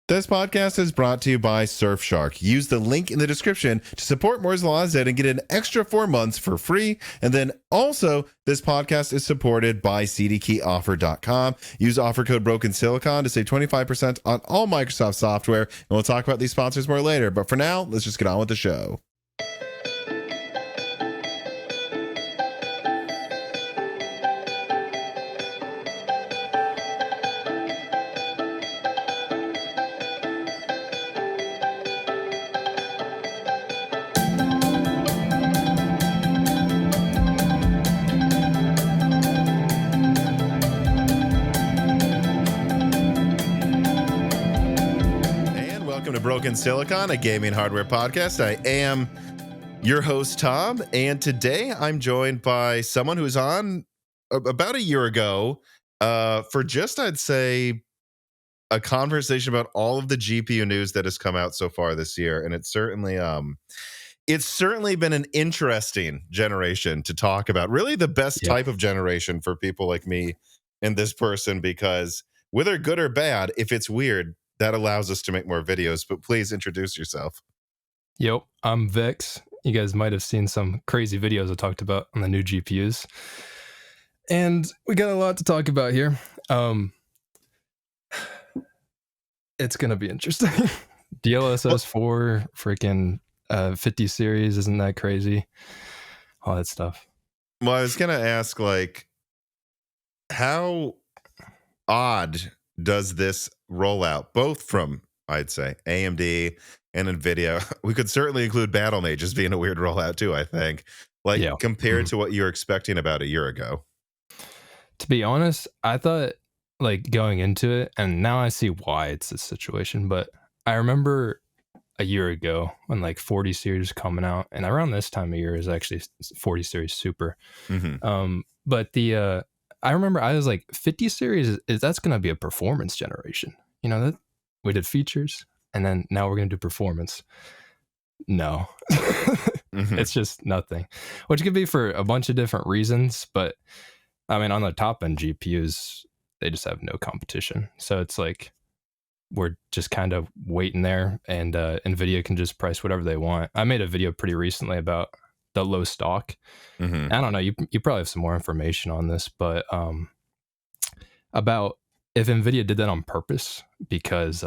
This podcast is brought to you by Surfshark. Use the link in the description to support Moore's Law Z and get an extra 4 months for free. And then also, this podcast is supported by cdkeyoffer.com. Use offer code BrokenSilicon to save 25% on all Microsoft software. And we'll talk about these sponsors more later. But for now, let's just get on with the show. Broken Silicon, a gaming hardware podcast. I am your host, Tom, and today I'm joined by someone who's on about a year ago for just, I'd say, a conversation about all of the GPU news that has come out so far this year, and it's certainly been an interesting generation to talk about. Really the best type of generation for people like me and this person, because whether good or bad, if it's weird, that allows us to make more videos. But please introduce yourself. Yo, I'm Vex. You guys might have seen some crazy videos I talked about on the new GPUs. And we got a lot to talk about here. It's going to be interesting. DLSS 4, freaking 50 series, isn't that crazy? All that stuff. Well, I was going to ask, like, how odd does this rollout, both from, I'd say, AMD and Nvidia? We could certainly include Battle Mage as being a weird rollout too, I think, compared to what you were expecting about a year ago. To be honest, I thought, like, going into it, and now I see why it's this situation, but I remember a year ago when, like, 40 series coming out, and around this time of year is actually 40 series Super. But I remember I was like, 50 series, that's going to be a performance generation. You know, that we did features and then now we're going to do performance. No, It's just nothing, which could be for a bunch of different reasons. But I mean, on the top end GPUs, they just have no competition. So it's like, we're just kind of waiting there, and Nvidia can just price whatever they want. I made a video pretty recently about the low stock. I don't know, you probably have some more information on this, but about if Nvidia did that on purpose because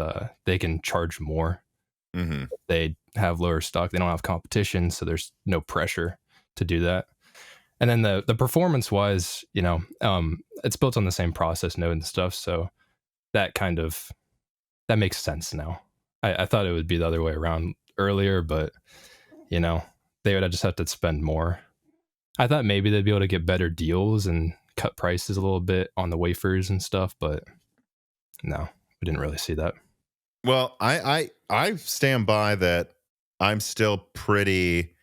they can charge more. They have lower stock, they don't have competition, so there's no pressure to do that. And then the performance wise, you know, it's built on the same process node and stuff, so that makes sense now. I thought it would be the other way around earlier, but you know, they would just have to spend more. I thought maybe they'd be able to get better deals and cut prices a little bit on the wafers and stuff, but no, we didn't really see that. Well, I stand by that. I'm still pretty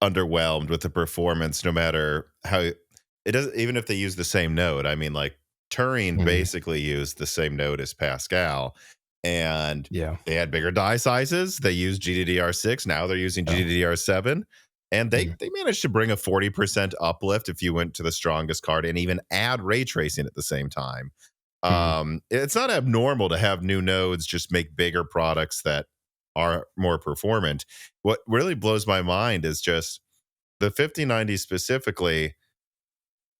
underwhelmed with the performance, no matter how it does. Even if they use the same node, I mean, like Turing basically used the same node as Pascal. And they had bigger die sizes. They used GDDR6. Now they're using GDDR7. And they managed to bring a 40% uplift if you went to the strongest card and even add ray tracing at the same time. It's not abnormal to have new nodes just make bigger products that are more performant. What really blows my mind is just the 5090 specifically.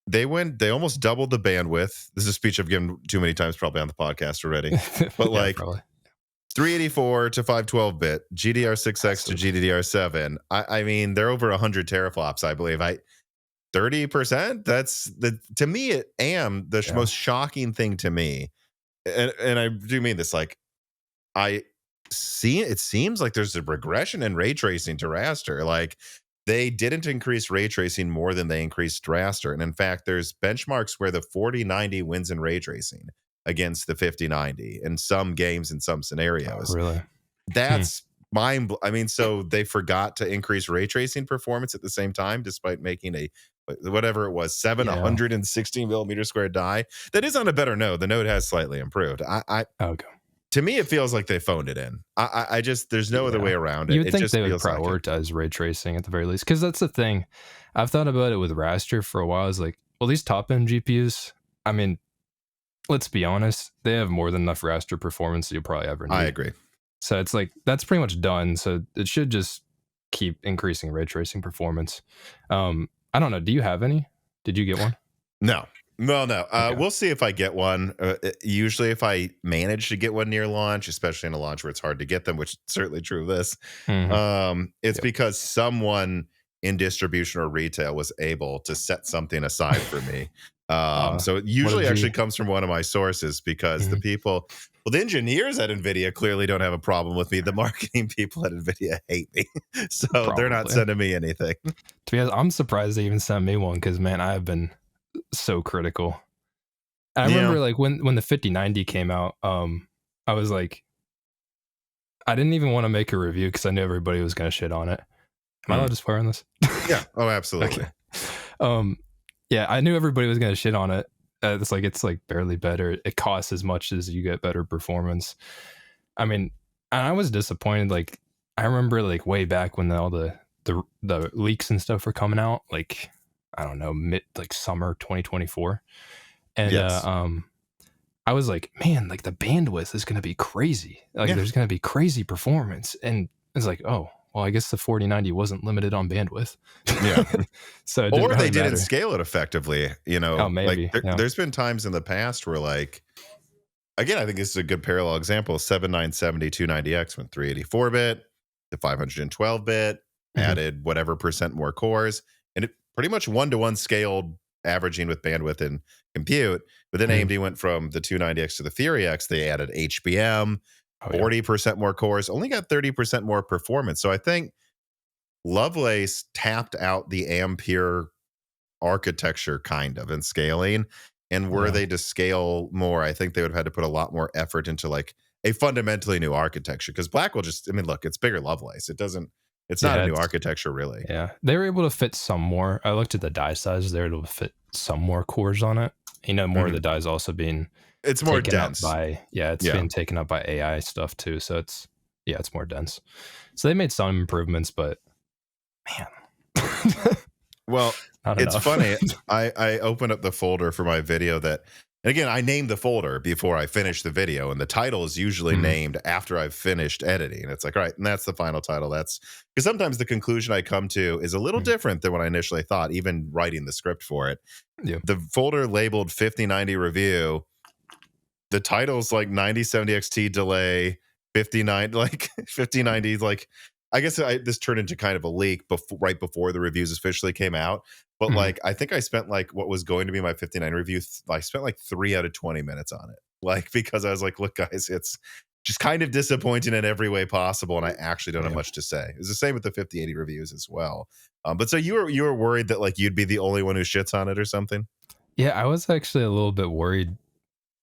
They almost doubled the bandwidth. This is a speech I've given too many times probably on the podcast already. But like 384 to 512-bit, GDR6X to GDDR7. I mean, they're over 100 teraflops, I believe. 30%? That's to me, the most shocking thing to me. And I do mean this, like, it seems like there's a regression in ray tracing to raster. Like, they didn't increase ray tracing more than they increased raster. And in fact, there's benchmarks where the 4090 wins in ray tracing against the 5090 in some games, in some scenarios. Oh, really? That's I mean, so they forgot to increase ray tracing performance at the same time, despite making a, whatever it was, 716 millimeter square die. That is on a better node. The node has slightly improved. Okay. To me, it feels like they phoned it in. I just, there's no other way around it. You would think just they would prioritize ray tracing at the very least, because that's the thing. I've thought about it with raster for a while. Is like, well, these top end GPUs, I mean, let's be honest, they have more than enough raster performance you'll probably ever I need. agree. So it's like that's pretty much done. So it should just keep increasing ray tracing performance. I don't know. Do you have any? Did you get one? No. No, no. Okay. We'll see if I get one. Usually, if I manage to get one near launch, especially in a launch where it's hard to get them, which is certainly true of this, Hmm. it's Yep. because someone in distribution or retail was able to set something aside for me. So it What usually did you? actually comes from one of my sources because the Mhm. people, well, the engineers at NVIDIA clearly don't have a problem with me. The marketing people at NVIDIA hate me. So they're not Probably. sending me anything. To be honest, I'm surprised they even sent me one because man, I have been so critical. I Yeah. remember like when the 5090 came out, I was like, I didn't even want to make a review because I knew everybody was gonna shit on it. Am I allowed Mm. to swear on this? Yeah. Oh, absolutely. Okay. Um, yeah, I knew everybody was gonna shit on it. It's like barely better. It costs as much as you get better performance. I mean, and I was disappointed. Like I remember like way back when all the leaks and stuff were coming out. Like I don't know, mid like summer 2024, and Yes. I was like, man, like the bandwidth is gonna be crazy. Like Yeah. there's gonna be crazy performance, and it's like, oh, well, I guess the 4090 wasn't limited on bandwidth, Yeah. so it didn't Or they really didn't matter. scale it effectively. Oh, Like maybe, yeah. there's been times in the past where like, again, I think this is a good parallel example. 7970 290X went 384 bit to 512 bit, Mhm, added whatever percent more cores, and it pretty much one to one scaled, averaging with bandwidth and compute. But then mhm. AMD went from the 290X to the Theory X. They added HBM, Oh yeah, 40% more cores, only got 30% more performance. So I think Lovelace tapped out the Ampere architecture kind of and scaling. And were yeah, they to scale more, I think they would have had to put a lot more effort into like a fundamentally new architecture. Because Blackwell just, I mean, look, it's bigger Lovelace. It's not a yeah. new It's architecture really. yeah. They were able to fit some more. I looked at the die size; they were able to fit some more cores on it. More of Mhm. the dies also being It's more taken up dense. by it's Yeah. being taken up by AI stuff too. So it's more dense. So they made some improvements, but man, Well, not it's enough. funny. I opened up the folder for my video that, and again, I named the folder before I finished the video, and the title is usually Mhm, named after I've finished editing. It's like, all right, and that's the final title. That's because sometimes the conclusion I come to is a little mhm. different than what I initially thought, even writing the script for it. Yeah. The folder labeled 5090 review, the title's like 9070 XT delay, 59, like 5090, like I guess this turned into kind of a leak right before the reviews officially came out. But Mhm. like, I think I spent like what was going to be my 59 review. I spent like 3 out of 20 minutes on it. Like, because I was like, look, guys, it's just kind of disappointing in every way possible. And I actually don't have Yeah. much to say. It's the same with the 5080 reviews as well. But so you were worried that like you'd be the only one who shits on it or something? Yeah, I was actually a little bit worried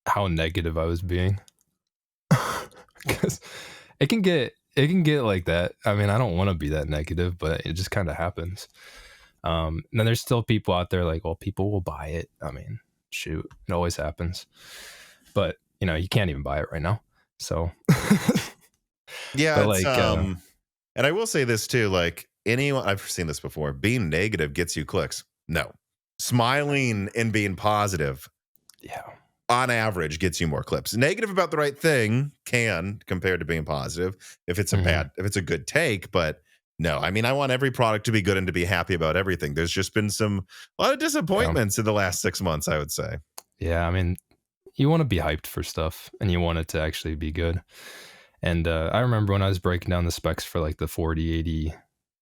how negative I was being. 'Cause it can get like that. I mean, I don't wanna be that negative, but it just kinda happens. And then there's still people out there like, "Well, people will buy it." I mean, shoot, it always happens. But, you can't even buy it right now. So Yeah, but, it's like, and I will say this too, like anyone I've seen this before, being negative gets you clicks. No. Smiling and being positive yeah. on average gets you more clips. Negative about the right thing can compared to being positive Mhm. if it's a good take, but no, I mean I want every product to be good and to be happy about everything. There's just been a lot of Yeah. disappointments in the last 6 months, I would say. Yeah, I mean, you wanna be hyped for stuff, and you want it to actually be good. And, I remember when I was breaking down the specs for, like, the 4080,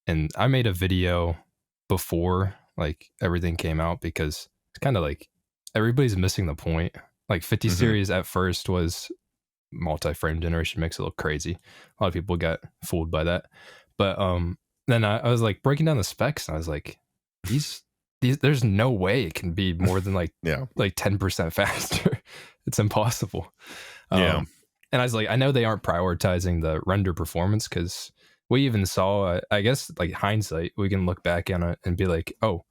and I made a video before, like, everything came out because it's kinda like everybody's missing the point. Like, 50 Mhm. series at first was multi-frame generation makes it look crazy. A lot of people got fooled by that. But, then I was, like, breaking down the specs, and I was like, "These there's no way it can be more than, Yeah. like 10% faster. It's impossible." Yeah. Um, and I was like, I know they aren't prioritizing the render performance because we even saw, I guess, like hindsight, we can look back on it and be like, oh,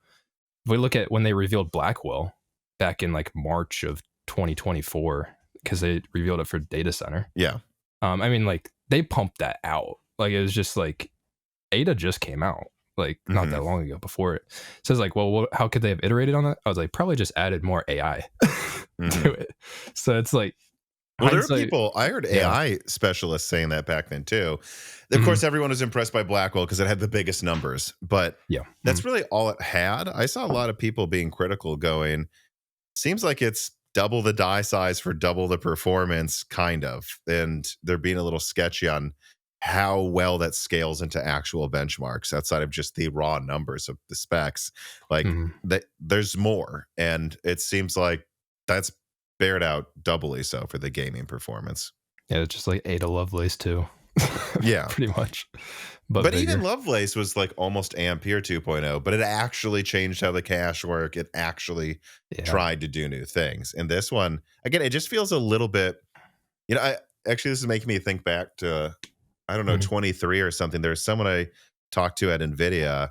if we look at when they revealed Blackwell back in like March of 2024, because they revealed it for data center. Yeah. I mean, like they pumped that out. Like it was just like Ada just came out. like not Hmm. that long ago before it. So it's like, well, how could they have iterated on that? I was like, probably just added more AI Hmm. to it. So it's like Well, there are hindsight. people, I heard Yeah. AI specialists saying that back then too. Of Mhm. course, everyone was impressed by Blackwell because it had the biggest numbers, but Yeah. that's really all it had. I saw a lot of people being critical going, seems like it's double the die size for double the performance, kind of. And they're being a little sketchy on how well that scales into actual benchmarks outside of just the raw numbers of the specs. Like Mhm. that, there's more. And it seems like that's bared out doubly so for the gaming performance. Yeah, it's just like Ada Lovelace too. Yeah. Pretty much, but But even bigger. Lovelace was like almost Ampere 2.0, but it actually changed how the cache worked. It actually Yeah. tried to do new things. And this one, again, it just feels a little bit, I actually, this is making me think back to, I don't know, Mhm. 23 or something. There's someone I talked to at Nvidia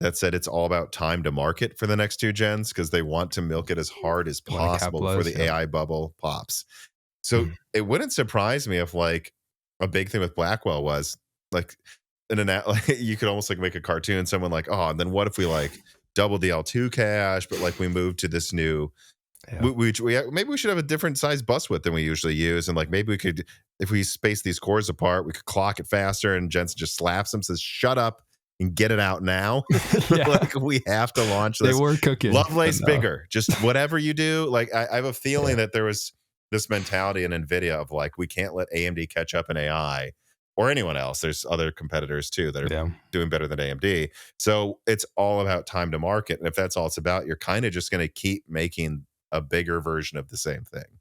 that said it's all about time to market for the next two gens because they want to milk it as hard as Wanna possible before capitalize, the yeah. AI bubble pops. So Mhm. it wouldn't surprise me if like a big thing with Blackwell was like like you could almost like make a cartoon, someone like, oh, and then what if we like double the L2 cache, but like we move to this new Yeah. maybe we should have a different size bus width than we usually use. And like maybe we could, if we space these cores apart, we could clock it faster. And Jensen just slaps him, says, shut up and get it out now. Yeah. Like we have to launch They this. were cooking, but Lovelace no. bigger. Just whatever you do. Like I have a feeling Yeah. that there was this mentality in Nvidia of like, we can't let AMD catch up in AI or anyone else. There's other competitors too that are Yeah. doing better than AMD. So it's all about time to market. And if that's all it's about, you're kind of just going to keep making a bigger version of the same thing.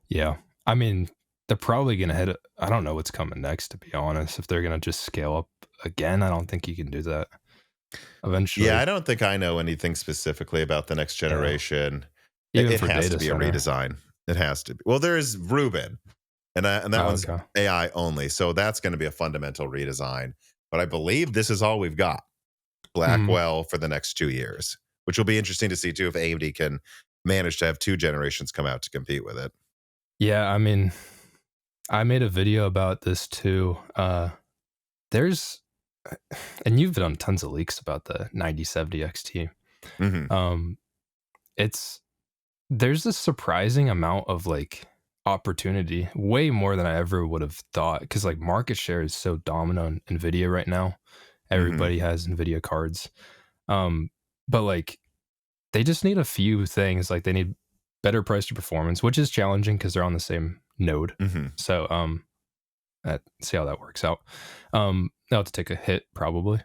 Yeah. I mean, they're probably gonna hit it. I don't know what's coming next, to be honest. If they're gonna just scale up again, I don't think you can do that Yeah, eventually. I don't think I know anything specifically about the next Yeah. generation. Even It for has to data be a center. redesign. It has to be. Well, there is Rubin, and that Oh, one's okay. AI only, so that's going to be a fundamental redesign. But I believe this is all we've got. Mhm. Blackwell for the next 2 years, which will be interesting to see too if AMD can manage to have two generations come out to compete with it. Yeah, I mean, I made a video about this too. There's and you've done tons of leaks about the 9070 XT. Hmm. Um, it's there's a surprising amount of like opportunity, way more than I ever would have thought. Because like market share is so dominant in Nvidia right now. Hmm. Everybody has Nvidia cards. Um, but like they just need a few things. Like they need better price to performance, which is challenging because they're on the same node. Hmm. So see how that works out. They'll have to take a hit probably.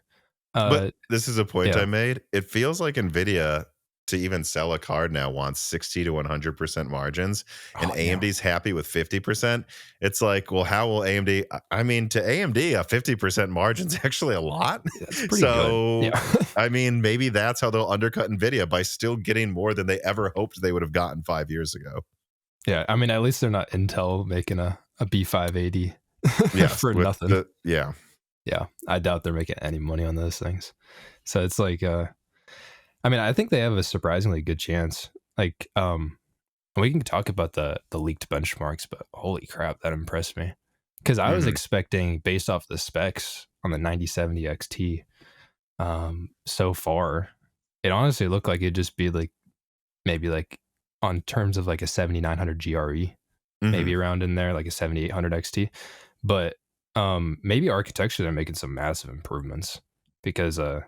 But Uh, this is a point I yeah. made. It feels like Nvidia to even sell a card now wants 60 to 100% margins, and Oh yeah. AMD's happy with 50%. It's like, well, how will AMD? I mean, to AMD, a 50% margin is actually a lot. That's pretty good. So, Yeah. I mean, maybe that's how they'll undercut Nvidia by still getting more than they ever hoped they would have gotten 5 years ago. Yeah. I mean, at least they're not Intel making a B580 Yes, for with nothing. the yeah. Yeah. I doubt they're making any money on those things. So it's like, I mean, I think they have a surprisingly good chance. Like, we can talk about the leaked benchmarks, but holy crap, that impressed me. Because I was Hmm. expecting, based off the specs on the 9070 XT, so far, it honestly looked like it'd just be like maybe like on terms of like a 7900 GRE, maybe Hmm. around in there, like a 7800 XT. But maybe architecture they're making some massive improvements because I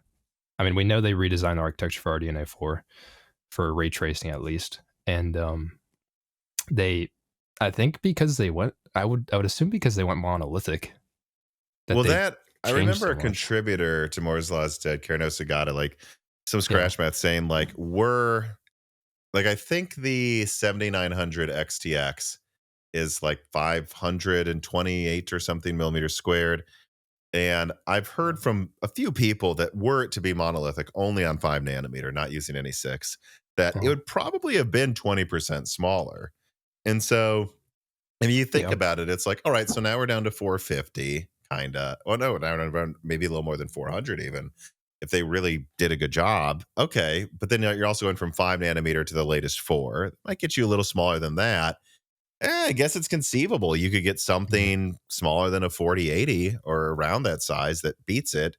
mean we know they redesigned the architecture for RDNA 4 for ray tracing at least, and they I think because they went I would assume because they went monolithic that Well, they've that I changed remember so a much. contributor to Moore's Law's Dead, Karen Osagata, like some Yeah. scratch math saying like we're like I think the 7900 XTX is like 528 or something millimeters squared. And I've heard from a few people that were it to be monolithic only on 5 nanometer, not using any six, that it Uh-huh. would probably have been 20% smaller. And so I mean, you think Yeah. about it, it's like, all right, so now we're down to 450, kind of. Oh, no, now we're down maybe a little more than 400 even. If they really did a good job, okay. But then you're also going from 5 nanometer to the latest four. Might get you a little smaller than that. I guess it's conceivable. You could get Mhm. something smaller than a 4080 or around that size that beats it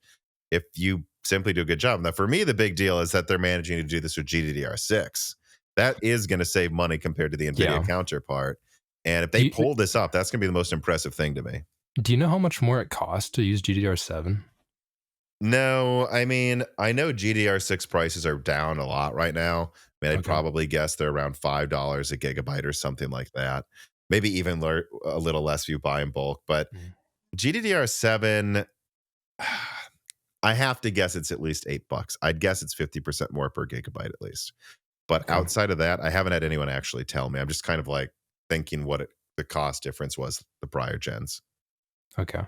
if you simply do a good job. Now, for me, the big deal is that they're managing to do this with GDDR6. That is going to save money compared to the NVIDIA Yeah. counterpart. And if Do they you pull this up, that's going to be the most impressive thing to me. do you know how much more it costs to use GDDR7? No, I mean, I know GDR6 prices are down a lot right now. I mean, I'd Okay. probably guess they're around $5 a gigabyte or something like that. Maybe even a little less if you buy in bulk. But Mm, GDDR7, I have to guess it's at least $8. I'd guess it's 50% more per gigabyte at least. But okay. outside of that, I haven't had anyone actually tell me. I'm just kind of like thinking the cost difference was the prior gens. Okay.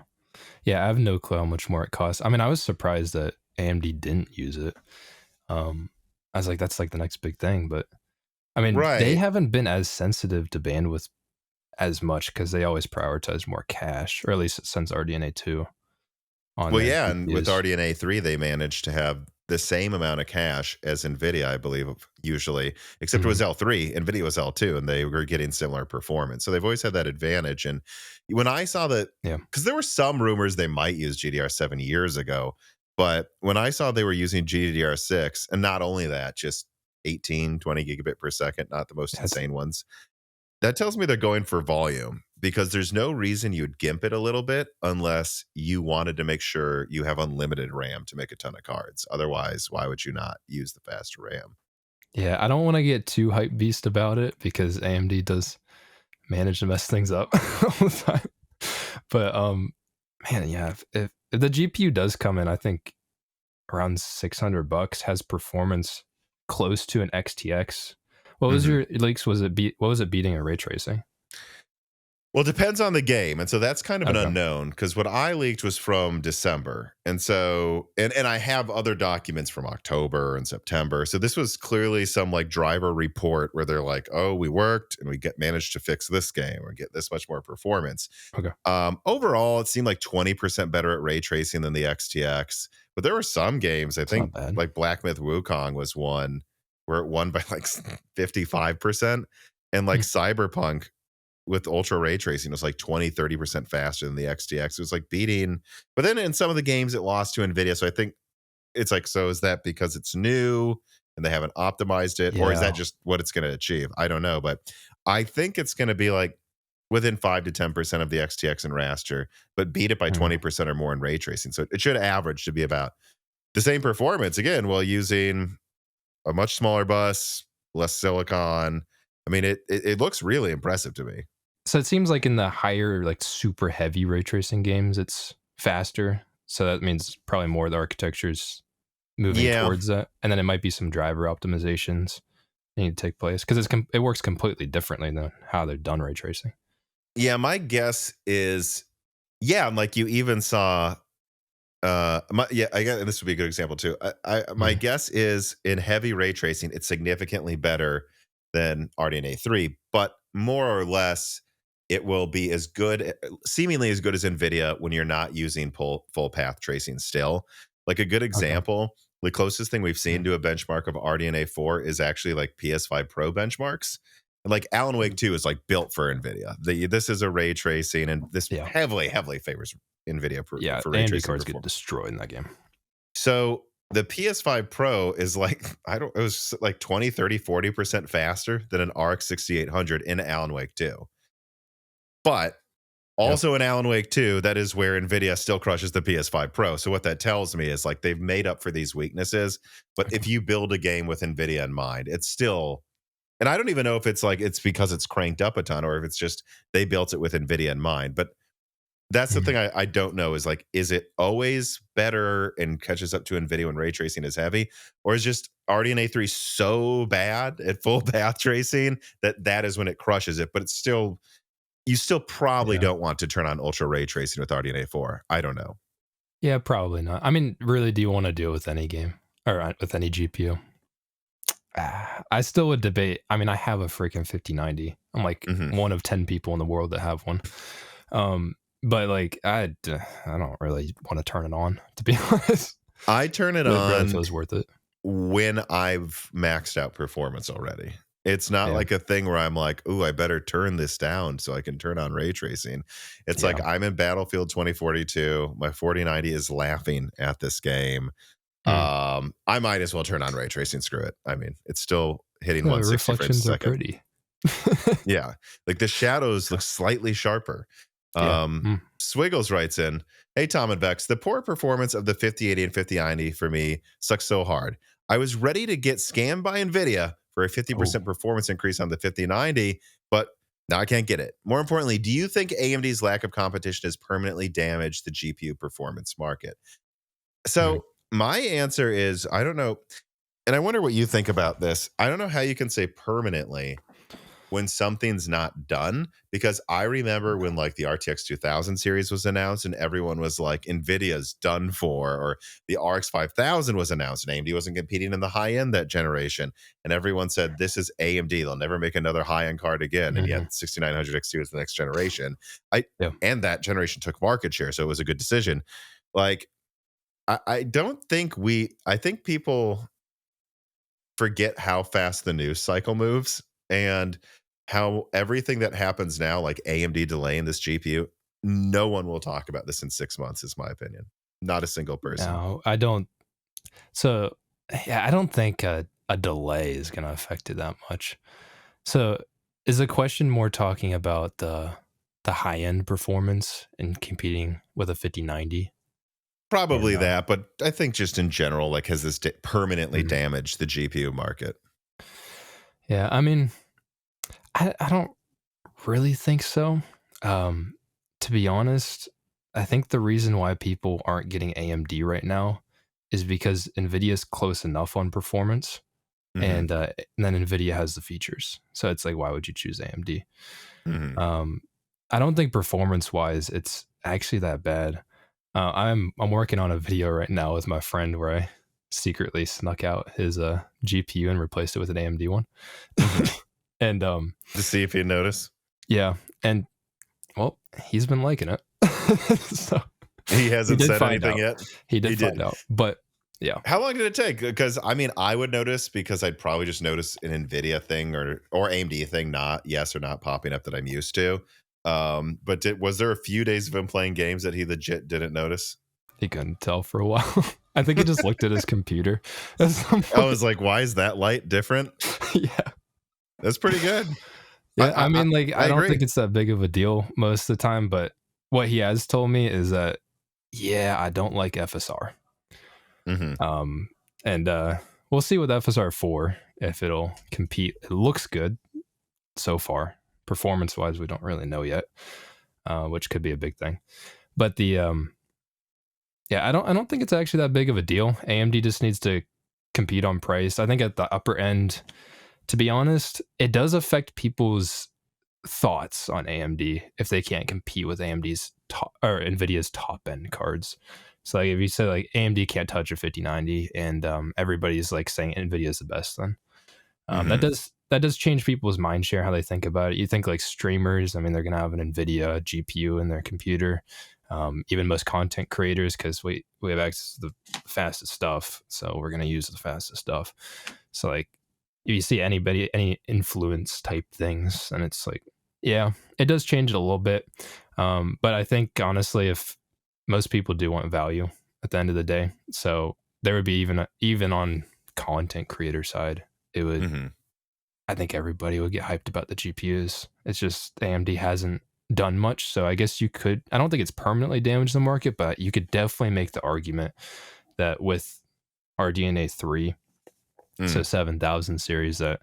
Yeah, I have no clue how much more it costs. I mean, I was surprised that AMD didn't use it. Um, I was like, that's like the next big thing. But I mean, they Right. haven't been as sensitive to bandwidth as much because they always prioritize more cache, or at least since RDNA 2 on Well, their yeah, and with GPUs. RDNA 3, they managed to have the same amount of cache as NVIDIA, I believe, usually, except it was Mhm. L3, NVIDIA was L2, and they were getting similar performance. So they've always had that advantage. And when I saw that, Yeah. because there were some rumors they might use GDR7 years ago, but when I saw they were using GDDR6, and not only that, just 18, 20 gigabit per second, not the most That's insane ones, that tells me they're going for volume because there's no reason you'd gimp it a little bit unless you wanted to make sure you have unlimited RAM to make a ton of cards. Otherwise, why would you not use the faster RAM? yeah, I don't want to get too hype beast about it because AMD does manage to mess things up all the time. But man, yeah, if the GPU does come in, I think around $600 has performance close to an XTX. What was Mhm. your leaks? What was it beating in ray tracing? Well, it depends on the game. And so that's kind of an Okay. unknown because what I leaked was from December. And so, and I have other documents from October and September. So this was clearly some like driver report where they're like, oh, we worked and we managed to fix this game or get this much more performance. Okay. Overall, it seemed like 20% better at ray tracing than the XTX. But there were some games, I It's not think bad. like Black Myth Wukong was one where it won by like 55%. And like Hmm. Cyberpunk with ultra ray tracing was like 20-30% faster than the XTX. It was like beating, but then in some of the games it lost to Nvidia. So I think it's like, so is that because it's new and they haven't optimized it, or is Yeah. that just what it's going to achieve? I don't know, but I think it's going to be like within 5 to 10% of the XTX and raster, but beat it by Hmm. 20% or more in ray tracing. So it should average to be about the same performance again, while using a much smaller bus, less silicon. I mean, it looks really impressive to me. So it seems like in the higher, like super heavy ray tracing games, it's faster. So that means probably more of the architecture's moving Yeah. towards that, and then it might be some driver optimizations that need to take place because it works completely differently than how they've done ray tracing. Yeah, my guess is, yeah, and like you even saw yeah, I guess this would be a good example too. My Mhm. guess is in heavy ray tracing, it's significantly better than RDNA 3, but more or less it will be as good, seemingly as good as NVIDIA when you're not using full path tracing still. Like a good Okay. example, the closest thing we've seen Mhm. to a benchmark of RDNA 4 is actually like PS5 Pro benchmarks. And like Alan Wake Mhm. 2 is like built for NVIDIA. This is a ray tracing, and this Yeah. heavily favors NVIDIA Yeah. for ray AMD tracing cards get performance. destroyed in that game. So the PS5 Pro is like, I don't, it was like 20, 30, 40% faster than an RX 6800 in Alan Wake 2. But Yeah. also in Alan Wake 2, that is where NVIDIA still crushes the PS5 Pro. So what that tells me is like they've made up for these weaknesses. But if Okay. you build a game with NVIDIA in mind, it's still, and I don't even know if it's like it's because it's cranked up a ton or if it's just they built it with NVIDIA in mind. But that's the Mhm. thing I don't know is like, is it always better and catches up to NVIDIA when ray tracing is heavy? Or is just RDNA 3 so bad at full path tracing that that is when it crushes it? But it's still, you still probably Yeah. don't want to turn on ultra ray tracing with RDNA 4. I don't know. Yeah, probably not. I mean, really, do you want to deal with any game or with any GPU? I still would debate. I mean, I have a freaking 5090. I'm like Mhm. one of 10 people in the world that have one. But like, I don't really want to turn it on, to be honest. I turn it It barely on feels worth it. when I've maxed out performance already. It's not Yeah. like a thing where I'm like, "Ooh, I better turn this down so I can turn on ray tracing." It's like Yeah. I'm in Battlefield 2042. My 4090 is laughing at this game. Mm. I might as well turn on ray tracing. Screw it. I mean, it's still hitting The 160 frames a reflections are second. pretty. Yeah, like the shadows look slightly sharper. Yeah. Swiggles writes in, "Hey Tom and Vex, the poor performance of the 5080 and 5090 for me sucks so hard. I was ready to get scammed by Nvidia for a Oh, 50% performance increase on the 5090, but now I can't get it. More importantly, do you think AMD's lack of competition has permanently damaged the GPU performance market?" mm. So my answer is I don't know, and I wonder what you think about this. I don't know how you can say permanently when something's not done, because I remember when like the RTX 2000 series was announced and everyone was like, Nvidia's done for, or the RX 5000 was announced and AMD wasn't competing in the high end that generation, and everyone said this is AMD, they'll never make another high end card again, and Mhm. yet 6900 XT was the next generation. I Yeah. And that generation took market share, so it was a good decision. Like I don't think I think people forget how fast the news cycle moves and how everything that happens now, like AMD delaying this GPU, no one will talk about this in 6 months, is my opinion. Not a single person. No, I don't. So, yeah, I don't think a delay is going to affect it that much. So, is the question more talking about the high end performance and competing with a 5090 or Probably no? that, but I think just in general, like, has this permanently Mm. damaged the GPU market? Yeah, I mean, I don't really think so. Um, to be honest, I think the reason why people aren't getting AMD right now is because Nvidia's close enough on performance, Hmm. and then Nvidia has the features. So it's like, why would you choose AMD? Hmm. Um, I don't think performance wise it's actually that bad. I'm working on a video right now with my friend where I secretly snuck out his GPU and replaced it with an AMD one. Hmm. And To see if you notice. yeah, and well, he's been liking it. So He he hasn't did said find anything out. yet. He He did find did. out. But yeah, How long did it take? Because I mean, I would notice because I'd probably just notice an Nvidia thing or AMD thing, not yes or not popping up that I'm used to. But was there a few days of him playing games that he legit didn't notice? he couldn't tell for a while. I think he just looked at his computer at some I point. was like, why is that light different? Yeah. That's pretty good. Yeah, I mean, like, I I don't agree. think it's that big of a deal most of the time, but what he has told me is that, yeah, I don't like FSR. Hmm. Um, and we'll see with FSR 4 if it'll compete. It looks good so far. Performance wise, we don't really know yet, which could be a big thing. But yeah, I don't think it's actually that big of a deal. AMD just needs to compete on price. I think at the upper end, to be honest, it does affect people's thoughts on AMD if they can't compete with AMD's top or Nvidia's top end cards. So like if you say like AMD can't touch a 5090 and everybody's like saying Nvidia is the best, then Hmm. that does change people's mind share how they think about it. You think like streamers, I mean, they're gonna have an Nvidia GPU in their computer. Even most content creators, because we have access to the fastest stuff, so we're gonna use the fastest stuff. So like, if you see any influence type things, and it's like, yeah, it does change it a little bit. But I think honestly, if most people do want value at the end of the day, so there would be even on content creator side, it would Hmm. I think everybody would get hyped about the GPUs. It's just AMD hasn't done much. So I guess you could, I don't think it's permanently damaged the market, but you could definitely make the argument that with RDNA 3, so Mm. 7000 series, that,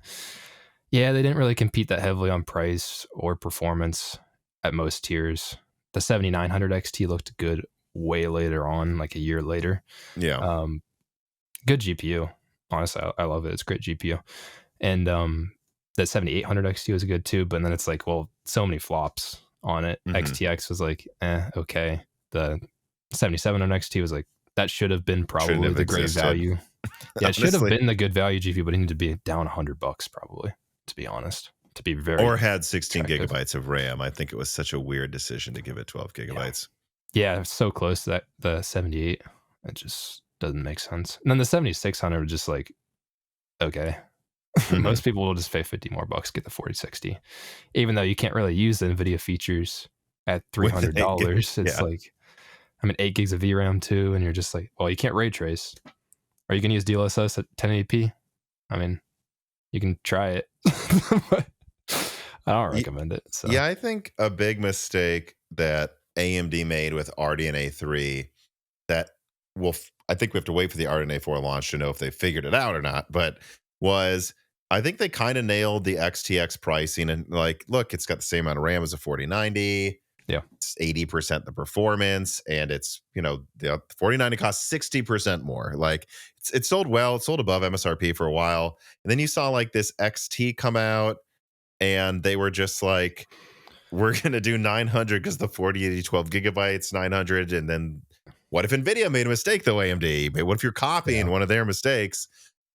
yeah, they didn't really compete that heavily on price or performance at most tiers. The 7900 XT looked good way later on, like a year later. Yeah. Um, Good GPU. Honestly, I love it. It's a great GPU. And that 7800 XT was good too, but then it's like, well, so many flops on it. Hmm. XTX was like, okay. The 7700 XT was like, that should have been Shouldn't probably have the great existed. value. Yeah, it should have Honestly. been the good value GPU, but it needed to be down $100 probably, to be honest, to be very Or had 16 attractive. gigabytes of RAM. I think it was such a weird decision to give it 12 Yeah. gigabytes. Yeah, so close to that the 78. It just doesn't make sense. And then the 7600 was just like, okay. Hmm. Most people will just pay 50 more bucks, get the 4060. Even though you can't really use the NVIDIA features at With an 8 gig. $300. It's Yeah. like, I mean, 8 gigs of VRAM too. And you're just like, well, you can't ray trace. Are you gonna use DLSS at 1080p? I mean, you can try it, but I don't Ye- recommend it. So Yeah, I think a big mistake that AMD made with RDNA 3 that I think we have to wait for the RDNA 4 launch to know if they figured it out or not, but was I think they kind of nailed the XTX pricing and like, look, it's got the same amount of RAM as a 4090. yeah, It's 80% the performance, and it's, the 4090 costs 60% more. Like it sold well, it sold above MSRP for a while. And then you saw like this XT come out and they were just like, we're gonna do 900 because the 4080 12 gigabytes 900. And then what if Nvidia made a mistake though? AMD, but what if you're copying yeah, one of their mistakes?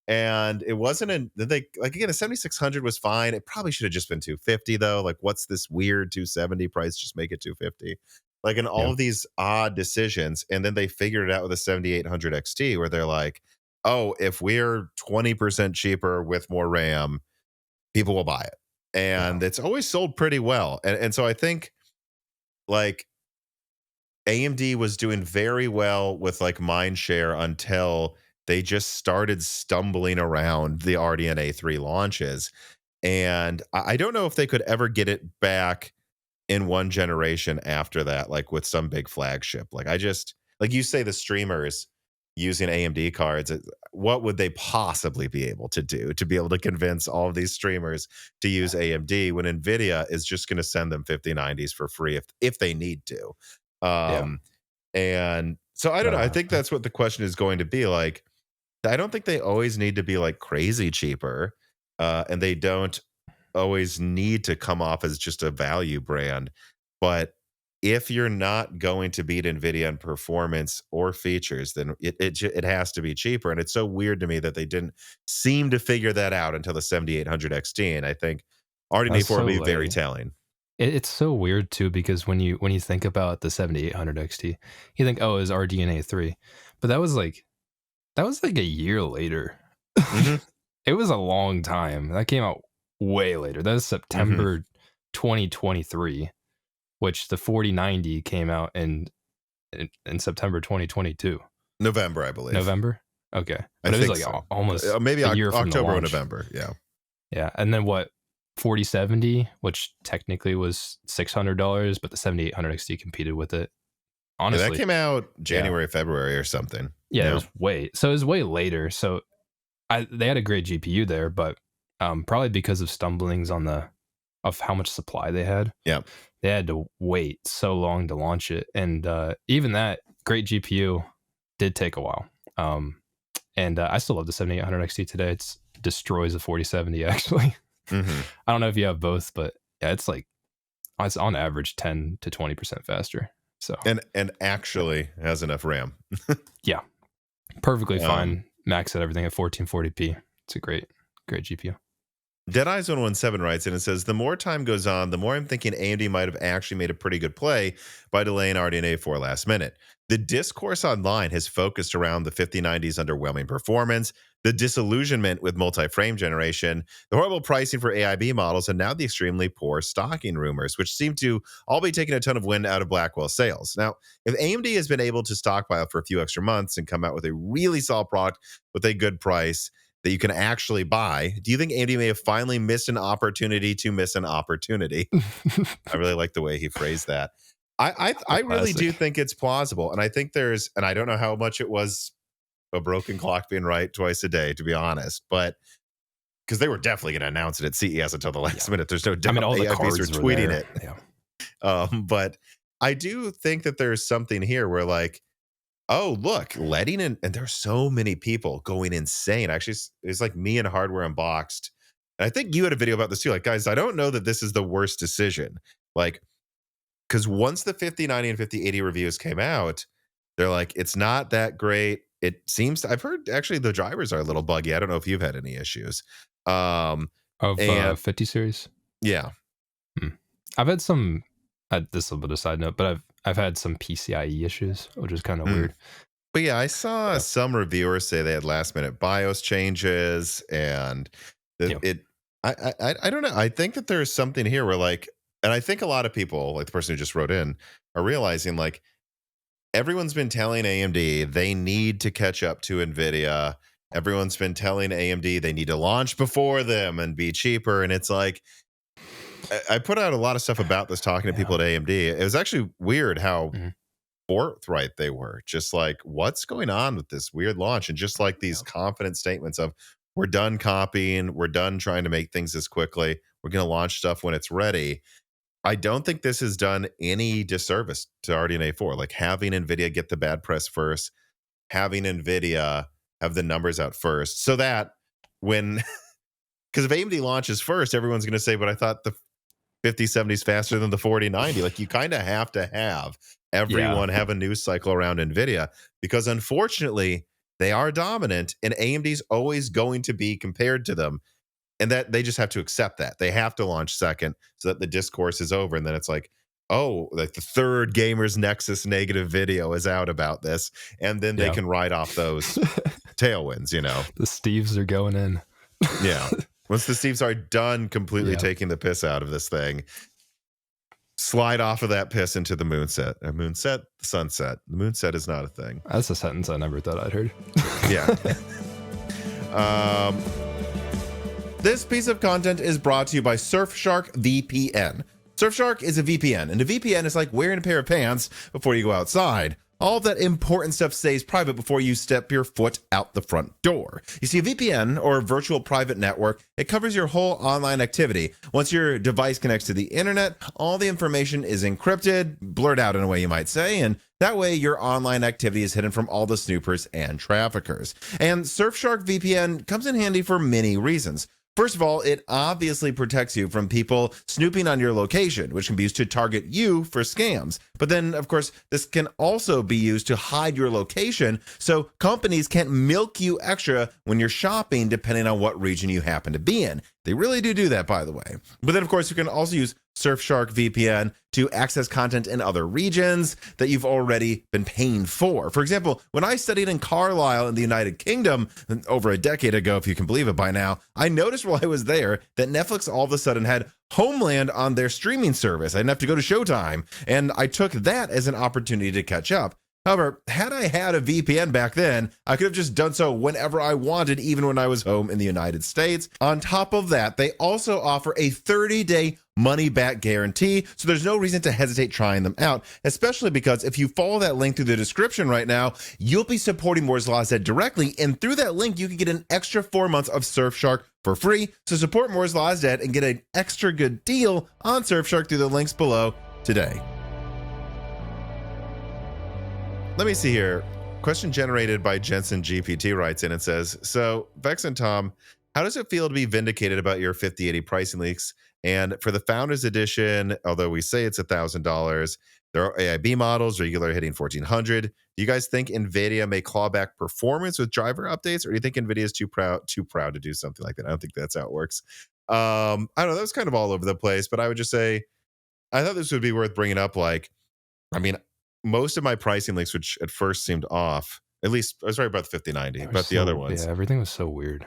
And it wasn't they like, again, a 7600 was fine. It probably should have just been 250 though. Like what's this weird 270 price? Just make it 250. Like in all yeah, of these odd decisions. And then they figured it out with a 7800 XT where they're like, oh, if we're 20% cheaper with more RAM, people will buy it. yeah, And it's always sold pretty well. And so I think like AMD was doing very well with like mind share until they just started stumbling around the RDNA 3 launches. And I don't know if they could ever get it back in one generation after that, like with some big flagship. Like I just, like you say, the streamers using AMD cards, what would they possibly be able to do to be able to convince all of these streamers to use AMD when Nvidia is just going to send them 5090s for free if they need to? yeah. Um, and so I don't know. That'll I think happen. that's what the question is going to be like. I don't think they always need to be like crazy cheaper, and they don't always need to come off as just a value brand. But if you're not going to beat Nvidia in performance or features, then it has to be cheaper. And it's so weird to me that they didn't seem to figure that out until the 7800 XT. And I think RDNA That's 4 will so be very late. telling. It's so weird too because when you think about the 7800 XT, you think, oh, it's RDNA 3, but that was like a year later. Hmm. It was a long time. That came out way later. That was Hmm. September 2023, which the 4090 came out in September 2022. November, I believe. November? Okay. I But it was think like so. almost Maybe a year from the October or launch. November. Yeah. Yeah. And then what? 4070, which technically was $600, but the 7800 XT competed with it. Yeah, that Honestly, came out yeah. January, February or something. Yeah, Yeah. it was way later. So they had a great GPU there, but probably because of stumblings of how much supply they had, Yeah. they had to wait so long to launch it. And even that great GPU did take a while. And I still love the 7800 XT today. It destroys the 4070 actually. Hmm. I don't know if you have both, but yeah, it's on average 10 to 20% faster. So And yeah, actually has enough RAM. yeah, perfectly Um, fine. Max at everything at 1440p. It's a great GPU. Deadeyes 117 writes in and says, the more time goes on, the more I'm thinking AMD might have actually made a pretty good play by delaying RDNA 4 last minute. The discourse online has focused around the 5090's underwhelming performance, the disillusionment with multi-frame generation, the horrible pricing for AIB models, and now the extremely poor stocking rumors, which seem to all be taking a ton of wind out of Blackwell sales. Now, if AMD has been able to stockpile for a few extra months and come out with a really solid product with a good price that you can actually buy, do you think AMD may have finally missed an opportunity to miss an opportunity? I really like the way he phrased that. I really do Classic. think it's plausible, and I think there's, and I don't know how much it was a broken clock being right twice a day, to be honest, but because they were definitely going to announce it at CES until the last Yeah. minute. There's no I mean, doubt all the AIBs are cards were tweeting there. it. Yeah. But I do think that there's something here where like, oh, look, letting in, and there's so many people going insane. Actually, it's like me and Hardware Unboxed. And I think you had a video about this too. Like, guys, I don't know that this is the worst decision. Like, because once the 5090 and 5080 reviews came out, they're like, it's not that great. It seems I've heard actually the drivers are a little buggy. I don't know if you've had any issues. Um, Of and 50 series. yeah, Hmm. I've had some. This is a bit of a side note, but I've had some PCIe issues, which is kind of mm. weird. But yeah, I saw Yeah. some reviewers say they had last minute BIOS changes, and that Yeah. it. I don't know. I think that there's something here where like, and I think a lot of people, like the person who just wrote in, are realizing like everyone's been telling AMD they need to catch up to Nvidia. Everyone's been telling AMD they need to launch before them and be cheaper. And it's like, I put out a lot of stuff about this talking to Yeah. people at AMD. It was actually weird how Mhm. forthright they were. Just like, what's going on with this weird launch? And just like these Yeah. confident statements of, we're done copying, we're done trying to make things this quickly. We're going to launch stuff when it's ready. I don't think this has done any disservice to RDNA 4. Like having NVIDIA get the bad press first, having NVIDIA have the numbers out first, so that when, because if AMD launches first, everyone's going to say, but I thought the 5070 is faster than the 4090. Like you kind of have to have Yeah. everyone have a news cycle around NVIDIA because unfortunately, they are dominant and AMD's always going to be compared to them, and that they just have to accept that they have to launch second so that the discourse is over. And then it's like, oh, like the third gamers nexus negative video is out about this, and then they Yeah. can ride off those tailwinds, you know. The Steves are going in. Yeah, once the Steves are done completely Yeah. taking the piss out of this thing, slide off of that piss into the moonset. A moonset, the sunset. The moonset is not a thing. That's a sentence I never thought I'd heard. Yeah. This piece of content is brought to you by Surfshark VPN. Surfshark is a VPN, and a VPN is like wearing a pair of pants before you go outside. All of that important stuff stays private before you step your foot out the front door. You see, a VPN, or a virtual private network, it covers your whole online activity. Once your device connects to the internet, all the information is encrypted, blurred out in a way you might say, and that way your online activity is hidden from all the snoopers and traffickers. And Surfshark VPN comes in handy for many reasons. First of all, it obviously protects you from people snooping on your location, which can be used to target you for scams. But then, of course, this can also be used to hide your location so companies can't milk you extra when you're shopping, depending on what region you happen to be in. They really do that, by the way. But then, of course, you can also use Surfshark VPN to access content in other regions that you've already been paying for. For example, when I studied in Carlisle in the United Kingdom over a decade ago, if you can believe it by now, I noticed while I was there that Netflix all of a sudden had Homeland on their streaming service. I didn't have to go to Showtime, and I took that as an opportunity to catch up. However, had I had a VPN back then, I could have just done so whenever I wanted, even when I was home in the United States. On top of that, they also offer a 30-day money-back guarantee, so there's no reason to hesitate trying them out, especially because if you follow that link through the description right now, you'll be supporting Moore's Law Z directly, and through that link, you can get an extra 4 months of Surfshark for free. So support Moore's Law Z and get an extra good deal on Surfshark through the links below today. Let me see here. Question generated by Jensen GPT writes in and says, so Vex and Tom, how does it feel to be vindicated about your 5080 pricing leaks? And for the Founders Edition, although we say it's $1,000, there are AIB models regularly hitting 1,400. Do you guys think NVIDIA may claw back performance with driver updates, or do you think NVIDIA is too proud to do something like that? I don't think that's how it works. I don't know. That was kind of all over the place, but I would just say, I thought this would be worth bringing up. Like, I mean, most of my pricing links, which at first seemed off, at least I was right about the 5090, but the other ones, Yeah, everything was so weird.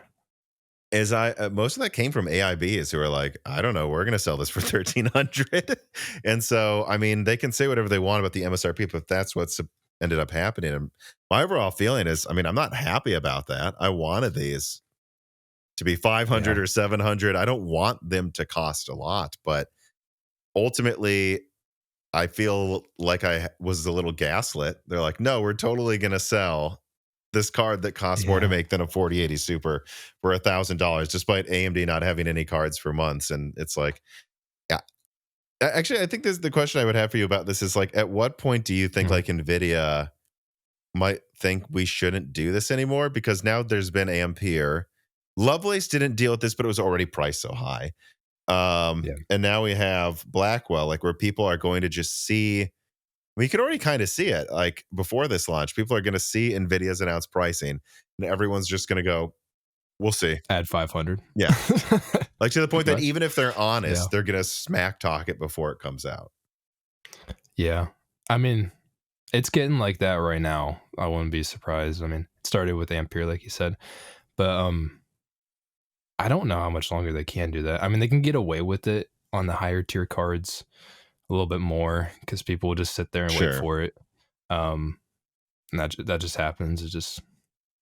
is most of that came from AIBs who are like, I don't know, we're going to sell this for 1,300. And so, I mean, they can say whatever they want about the MSRP, but that's what's ended up happening. And my overall feeling is, I mean, I'm not happy about that. I wanted these to be 500 Yeah. or 700. I don't want them to cost a lot, but ultimately, I feel like I was a little gaslit. They're like, no, we're totally going to sell this card that costs more to Yeah. make than a 4080 Super for $1,000, despite AMD not having any cards for months. And it's like, yeah. Actually, I think this the question I would have for you about this is like, at what point do you think Mhm. like NVIDIA might think we shouldn't do this anymore? Because now there's been Ampere. Lovelace didn't deal with this, but it was already priced so high. Yeah. And now we have Blackwell, like where people are going to just see, we could already kind of see it like before this launch. People are going to see NVIDIA's announced pricing and everyone's just going to go, we'll see. Add 500. Yeah. Like to the point that Okay. even if they're honest, Yeah. they're going to smack talk it before it comes out. Yeah. I mean, it's getting like that right now. I wouldn't be surprised. I mean, it started with Ampere, like you said. But I don't know how much longer they can do that. I mean, they can get away with it on the higher tier cards a little bit more because people will just sit there and wait Sure. for it. And that just happens. It just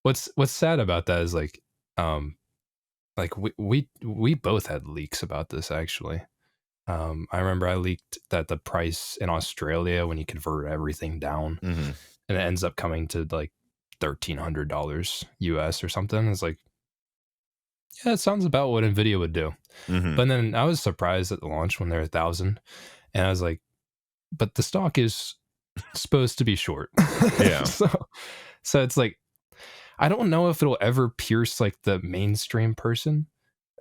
what's sad about that is um like we both had leaks about this actually. I remember I leaked that the price in Australia when you convert everything down Hmm. and it ends up coming to like $1,300 US or something. It's like, yeah, it sounds about what Nvidia would do. Hmm. But then I was surprised at the launch when they're 1,000, and I was like, but the stock is supposed to be short. Yeah. so so it's like I don't know if it'll ever pierce like the mainstream person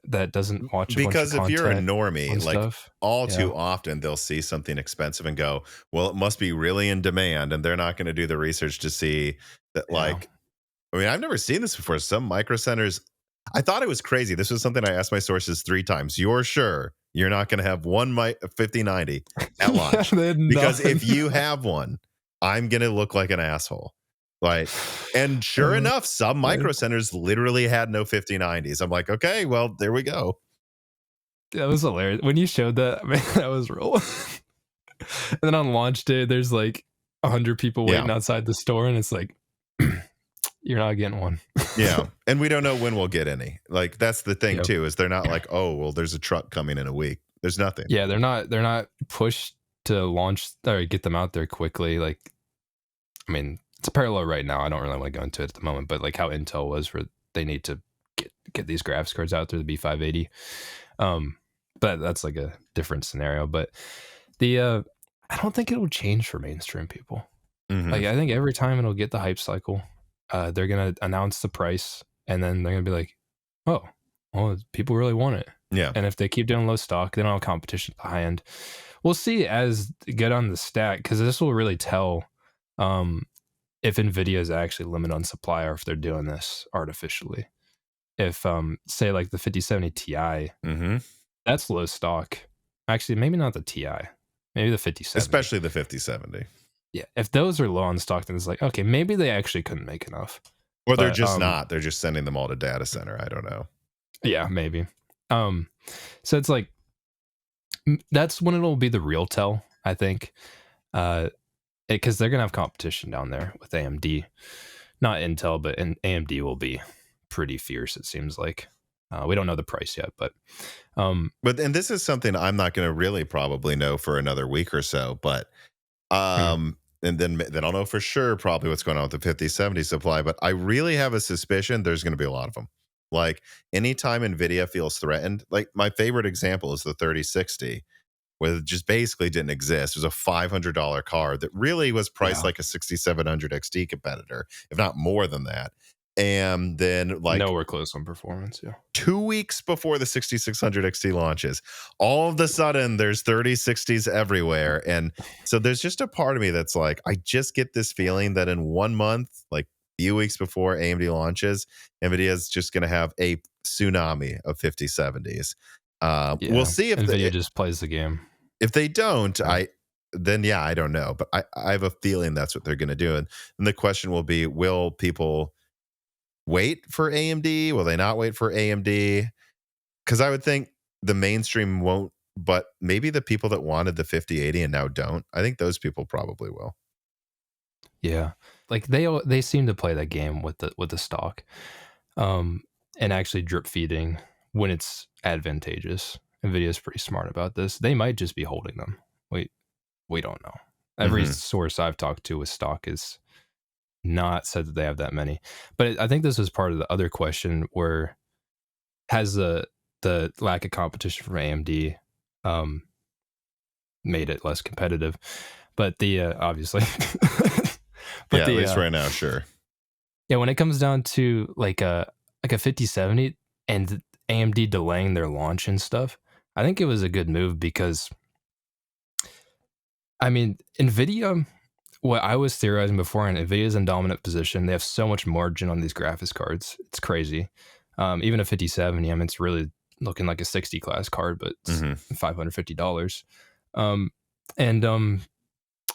that doesn't watch a bunch of Because if you're a content normie, on like stuff. all Yeah. too often they'll see something expensive and go, well, it must be really in demand. And they're not going to do the research to see that, Yeah. like, I mean, I've never seen this before. Some micro centers, I thought it was crazy. This was something I asked my sources 3 times. You're sure you're not going to have one 5090 at Yeah, launch? they had Because none. if you have one, I'm going to look like an asshole. Like, and sure Uh, enough, some yeah. micro centers literally had no 5090s. I'm like, okay, well, there we go. That was hilarious. When you showed that, man, that was real. And then on launch day, there's like 100 people Yeah. waiting outside the store, and it's like, you're not getting one. Yeah. And we don't know when we'll get any. Like, that's the thing Yep. too, is they're not like, oh, well, there's a truck coming in a week. There's nothing. Yeah, they're not pushed to launch or get them out there quickly. Like, I mean, it's a parallel right now. I don't really want to go into it at the moment, but like how Intel was, where they need to get these graphics cards out there, the B580. Um, but that's like a different scenario. But the I don't think it'll change for mainstream people. Hmm. Like I think every time it'll get the hype cycle, they're gonna announce the price, and then they're gonna be like, "Oh, well, people really want it." Yeah. And if they keep doing low stock, they don't have competition at the high end. We'll see as they get on the stack because this will really tell um, if Nvidia is actually limited on supply or if they're doing this artificially. If say like the 5070 Ti, Hmm. that's low stock. Actually, maybe not the Ti, maybe the 5070. Especially the 5070. Yeah, if those are low on stock, then it's like, okay, maybe they actually couldn't make enough. Or they're But just not. They're just sending them all to data center. I don't know. yeah, maybe. Um, so it's like that's when it'll be the real tell, I think. Because they're gonna have competition down there with AMD, not Intel, but AMD will be pretty fierce. It seems like we don't know the price yet, but But and this is something I'm not going to really probably know for another week or so. But hmm, and then I'll know for sure probably what's going on with the 5070 supply. But I really have a suspicion there's going to be a lot of them. Like anytime Nvidia feels threatened, like my favorite example is the 3060, where it just basically didn't exist. It was a $500 card that really was priced yeah, like a 6700 XT competitor, if not more than that. And then, like, nowhere close on performance. Yeah, 2 weeks before the 6600 XT launches, all of the sudden there's 3060s everywhere. And so there's just a part of me that's like, I just get this feeling that in 1 month, like a few weeks before AMD launches, NVIDIA is just going to have a tsunami of 5070s. We'll yeah. see Nvidia just plays the game. if they don't, Yeah, then yeah, I don't know. But I have a feeling that's what they're going to do. And the question will be, will people wait for AMD? Will they not wait for AMD? Because I would think the mainstream won't, but maybe the people that wanted the 5080 and now don't, I think those people probably will. yeah. Like they seem to play that game with the stock, um, and actually drip feeding when it's advantageous. Nvidia is pretty smart about this. They might just be holding them. We don't know. Every Hmm. source I've talked to with stock is not said that they have that many. But I think this was part of the other question where has the lack of competition from AMD um, made it less competitive? But the obviously, but Yeah, at the least right now, sure. yeah, when it comes down to like a 5070 and AMD delaying their launch and stuff, I think it was a good move because I mean Nvidia. What I was theorizing before, and Nvidia's in dominant position. They have so much margin on these graphics cards. It's crazy. Even a 5070, I mean, it's really looking like a 60 class card, but it's Hmm. $550. Um, and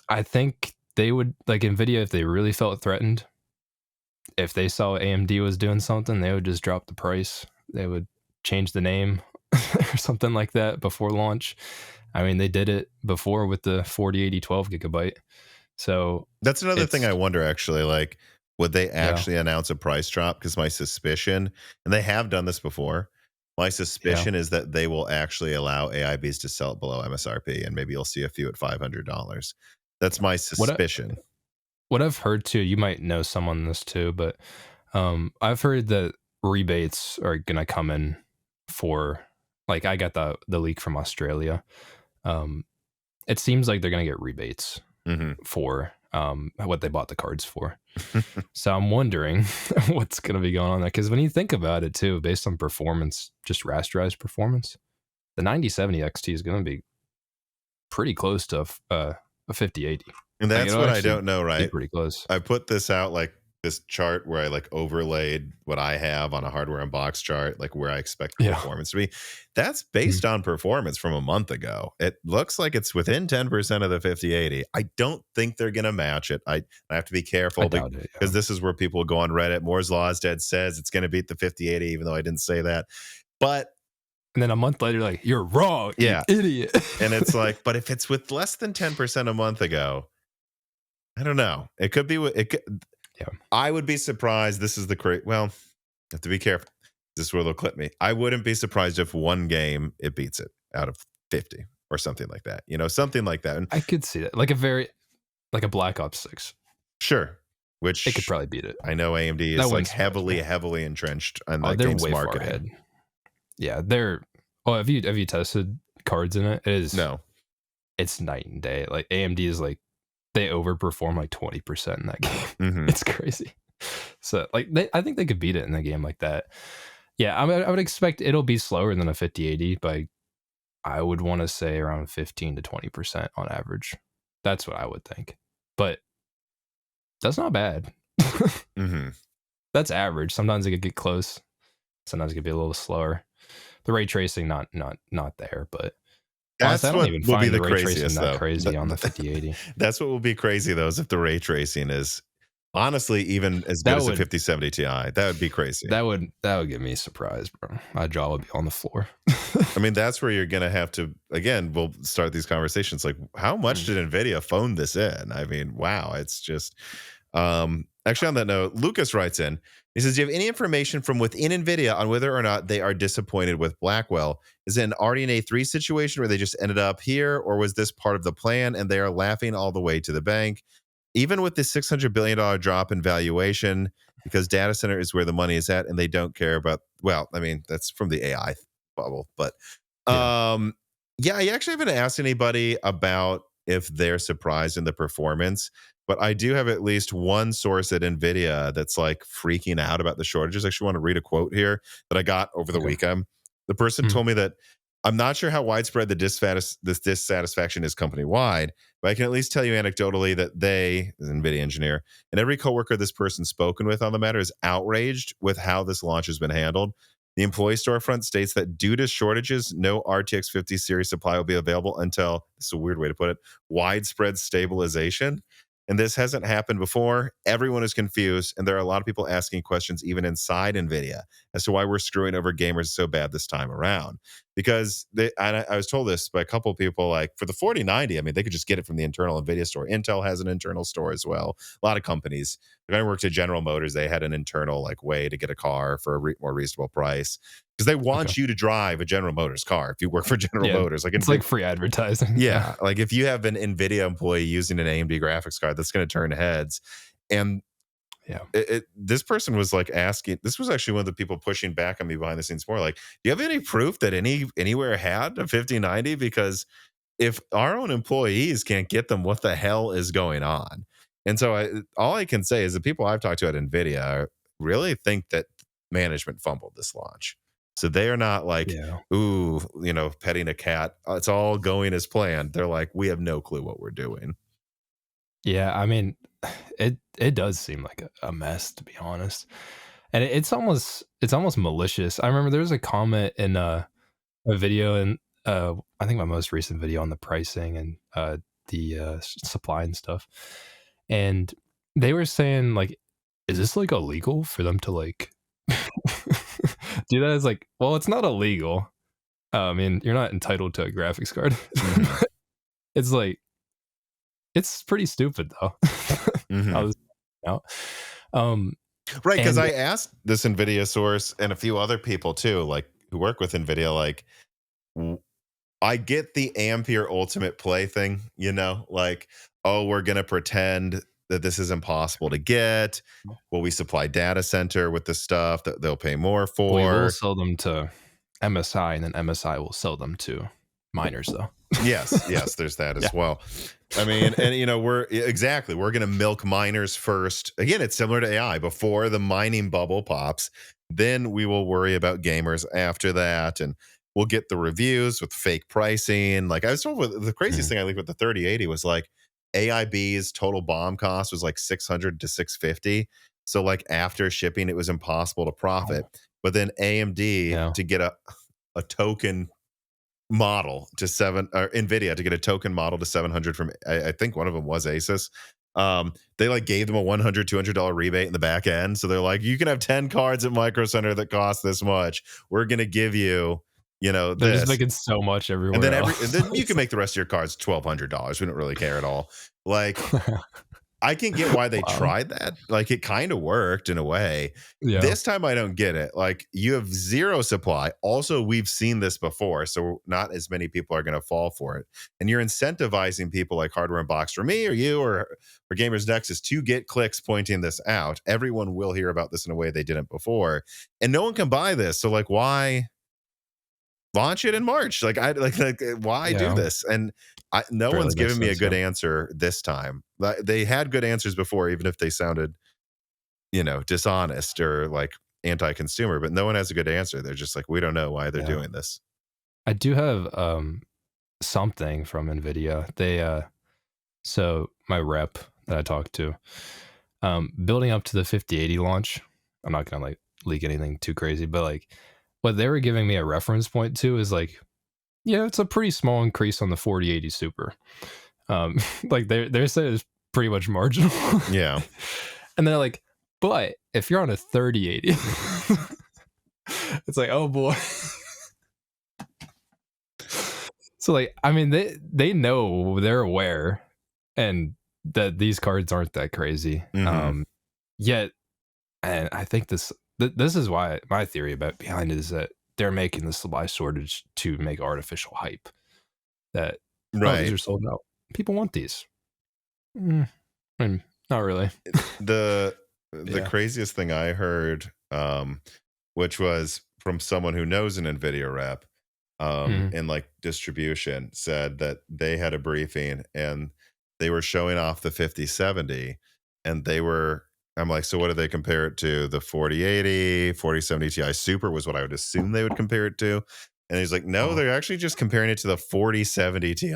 I think they would like Nvidia if they really felt threatened. If they saw AMD was doing something, they would just drop the price. They would change the name or something like that before launch. I mean, they did it before with the 4080 12 gigabyte. So That's another thing it's I wonder, actually. Like, would they yeah, actually announce a price drop? Because my suspicion, and they have done this before, my yeah. suspicion is that they will actually allow AIBs to sell it below MSRP, and maybe you'll see a few at $500. That's my What I, suspicion. what I've heard too, you might know someone this too, but I've heard that rebates are gonna come in for like I got the leak from Australia. Um, it seems like they're gonna get rebates Hmm. for what they bought the cards for. So I'm wondering what's going to be going on there. Because when you think about it too, based on performance, just rasterized performance, the 9070 XT is going to be pretty close to a 5080. And Like that's it'll what I actually don't know, be right? pretty close. I put this out, like this chart where I like overlaid what I have on a hardware and box chart, like where I expect the Yeah. performance to be. That's Mhm. based on performance from a month ago. It looks like it's within 10% of the 5080. I don't think they're going to match it. I have to be I careful doubt it. because Yeah. this is where people go on Reddit. Moore's Law is dead says it's going to beat the 5080, even though I didn't say that. But And then a month later, like, you're wrong, you yeah. idiot. And it's like, but if it's with less than 10% a month ago, I don't know. It could be, it could, Yeah. I would be surprised. This is the great. Well, have to be careful. This is where they'll clip me. I wouldn't be surprised if one game it beats it out of 50 or something like that. Something like that. And I could see that. Like a Black Ops 6. sure, It could which probably beat it. I know AMD That is like wouldn't surprise me. heavily, heavily entrenched on Oh, that they're game's way far marketing. ahead. Yeah, they're. Oh, have you tested cards in it? It is. No. It's night and day. Like AMD is like they overperform like 20% in that game. Hmm. It's crazy. So like I think they could beat it in a game like that. Yeah, I would expect it'll be slower than a 5080, but I would want to say around 15 to 20% on average. That's what I would think. But that's not bad. Hmm. That's average. Sometimes it could get close. Sometimes it could be a little slower. The ray tracing not there, but honestly, I That's don't what even will be find the the ray tracing craziest, that though. crazy on the 5080. That's what will be crazy, though, is if the ray tracing is honestly even as good That as a would 5070 Ti. That would be crazy. that would get me surprised, bro. My jaw would be on the floor. I mean, that's where you're going to have to, again, we'll start these conversations like, how much Mm, did NVIDIA phone this in? I mean, wow, it's just, actually, on that note, Lucas writes in, he says, do you have any information from within NVIDIA on whether or not they are disappointed with Blackwell? Is it an RDNA 3 situation where they just ended up here, or was this part of the plan and they are laughing all the way to the bank? Even with the $600 billion drop in valuation, because data center is where the money is at and they don't care about, well, I mean, that's from the AI bubble, but yeah. um, yeah, I actually haven't asked anybody about if they're surprised in the performance, but I do have at least one source at NVIDIA that's like freaking out about the shortages. I actually want to read a quote here that I got over the Okay. weekend. The person Mm, told me that I'm not sure how widespread this dissatisfaction is company wide, but I can at least tell you anecdotally that they, as an NVIDIA engineer, and every coworker this person's spoken with on the matter is outraged with how this launch has been handled. The employee storefront states that due to shortages, no RTX 50 series supply will be available until, this is a weird way to put it, widespread stabilization. And this hasn't happened before. Everyone is confused, and there are a lot of people asking questions even inside NVIDIA as to why we're screwing over gamers so bad this time around. Because I was told this by a couple of people, like for the 4090, I mean, they could just get it from the internal NVIDIA store. Intel has an internal store as well. A lot of companies. When I worked at General Motors, they had an internal like way to get a car for a more reasonable price because they okay. want you to drive a General Motors car if you work for General Yeah. Motors. Like It's like free advertising. Yeah. yeah, like if you have an NVIDIA employee using an AMD graphics card, that's going to turn heads. And Yeah. this person was like asking, this was actually one of the people pushing back on me behind the scenes more like, do you have any proof that anywhere had a 5090? Because if our own employees can't get them, what the hell is going on? And so all I can say is the people I've talked to at NVIDIA really think that management fumbled this launch. So they are not like, Yeah. ooh, petting a cat. It's all going as planned. They're like, we have no clue what we're doing. Yeah. I mean, it does seem like a mess, to be honest. And it's almost malicious. I remember there was a comment in a video and I think my most recent video on the pricing and the supply and stuff. And they were saying like, is this like illegal for them to like do that? It's like, well, it's not illegal. I mean, you're not entitled to a graphics card. Mhm. It's like It's pretty stupid though. I Hmm. was out. Um, Right, because and I asked this NVIDIA source and a few other people too, like who work with NVIDIA, like I get the Ampere Ultimate Play thing, like, oh, we're going to pretend that this is impossible to get. Will we supply data center with the stuff that they'll pay more we will for? sell them to MSI, and then MSI will sell them to miners, though. Yes, yes, there's that Yeah. as well. I mean, and we're going to milk miners first. Again, it's similar to AI. Before the mining bubble pops, then we will worry about gamers after that, and we'll get the reviews with fake pricing. Like I was told, the craziest Mhm. thing I leaked with the 3080 was like AIB's total BOM cost was like 600 to 650. So like after shipping, it was impossible to Oh, profit. But then AMD yeah. to get a token model to seven, or Nvidia to get a token model to 700 from, I think one of them was Asus. They like gave them a $100 rebate in the back end, so they're like, you can have 10 cards at Micro Center that cost this much, we're gonna give you, They're just this. making so much And everywhere then and else. then you can make the rest of your cards $1,200. We don't really care at all. Like, I can get why they Wow. tried that. Like it kind of worked in a way. Yeah. This time I don't get it. Like you have zero supply. Also, we've seen this before, so not as many people are going to fall for it. And you're incentivizing people like Hardware Unboxed or me or you or Gamers Nexus to get clicks pointing this out. Everyone will hear about this in a way they didn't before, and no one can buy this. So like, why launch it in March? Like why do Yeah. this? And no Barely one's makes given me a sense, good yeah. answer this time. They had good answers before, even if they sounded, dishonest or like anti-consumer, but no one has a good answer. They're just like, we don't know why they're Yeah. doing this. I do have, something from NVIDIA. So my rep that I talked to, building up to the 5080 launch, I'm not gonna, like, leak anything too crazy, but, like, what they were giving me a reference point to is, like, yeah, it's a pretty small increase on the 4080 Super. Like, they're saying it's pretty much marginal. Yeah. And they're like, "But if you're on a 3080," it's like, "Oh, boy." So, like, I mean, they know, they're aware, and that these cards aren't that crazy. Hmm. Yet, and I think this is why my theory about behind it is that they're making the supply shortage to make artificial hype. That, oh, these Right. are sold out. People want these. I mean, not really. The Yeah. craziest thing I heard, which was from someone who knows an NVIDIA rep, Mhm. in like distribution, said that they had a briefing and they were showing off the 5070, and I'm like, so what do they compare it to? The 4080, 4070 Ti Super was what I would assume they would compare it to. And he's like, no, Oh, they're actually just comparing it to the 4070 Ti.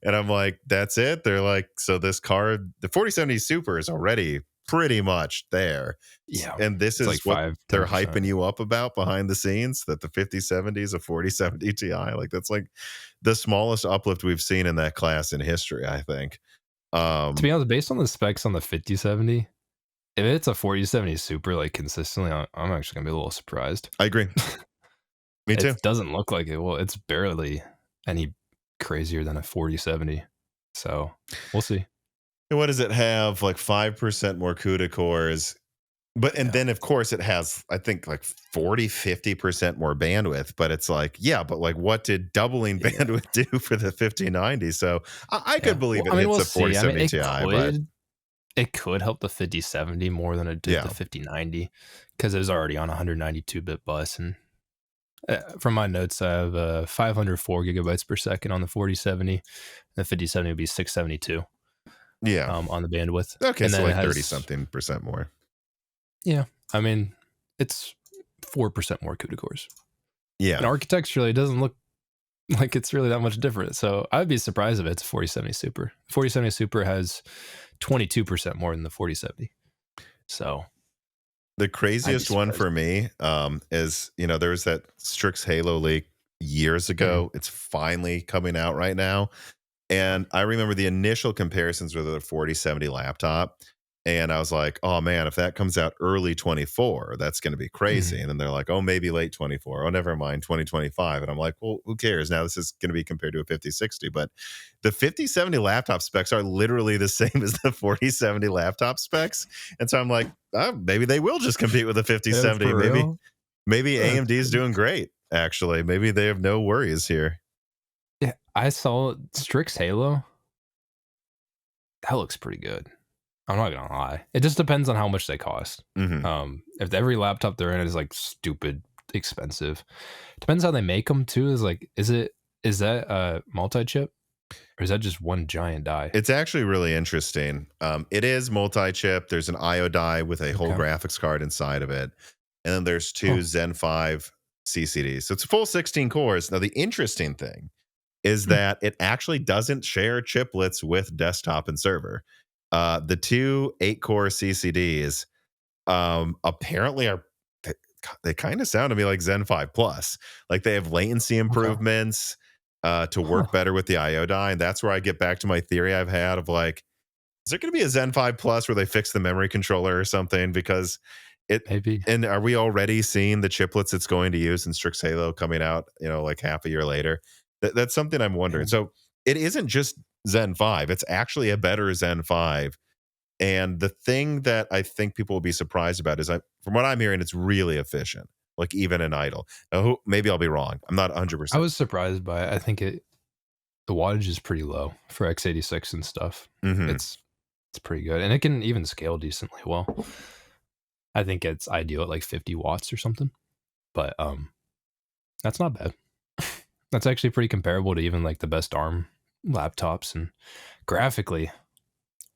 And I'm like, that's it? They're like, so this card, the 4070 Super is already pretty much there. yeah. And this It's like is what 5, they're 10%. hyping you up about behind the scenes, that the 5070 is a 4070 Ti. Like that's like the smallest uplift we've seen in that class in history, I think. To Um, be honest, based on the specs on the 5070, if it's a 4070 Super, like, consistently, I'm actually gonna be a little surprised. I agree. Me too. It doesn't look like it. Well, it's barely any crazier than a 4070. So, we'll see. And what does it have? Like 5% more CUDA cores. But and Yeah. then of course it has, I think, like 40, 50% more bandwidth. But it's like, yeah, but like what did doubling Yeah. bandwidth do for the 5090? So I could Yeah. Well, believe it I mean, hits we'll the see. I mean, 4070 Ti, but it could help the 5070 more than it did the yeah. 5090 because it was already on a 192-bit bus. And from my notes, I have 504 gigabytes per second on the 4070. The 5070 would be 672 Yeah. on the bandwidth. Okay, And so then it like 30 has, something percent more. yeah, I mean, it's 4% more CUDA cores. And Yeah. architecturally, it doesn't look like it's really that much different. So I'd be surprised if it's a 4070 Super. 4070 Super has 22% more than the 4070. So The I'd be craziest one surprised. for me, is, there was that Strix Halo leak years Mhm. ago. It's finally coming out right now. And I remember the initial comparisons with the 4070 laptop. And I was like, oh man, if that comes out early 24, that's going to be crazy. Mhm. And then they're like, oh, maybe late 24. Oh, never mind, 2025. And I'm like, well, who cares? Now this is going to be compared to a 5060. But the 5070 laptop specs are literally the same as the 4070 laptop specs. And so I'm like, oh, maybe they will just compete with the Yeah, 5070. for Maybe, real? maybe That's AMD is crazy. doing great, actually. Maybe they have no worries here. Yeah, I saw Strix Halo. That looks pretty good. I'm not gonna lie. It just depends on how much they cost. Hmm. If every laptop they're in is like stupid expensive, depends how they make them too. Is that multi-chip or is that just one giant die? It's actually really interesting. It is multi-chip. There's an IO die with a whole Okay. graphics card inside of it, and then there's two Huh. Zen 5 CCDs. So it's a full 16 cores. Now the interesting thing is Hmm. that it actually doesn't share chiplets with desktop and server. The two 8-core CCDs apparently are they, they kind of sound to me like Zen 5 Plus. Like they have latency Okay. improvements to Huh. work better with the IO die. And that's where I get back to my theory I've had of like, is there going to be a Zen 5 Plus where they fix the memory controller or something? Because it, Maybe. and are we already seeing the chiplets it's going to use in Strix Halo coming out, like half a year later? That's something I'm wondering. Man. So it isn't just Zen 5, it's actually a better Zen 5. And the thing that I think people will be surprised about is, from what I'm hearing, it's really efficient, like even in idle. Now, maybe I'll be wrong. I'm not I 100%. was surprised by it. I think the wattage is pretty low for x86 and stuff. Hmm. It's it's pretty good, and it can even scale decently well. I think it's ideal at like 50 watts or something, but that's not bad. That's actually pretty comparable to even like the best ARM laptops, and graphically,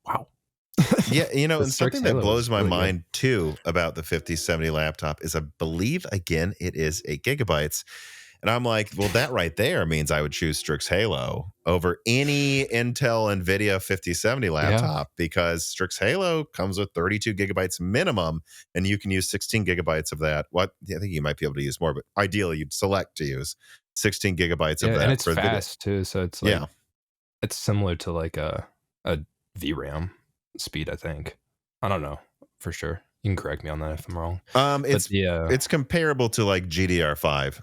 wow. Yeah, The and Strix something that Halo is blows my really good. mind too about the 5070 laptop is I believe, again, it is 8 gigabytes. And I'm like, well, that right there means I would choose Strix Halo over any Intel NVIDIA 5070 Yeah, laptop because Strix Halo comes with 32 gigabytes minimum, and you can use 16 gigabytes of that. What I think you might be able to use more, but ideally you'd select to use 16 gigabytes of yeah, and that it's for video. fast too, so it's like Yeah. it's similar to like a VRAM speed, I think. I don't know for sure. You can correct me on that if I'm wrong. But It's the it's comparable to like GDR5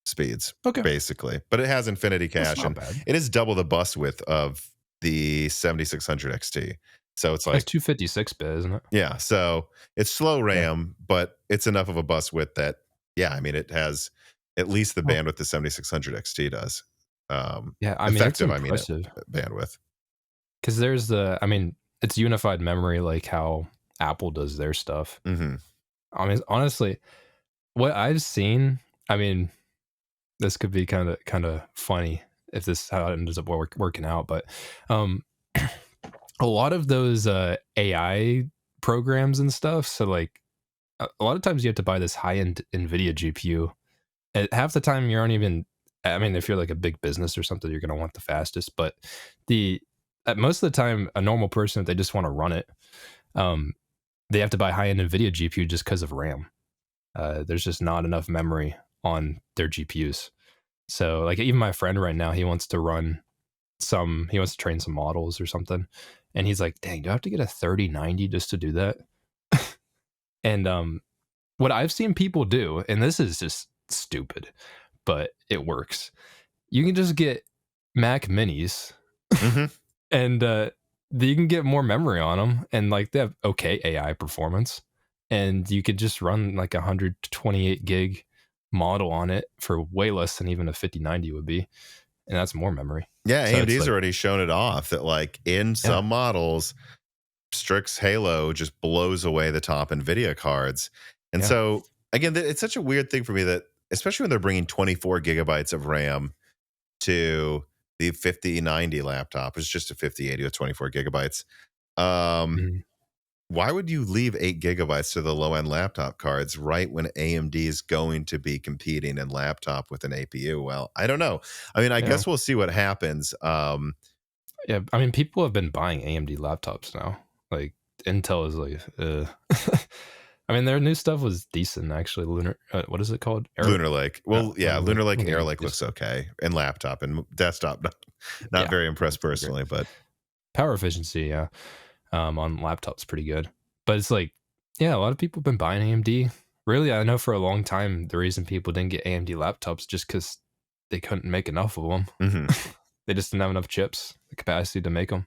speeds, okay, basically, but it has infinity that's cache not and bad. it is double the bus width of the 7600 XT. So it's That's like, 256-bit, isn't it? yeah, so it's slow Yeah. RAM, but it's enough of a bus width that, yeah, I mean, it has at least the Oh, bandwidth the 7600 XT does. yeah. I mean, it's Effective, I mean, impressive bandwidth. because I mean, it's unified memory like how Apple does their stuff. Hmm. I mean, honestly, what I've seen, I mean, this could be kind of funny if this how it ends up working out, but um, a lot of those AI programs and stuff. So like a lot of times you have to buy this high end Nvidia GPU. At half the time you aren't even. I mean, if you're like a big business or something, you're gonna want the fastest. But the at most of the time, a normal person, if they just want to run it, um, they have to buy high end Nvidia GPU just because of RAM. There's just not enough memory on their GPUs. So like even my friend right now, he wants to train some models or something. And he's like, dang, do I have to get a 3090 just to do that? And what I've seen people do, and this is just stupid, but it works. You can just get Mac minis Hmm. and you can get more memory on them and like they have okay AI performance. And you could just run like a 128 gig model on it for way less than even a 5090 would be. And that's more memory. Yeah, So it's AMD's like, already shown it off that, like, in yeah, some models, Strix Halo just blows away the top NVIDIA cards. And yeah. so, again, it's such a weird thing for me that, especially when they're bringing 24 gigabytes of RAM to the 5090 laptop, it's just a 5080 with 24 gigabytes. Um, Mhm. why would you leave 8 gigabytes to the low end laptop cards right when AMD is going to be competing in laptop with an APU? Well, I don't know. I mean, I Yeah. guess we'll see what happens. Yeah, I mean, people have been buying AMD laptops now. Like Intel is like, I mean, their new stuff was decent actually. Lunar, what is it called? Air, Lunar Lake. Well, yeah, Lunar Lake. Lunar Lake I'm and Air getting Lake looks confused. okay, and laptop and desktop. Not Yeah, very impressed that's not great. personally, but Power efficiency. Yeah. on laptops pretty good. But it's like, yeah, a lot of people have been buying AMD. Really, I know for a long time the reason people didn't get AMD laptops just because they couldn't make enough of them. Hmm. They just didn't have enough chips, the capacity to make them.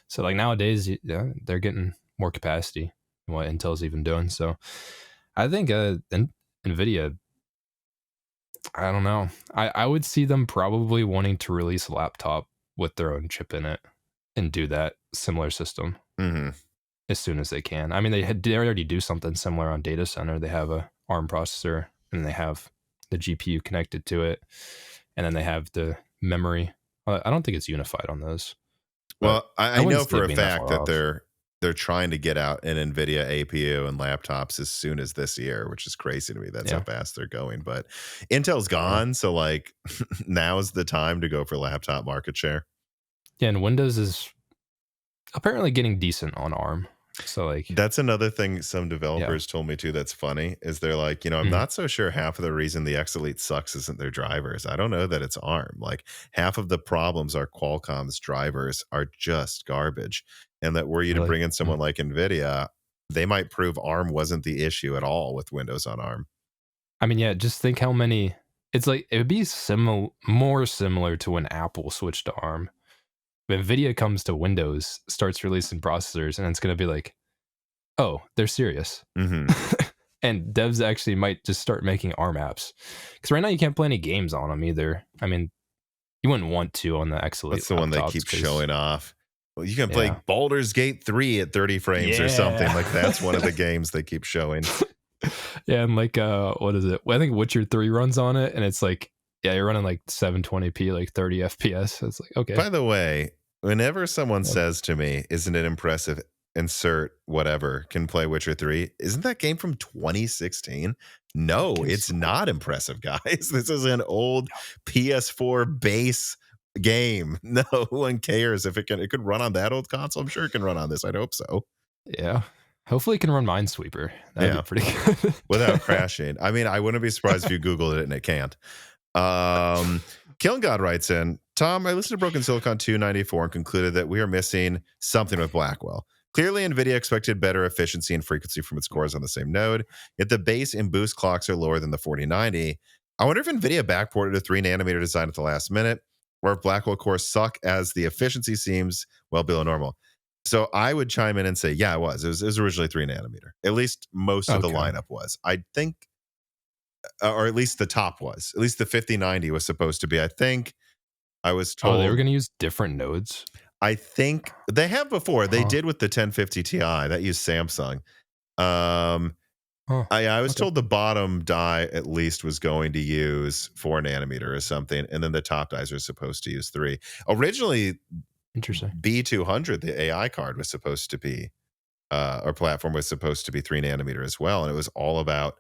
So like nowadays, yeah, they're getting more capacity than what Intel's even doing. So I think Nvidia, I don't know. I would see them probably wanting to release a laptop with their own chip in it and do that similar system Hmm. as soon as they can. I mean, they already do something similar on data center. They have a ARM processor and they have the GPU connected to it, and then they have the memory. I don't think it's unified on those, but Well, I I wouldn't know see for it a being that fact far that off. they're trying to get out an Nvidia APU and laptops as soon as this year, which is crazy to me. That's how Yeah, fast they're going. But Intel's yeah, gone, so like now's the time to go for laptop market share. yeah. And Windows is apparently getting decent on ARM. So like, That's another thing some yeah, developers told me too that's funny is they're like, I'm mhm, not so sure half of the reason the X Elite sucks isn't their drivers. I don't know that it's ARM. Like half of the problems are Qualcomm's drivers are just garbage. And that were you to really. bring in someone like Nvidia, they might prove ARM wasn't the issue at all with Windows on ARM. I mean, yeah, just think how many. It's like it would be more similar to when Apple switched to ARM. When Nvidia comes to Windows, starts releasing processors, and it's going to be like, oh, they're serious. Hmm. And devs actually might just start making ARM apps because right now you can't play any games on them either. I mean, you wouldn't want to on the X Elite What's the one they laptops keep because, showing off? Well, you can play yeah, Baldur's Gate 3 at 30 frames or something. yeah, Like that's one of the games they keep showing. yeah, and like, what is it? Well, I think Witcher 3 runs on it, and it's like, yeah, you're running like 720p, like 30 FPS. It's like, okay, By the way, whenever someone yeah, says to me, "Isn't it impressive?" Insert whatever can play Witcher 3. Isn't that game from 2016? that No, game's it's so old. not impressive, guys. This is an old Yeah, PS4 base game. No one cares if it could run on that old console. I'm sure it can run on this. I'd hope so. yeah. Hopefully, it can run Minesweeper. That'd be Yeah, pretty without good. crashing. I mean, I wouldn't be surprised if you Googled it and it can't. Killing God writes in, Tom, I listened to Broken Silicon 294 and concluded that we are missing something with Blackwell. Clearly, NVIDIA expected better efficiency and frequency from its cores on the same node, yet the base and boost clocks are lower than the 4090. I wonder if NVIDIA backported a 3 nanometer design at the last minute, or if Blackwell cores suck as the efficiency seems well below normal. So I would chime in and say, yeah, it was. It was originally 3 nanometer. At least most of the Okay. lineup was. I think or at least the top was. At least the 5090 was supposed to be. I think I was Oh, they were told. gonna use different nodes? I think they have before. They Huh. did with the 1050 Ti that used Samsung. Um, Huh. I was Okay. told the bottom die at least was going to use 4 nanometer or something, and then the top dies are supposed to use three. Originally, Interesting. B200, the AI card, was supposed to be or platform was supposed to be 3 nanometer as well, and it was all about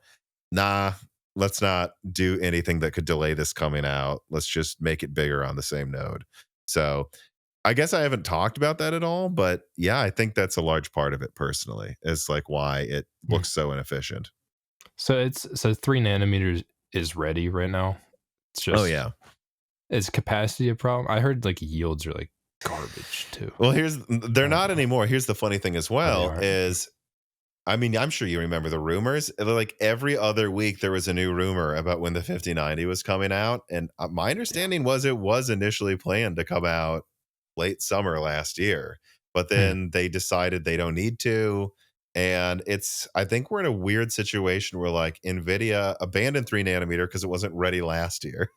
nah, let's not do anything that could delay this coming out. Let's just make it bigger on the same node. So I guess I haven't talked about that at all, but yeah, I think that's a large part of it personally, is like why it Hmm. looks so inefficient. So 3 nanometers is ready right now. It's Oh just yeah. is capacity a problem? I heard like yields are like garbage too. Well, they're I don't not know. anymore. Here's the funny thing as Oh, they well aren't. Okay. is I mean, I'm sure you remember the rumors. Like every other week, there was a new rumor about when the 5090 was coming out. And my Yeah. understanding was it was initially planned to come out late summer last year, but Hmm. then they decided they don't need to. And I think we're in a weird situation where like NVIDIA abandoned 3 nanometer because it wasn't ready last year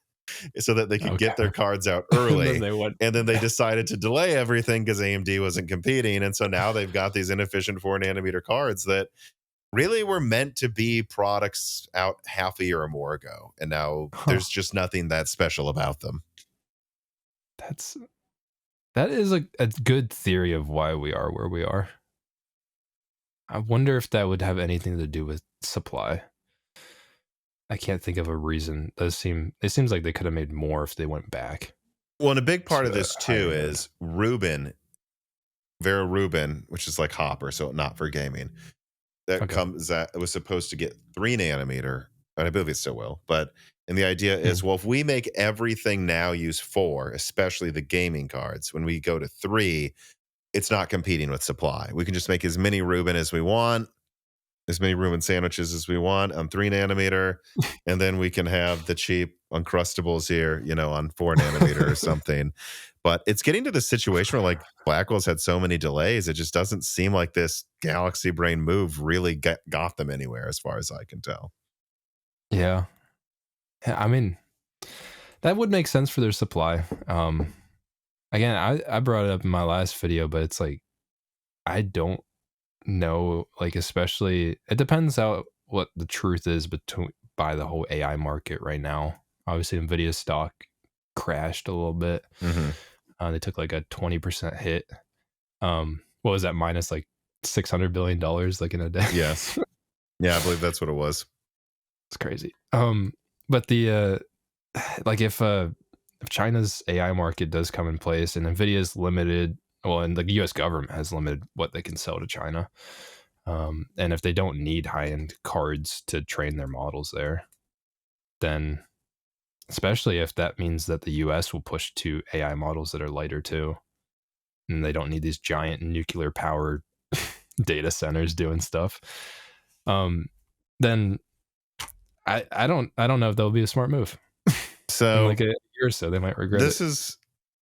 so that they could get their Okay. cards out And then early. they went. And then they decided to delay everything because AMD wasn't competing. And so now they've got these inefficient 4 nanometer cards that really were meant to be products out half a year or more ago. And now Huh. there's just nothing that special about them. That's that is a good theory of why we are where we are. I wonder if that would have anything to do with supply. I can't think of a reason. It seems like they could have made more if they went back Well, and a big part of to this higher too node. is Vera Rubin, which is like Hopper, so not for gaming. Okay. That was supposed to get 3 nanometer, and I believe it still will. But and the idea Hmm. is, well, if we make everything now use 4, especially the gaming cards, when we go to 3, it's not competing with supply. We can just make as many Reuben as we want, as many Reuben sandwiches as we want on 3 nanometer, and then we can have the cheap Uncrustables here, on 4 nanometer or something. But it's getting to the situation where like Blackwell's had so many delays, it just doesn't seem like this Galaxy Brain move really got them anywhere, as far as I can tell. Yeah. I mean, that would make sense for their supply. Again, I brought it up in my last video, but it's like I don't know, like especially it depends how what the truth is between by the whole AI market right now. Obviously, Nvidia stock crashed a little bit. Hmm. They took like a 20% hit. What was that, minus like $600 billion like in a day? Yes. Yeah, I believe that's what it was. It's crazy. But the like if China's AI market does come in place and Nvidia's limited, well, and the U.S. government has limited what they can sell to China, and if they don't need high-end cards to train their models there, then especially if that means that the U.S. will push to AI models that are lighter too, and they don't need these giant nuclear powered data centers doing stuff, then I don't know if that'll be a smart move. In like So a year or so, they might regret it. this is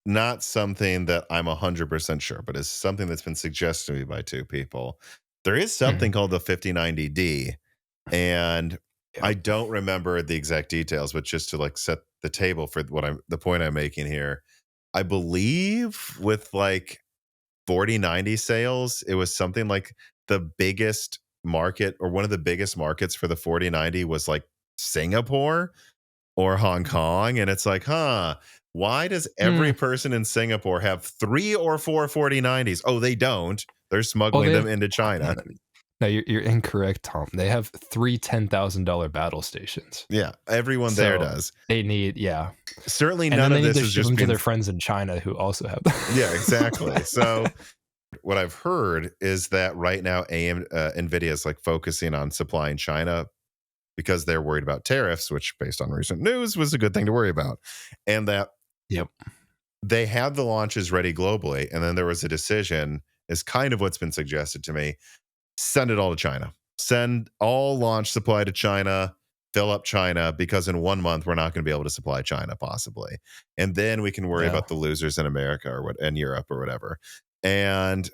not something that I'm 100% sure, but it's something that's been suggested to me by two people. There is something Mhm. called the 5090D, and I Yep. don't remember the exact details, but just to like set the table for the point I'm making here, I believe with like 4090 sales, it was something like the biggest market or one of the biggest markets for the 4090 was like Singapore or Hong Kong. And it's like, why does every Mm, person in Singapore have 3 or 4 4090s? Oh, they don't. They're well, smuggling they them have into China. no, you're incorrect, Tom. They have 3 $10,000 battle stations. Yeah, everyone there So, does. they need, yeah. Certainly And none then they of need this to is ship just them to being, their friends in China who also have yeah, exactly. them. So what I've heard is that right now Nvidia is like focusing on supplying China because they're worried about tariffs, which based on recent news was a good thing to worry about. And that Yep. they had the launches ready globally. And then there was a decision, is kind of what's been suggested to me, send it all to China. Send all launch supply to China, fill up China, because in 1 month we're not going to be able to supply China possibly. And then we can worry Yeah. about the losers in America or what and Europe or whatever. And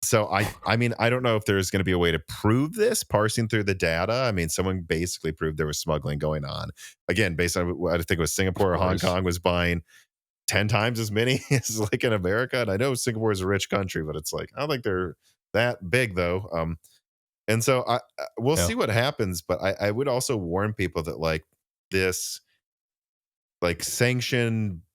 so I mean, I don't know if there's going to be a way to prove this parsing through the data. I mean, someone basically proved there was smuggling going on. Again, based on what I think it was Of Singapore or Hong course. Kong was buying 10 times as many as like in America. And I know Singapore is a rich country, but it's like I don't think they're that big though. And so we'll Yeah. see what happens. But I would also warn people that like this, like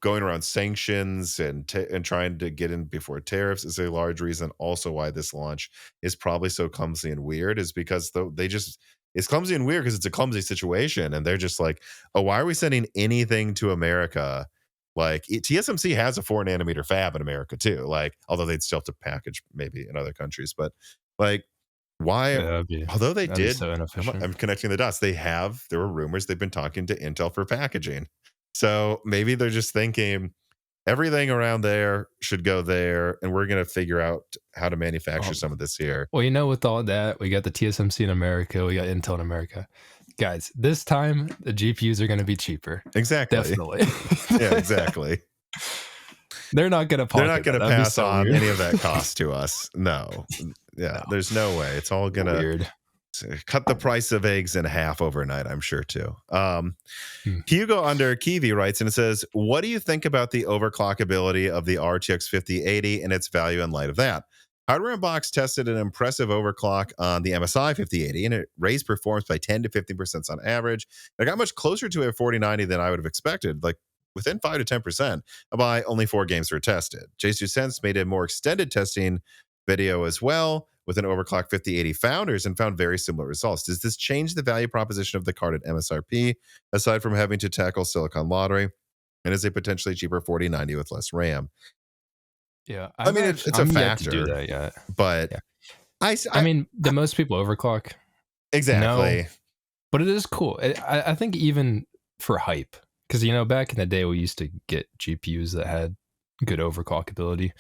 going around sanctions and trying to get in before tariffs is a large reason. Also, why this launch is probably so clumsy and weird is because they just it's clumsy and weird because it's a clumsy situation, and they're just like, oh, why are we sending anything to America? Like TSMC has a 4 nanometer fab in America too. Like, although they'd still have to package maybe in other countries, but like why Yeah, although they that'd be did so inefficient. I'm connecting the dots, there were rumors they've been talking to Intel for packaging, so maybe they're just thinking everything around there should go there, and we're going to figure out how to manufacture Um, some of this here. well, with all that, we got the TSMC in America, we got Intel in America. Guys, this time the GPUs are gonna be cheaper. Exactly. Definitely. Yeah, exactly. They're not gonna They're not pocket going that. to That'd be pass so on weird. any of that cost to us. No. Yeah, No. there's no way. It's all going to Weird. cut the price of eggs in half overnight, I'm sure too. Hmm. Hugo under Kiwi writes, and it says, what do you think about the overclockability of the RTX 5080 and its value in light of that? Hardware Unbox tested an impressive overclock on the MSI 5080, and it raised performance by 10 to 15% on average. It got much closer to a 4090 than I would have expected, like within 5 to 10% by only 4 games were tested. J2 Sense made a more extended testing video as well with an overclock 5080 founders and found very similar results. Does this change the value proposition of the card at MSRP, aside from having to tackle Silicon Lottery, and is a potentially cheaper 4090 with less RAM? Yeah, I mean, it's a I'm yet to do factor, that yet. but Yeah. I I mean, do most people overclock? No, exactly. but it is cool. I think even for hype, because back in the day we used to get GPUs that had good overclockability.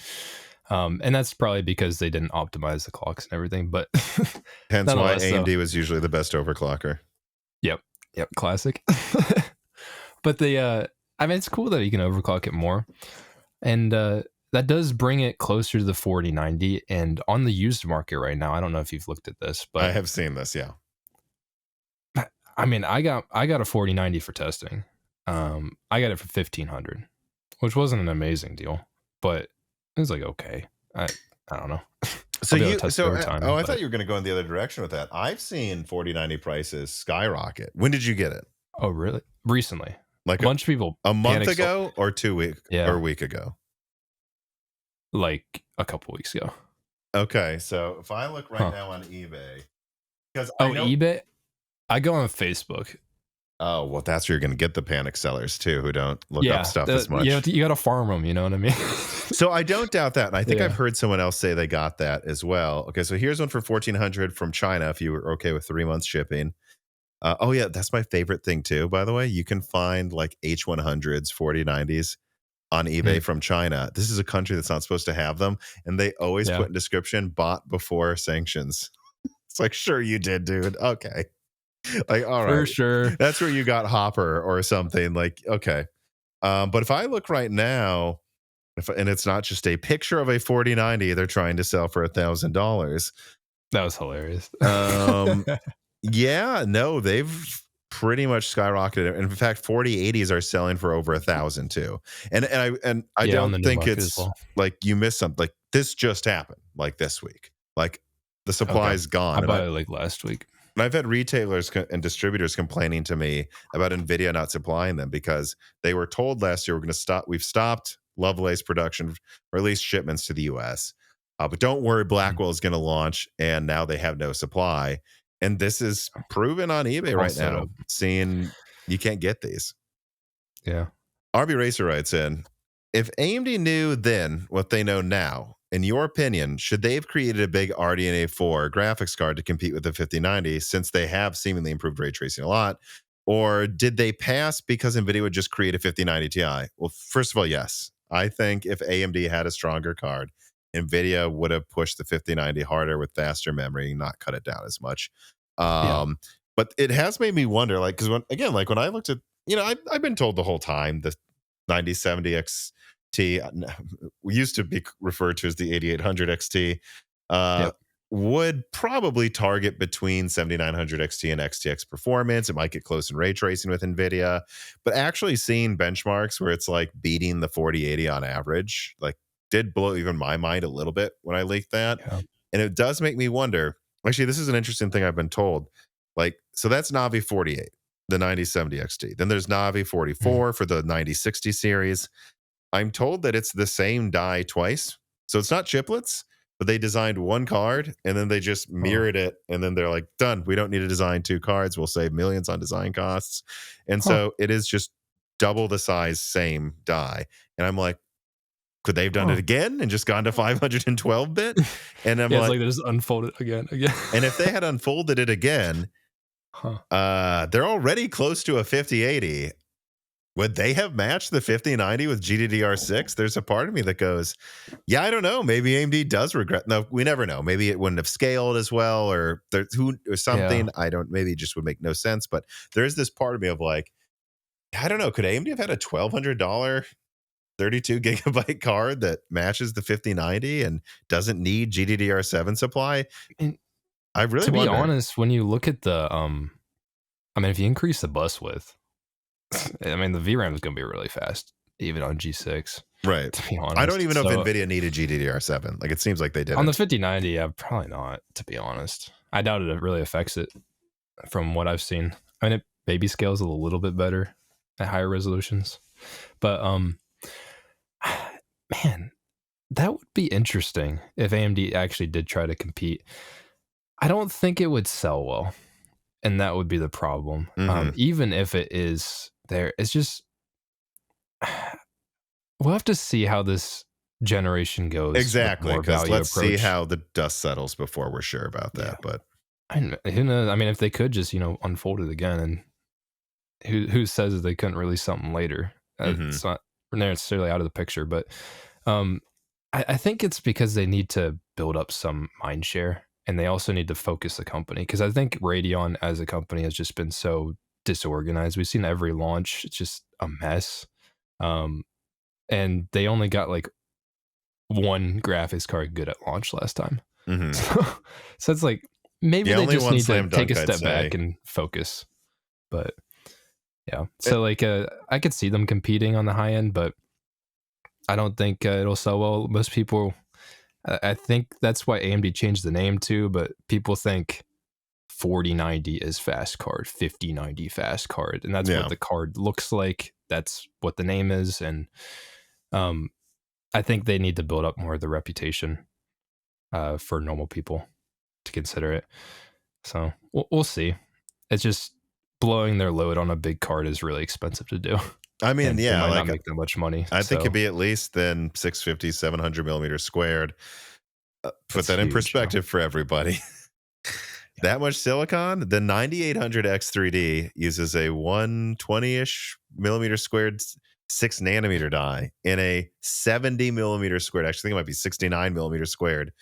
And that's probably because they didn't optimize the clocks and everything. But Hence why nonetheless, though, AMD was usually the best overclocker. yep, yep, classic. But I mean, it's cool that you can overclock it more, and that does bring it closer to the 4090. And on the used market right now, I don't know if you've looked at this, I but have seen this, yeah. I mean, I got a 4090 for testing. I got it for 1500, which wasn't an amazing deal, but it was like okay. I don't know. So I'll be able to test it over time. I thought But you were going to go in the other direction with that. I've seen 4090 prices skyrocket. When did you get it? oh, really? Recently, Like a bunch of people a month panicked. ago or 2 week or Yeah, a week ago? like a couple weeks ago. Okay, so if I look right Huh? now on eBay, because I Oh, know. eBay. I go on Facebook. Oh, well, that's where you're going to get the panic sellers too, who don't look up Yeah, stuff as much. you gotta farm them. You know what I mean? So I don't doubt that. And I think I've Yeah, heard someone else say they got that as well. Okay, so here's one for 1400 from China if you were okay with 3 months shipping. Oh, yeah, that's my favorite thing too, by the way. You can find like H100s, 4090s on eBay mm, from China. This is a country that's not supposed to have them. And they always yeah, put in description bought before sanctions. It's like, sure, you did, dude. Okay. Like, all for right. sure. That's where you got Hopper or something. Like, okay. But if I look right now, and it's not just a picture of a 4090 they're trying to sell for $1,000. That was hilarious. Um, yeah, no, they've pretty much skyrocketed. In fact, 4080s are selling for over 1,000 too. And I Yeah, on don't the new think market as it's well. like you missed something. Like this just happened, like this week. Like the Okay, supply's I gone, bought it like last week. and I've had retailers and distributors complaining to me about Nvidia not supplying them because they were told last year we're going to stop. We've stopped Lovelace production or at least shipments to the U.S. But don't worry, Mm, Blackwell is going to launch, and now they have no supply. And this is proven on eBay all right set up. now. Seeing you can't get these. Yeah, RB Racer writes in, if AMD knew then what they know now, in your opinion, should they have created a big RDNA 4 graphics card to compete with the 5090 since they have seemingly improved ray tracing a lot? Or did they pass because NVIDIA would just create a 5090 Ti? Well, first of all, yes. I think if AMD had a stronger card, NVIDIA would have pushed the 5090 harder with faster memory, not cut it down as much. yeah, Um, but it has made me wonder, like, because like when I looked at, I've been told the whole time the 9070 XT used to be referred to as the 8800 XT uh, yep, would probably target between 7900 XT and XTX performance. It might get close in ray tracing with NVIDIA, but actually seeing benchmarks where it's like beating the 4080 on average, like did blow even my mind a little bit when I leaked that. yeah, And it does make me wonder. Actually, this is an interesting thing I've been told. Like, so that's Navi 48, the 9070 XT. Then there's Navi mm, 44 for the 9060 series. I'm told that it's the same die twice. So it's not chiplets, but they designed one card and then they just oh, mirrored it. And then they're like, done. We don't need to design two cards. We'll save millions on design costs. And huh, so it is just double the size, same die. And I'm like, could they have done it huh. again and just gone to 512 bit? And I'm Yeah, it's like, like they just unfold it again. and if they had unfolded it again, Huh? they're already close to a 5080. Would they have matched the 5090 with GDDR6? There's a part of me that goes, yeah, I don't know. Maybe AMD does regret. No, we never know. Maybe it wouldn't have scaled as well, or there's who or Yeah, something. I don't. Maybe it just would make no sense. But there is this part of me of like, I don't know. Could AMD have had a $1,200 32 gigabyte card that matches the 5090 and doesn't need GDDR7 supply? and I really to be wonder. honest, when you look at the I mean, if you increase the bus width, I mean, the VRAM is going to be really fast, even on G6. Right. To be I don't honest, even know if so NVIDIA needed GDDR7. Like, it seems like they on the didn't. 5090, yeah, probably not. To be honest, I doubt it really affects it from what I've seen. I mean, it baby scales a little bit better at higher resolutions, but man, that would be interesting if AMD actually did try to compete. I don't think it would sell well, and that would be the problem. Hmm. Even if it is there, it's just we'll have to see how this generation goes with Exactly. more Because value let's see approach. how the dust settles before we're sure about Yeah, that. But and who knows? I mean, if they could just unfold it again, and who says that they couldn't release something later? mhm. It's not necessarily out of the picture, but um, I think it's because they need to build up some mind share, and they also need to focus the company, because I think Radeon as a company has just been so disorganized. We've seen every launch, it's just a mess. Um, and they only got like one graphics card good at launch last time. Hmm. So, so it's like maybe Yeah, they only just one need to slam take dunk, a I'd step back say. and focus. But yeah, It, so like I could see them competing on the high end, but I don't think it'll sell well. Most people, I think that's why AMD changed the name too. But people think 4090 is fast card, 5090 fast card, and that's what yeah. the card looks like. That's what the name is, and um, I think they need to build up more of the reputation for normal people to consider it. So we'll see. It's just blowing their load on a big card is really expensive to do, I mean, and they yeah, might not like make that much money. I think it'd So be at least then 650, 700 millimeters squared. Put that's that in huge. Yeah. perspective for everybody. Yeah. That much silicon? The 9800 X3D uses a 120-ish millimeter squared 6 nanometer die in a 70 millimeter squared. Actually, I think it might be 69 millimeter squared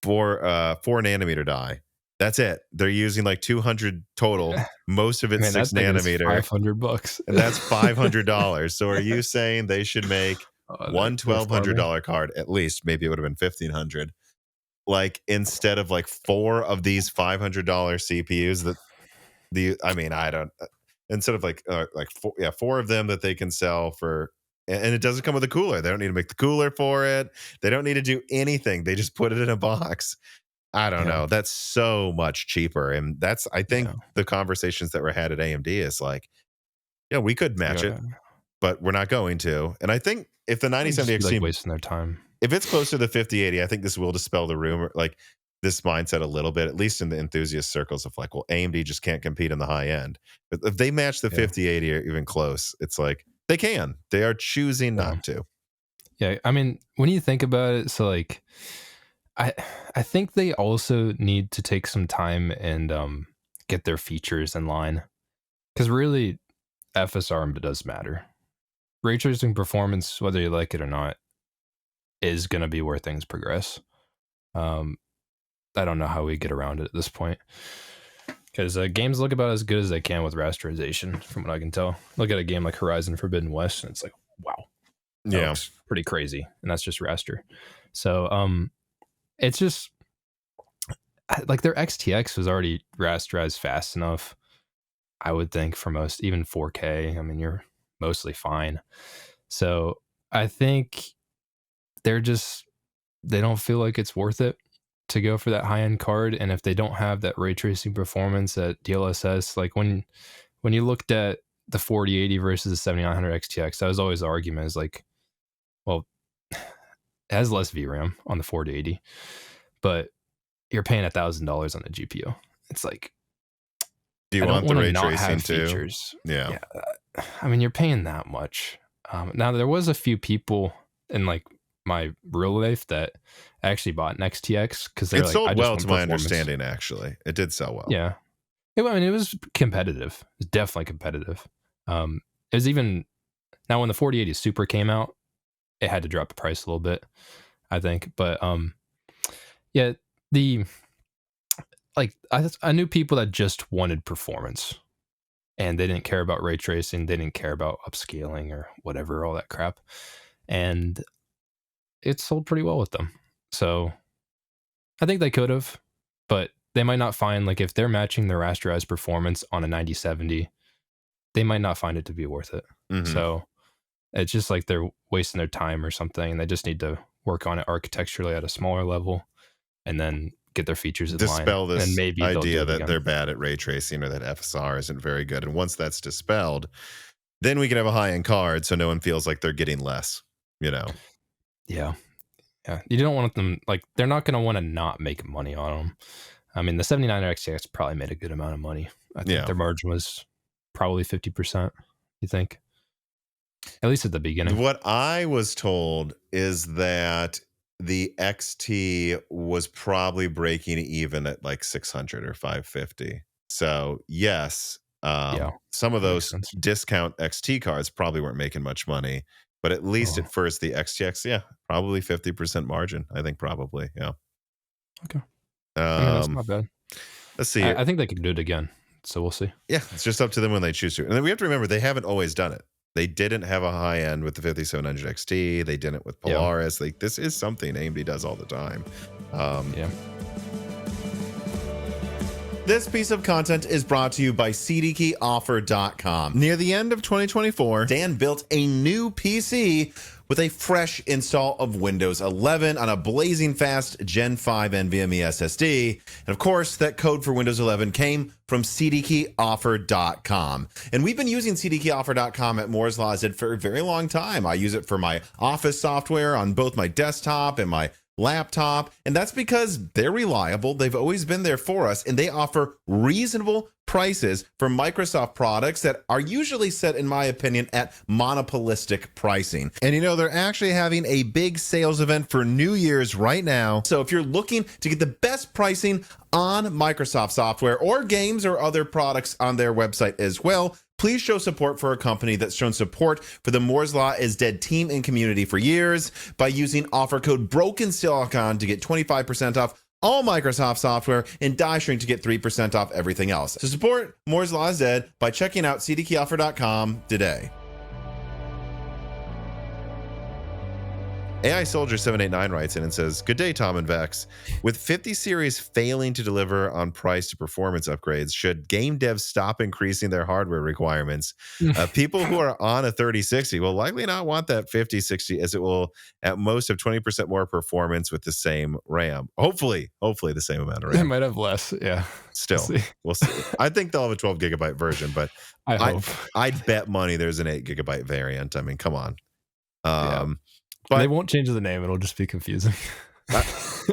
for 4 nanometer die. That's it. They're using like 200 total. Most of it's Man, six that thing is nanometer, $500. and that's $500. So are you saying they should make Oh, one they're farming. $1,200 card at least? Maybe it would have been 1,500, like instead of like four of these $500 CPUs that I mean, I don't, instead of like four, yeah, four of them that they can sell for, and it doesn't come with a cooler. They don't need to make the cooler for it. They don't need to do anything. They just put it in a box. I don't Yeah, know. That's so much cheaper. And that's, I think yeah. the conversations that were had at AMD is like, yeah, we could It's like, match it, but we're not going to. And I think if the it'd just be 9070 like XT, wasting their time. if it's close to the 5080, I think this will dispel the rumor, like this mindset a little bit, at least in the enthusiast circles of like, well, AMD just can't compete in the high end. But if they match the Yeah, 5080 or even close, it's like they can. They are choosing yeah, not to. yeah. I mean, when you think about it, so like, I I think they also need to take some time and get their features in line, because really FSR does matter. Ray tracing performance, whether you like it or not, is going to be where things progress. Um, I don't know how we get around it at this point, because games look about as good as they can with rasterization, from what I can tell. Look at a game like Horizon Forbidden West, and it's like, wow, that Yeah. looks pretty crazy, and that's just raster. So, it's just like their XTX was already rasterized fast enough, I would think, for most, even 4K. I mean, you're mostly fine. So I think they're just, they don't feel like it's worth it to go for that high end card. And if they don't have that ray tracing performance at DLSS, like when you looked at the 4080 versus the 7900 XTX, that was always the argument, is like, well, it has less VRAM on the 4080, but you're paying $1,000 on the GPU. It's like, Do you I don't want the want to ray not have tracing too? features. Yeah. Yeah, I mean, you're paying that much. Now there was a few people in like my real life that actually bought an XTX because they're It like, I sold just well want to my performance. understanding, actually. It did sell well. Yeah, I mean, it was competitive. It was definitely competitive. It was even, now when the 4080 Super came out, it had to drop the price a little bit, I think. But yeah, the like I knew people that just wanted performance, and they didn't care about ray tracing, they didn't care about upscaling or whatever, all that crap. And it sold pretty well with them. So I think they could have, but they might not find, like, if they're matching their rasterized performance on a 9070, they might not find it to be worth it. Hmm. So it's just like they're wasting their time or something, and they just need to work on it architecturally at a smaller level, and then get their features in line, Dispel and this maybe they'll do idea it that again. they're bad at ray tracing or that FSR isn't very good. And once that's dispelled, then we can have a high end card so no one feels like they're getting less, you know? Yeah. Yeah. You don't want them, like, they're not going to want to not make money on them. I mean, the 79 XTX probably made a good amount of money. I think Yeah. their margin was probably 50%, you think? At least at the beginning. What I was told is that the XT was probably breaking even at like 600 or 550. So, yes, Yeah, some of that makes those sense. discount XT cards probably weren't making much money, But at least Oh, at first, the XTX, yeah, probably 50% margin. I think probably, yeah. okay. I mean, that's Um, not bad. let's see I here. think they could do it again, so we'll see. Yeah, it's just up to them when they choose to. And then we have to remember they haven't always done it. They didn't have a high end with the 5700 XT. They didn't with Yeah, Polaris. Like this is something AMD does all the time. Um, yeah. This piece of content is brought to you by CDKeyOffer.com. Near the end of 2024, Dan built a new PC with a fresh install of Windows 11 on a blazing fast Gen 5 NVMe SSD. And of course, that code for Windows 11 came from CDKeyOffer.com. And we've been using CDKeyOffer.com at Moore's Law for a very long time. I use it for my office software on both my desktop and my laptop, and that's because they're reliable. They've always been there for us, and they offer reasonable prices for Microsoft products that are usually set, in my opinion, at monopolistic pricing. And you know, they're actually having a big sales event for New Year's right now. So if you're looking to get the best pricing on Microsoft software or games or other products on their website as well, please show support for a company that's shown support for the Moore's Law is Dead team and community for years by using offer code BROKENSILICON to get 25% off all Microsoft software and Die Shrink to get 3% off everything else. So support Moore's Law is Dead by checking out CDKeyOffer.com today. AI Soldier 789 writes in and says, "Good day, Tom and Vex. With 50 series failing to deliver on price to performance upgrades, should game devs stop increasing their hardware requirements? People who are on a 3060 will likely not want that 5060 as it will at most have 20% more performance with the same RAM. Hopefully the same amount of They RAM. might have less. Yeah. Still, See. we'll see. I think they'll have a 12 gigabyte version, but I I, hope. I'd bet money there's an 8 gigabyte variant. I mean, come on. Yeah. They But won't change the name. It'll just be confusing.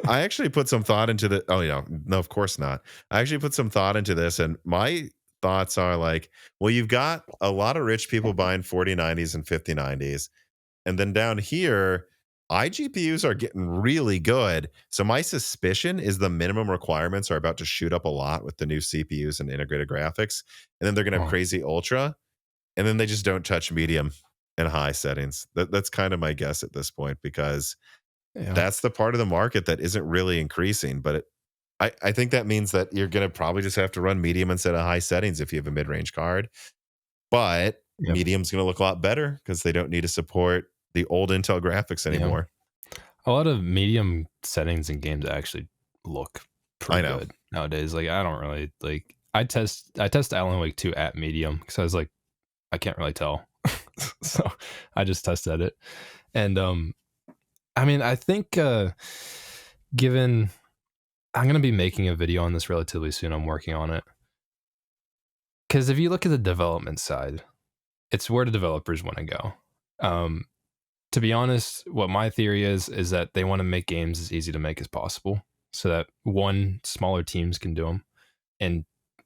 I actually put some thought into the. Oh, yeah, no, of course not. I actually put some thought into this, and my thoughts are like, well, you've got a lot of rich people buying 4090s and 5090s, and then down here, iGPUs are getting really good. So my suspicion is the minimum requirements are about to shoot up a lot with the new CPUs and integrated graphics, and then they're going to have Oh, crazy ultra, and then they just don't touch medium and high settings. That's kind of my guess at this point because yeah. that's the part of the market that isn't really increasing. But I think that means that you're going to probably just have to run medium instead of high settings if you have a mid-range card. But Yeah. medium's going to look a lot better because they don't need to support the old Intel graphics Yeah. anymore. A lot of medium settings in games actually look I pretty know. good nowadays. Like I don't really like. I test Alan Wake 2 at medium because I was like, I can't really tell, so I just tested it, and I mean, I think given I'm gonna be making a video on this relatively soon. I'm working on it because if you look at the development side, it's where the developers want to go. Um, to be honest, what my theory is that they want to make games as easy to make as possible, so that one, smaller teams can do them, and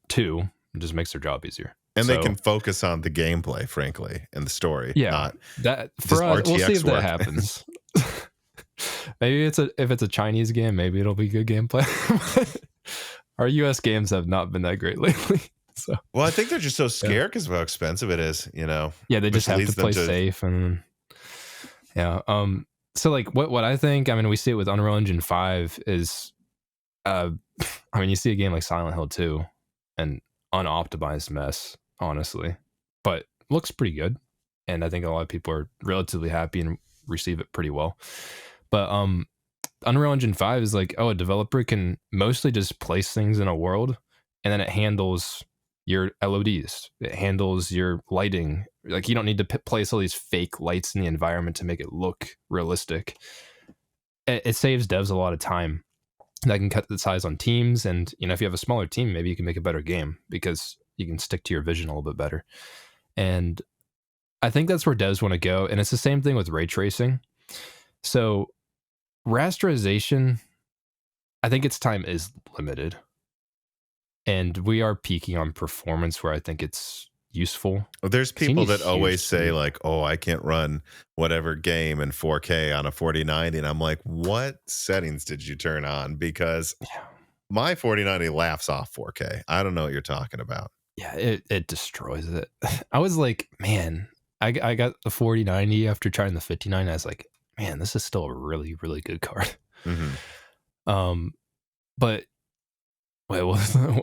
two, it just makes their job easier. And they So can focus on the gameplay, frankly, and the story, yeah, not that just for us, we'll see RTX if that work. happens. Maybe if it's a Chinese game, maybe it'll be good gameplay. Our US games have not been that great lately. So Well, I think they're just so yeah, scared because of how expensive it is, yeah, they just which have to leads them play to. safe and yeah. So like what I think, I mean, we see it with Unreal Engine 5 is uh I mean, you see a game like Silent Hill 2, an unoptimized mess, honestly, but looks pretty good. And I think a lot of people are relatively happy and receive it pretty well. But Unreal Engine 5 is like, oh, a developer can mostly just place things in a world and then it handles your LODs. It handles your lighting. Like you don't need to place all these fake lights in the environment to make it look realistic. It saves devs a lot of time. That can cut the size on teams, and you know, if you have a smaller team, maybe you can make a better game because you can stick to your vision a little bit better. And I think that's where devs want to go, and it's the same thing with ray tracing. So rasterization, I think its time is limited, and we are peaking on performance where I think it's useful. Well, there's 'Cause you people need that always huge say speed. like, "Oh, I can't run whatever game in 4K on a 4090," and I'm like, "What settings did you turn on?" Because Yeah, my 4090 laughs off 4K. I don't know what you're talking about. yeah, it destroys it. I was like, man, I got the 4090 after trying the 59. I was like, man, this is still a really, really good card. Hmm. Um, but wait,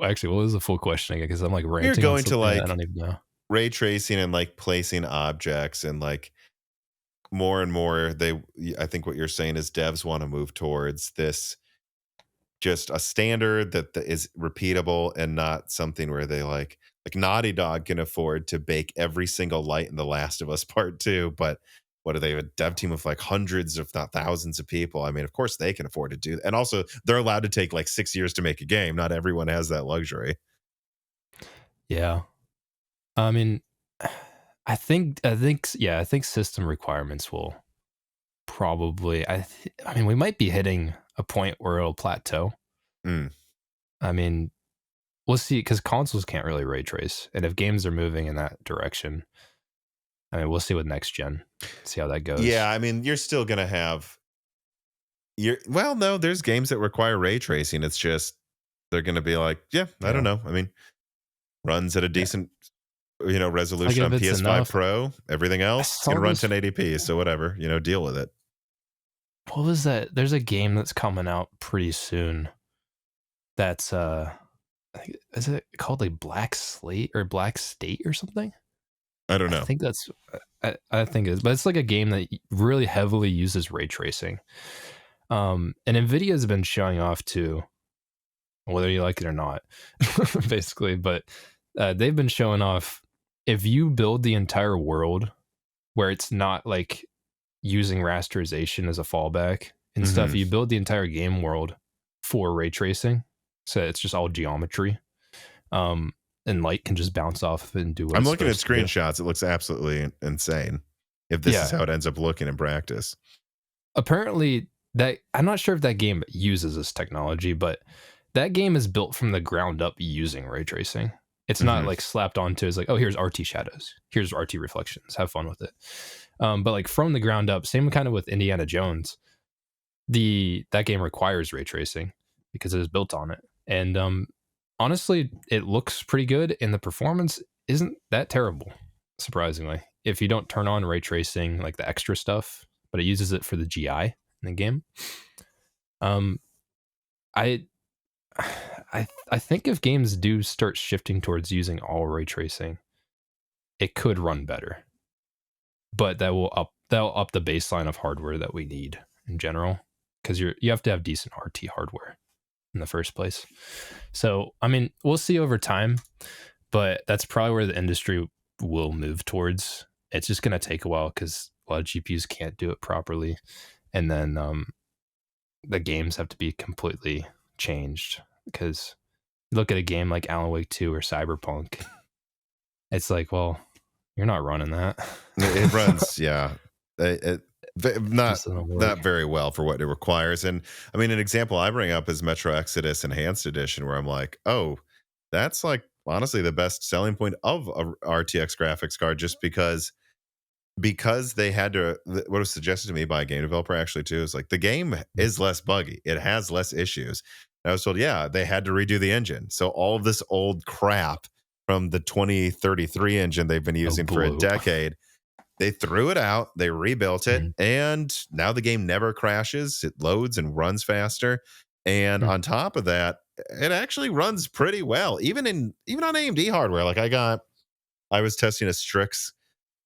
actually, what was the full question again? Because I'm like You're ranting on going to something that I like don't even know. ray tracing and like placing objects and like more and more I think what you're saying is devs want to move towards this just a standard that is repeatable and not something where they like Naughty Dog can afford to bake every single light in The Last of Us Part 2, but what do they have, a dev team of like hundreds if not thousands of people? I mean, of course they can afford to do that. And also they're allowed to take like 6 years to make a game. Not everyone has that luxury. Yeah, I mean, I think system requirements will probably. I mean, we might be hitting a point where it'll plateau. Mm. I mean, we'll see because consoles can't really ray trace, and if games are moving in that direction, I mean, we'll see with next gen, see how that Yeah, goes. I mean, you're still going to have well, no, there's games that require ray tracing. It's just they're going to be like, yeah, I don't Yeah, know. I mean, runs at a yeah. decent Like resolution if on it's PS5 enough, Pro. Everything I else can saw run this. 1080p, so whatever, deal with it. What was that? There's a game that's coming out pretty soon. That's I think, is it called like Black Slate or Black State or something? I don't I know. think that's I think it is, but it's like a game that really heavily uses ray tracing. And Nvidia's been showing off too, whether you like it or not, basically. But they've been showing off if you build the entire world where it's not like using rasterization as a fallback and stuff, Mhm. you build the entire game world for ray tracing, so it's just all geometry. Um, and light can just bounce off and do what I'm it's looking at supposed to do. screenshots. It looks absolutely insane if this is Yeah, how it ends up looking in practice. apparently that I'm not sure if that game uses this technology, but that game is built from the ground up using ray tracing. It's not Mhm. like slapped onto. It's like, oh, here's RT shadows, here's RT reflections. Have fun with it. But like from the ground up, same kind of with Indiana Jones. That game requires ray tracing because it is built on it, and honestly, it looks pretty good, and the performance isn't that terrible. Surprisingly, if you don't turn on ray tracing, like the extra stuff, but it uses it for the GI in the game. Um, I I think if games do start shifting towards using all ray tracing, it could run better, but that'll up the baseline of hardware that we need in general because you have to have decent RT hardware in the first place. So, I mean, we'll see over time, but that's probably where the industry will move towards. It's just going to take a while because a lot of GPUs can't do it properly. And then the games have to be completely changed because look at a game like Alan Wake 2 or Cyberpunk. It's like, well, you're not running that. It runs, yeah. It Not just doesn't work. not very well for what it requires. And I mean, an example I bring up is Metro Exodus Enhanced Edition, where I'm like, oh, that's like honestly the best selling point of a RTX graphics card, just because they had to. What was suggested to me by a game developer actually too is like the game is less buggy, it has less issues. And I was told, yeah, they had to redo the engine, so all of this old crap from the 2033 engine they've been Oh, using for a blue. decade, they threw it out, they rebuilt it, Mhm. and now the game never crashes. It loads and runs faster. And Hmm. on top of that, it actually runs pretty well, even on AMD hardware. Like I was testing a Strix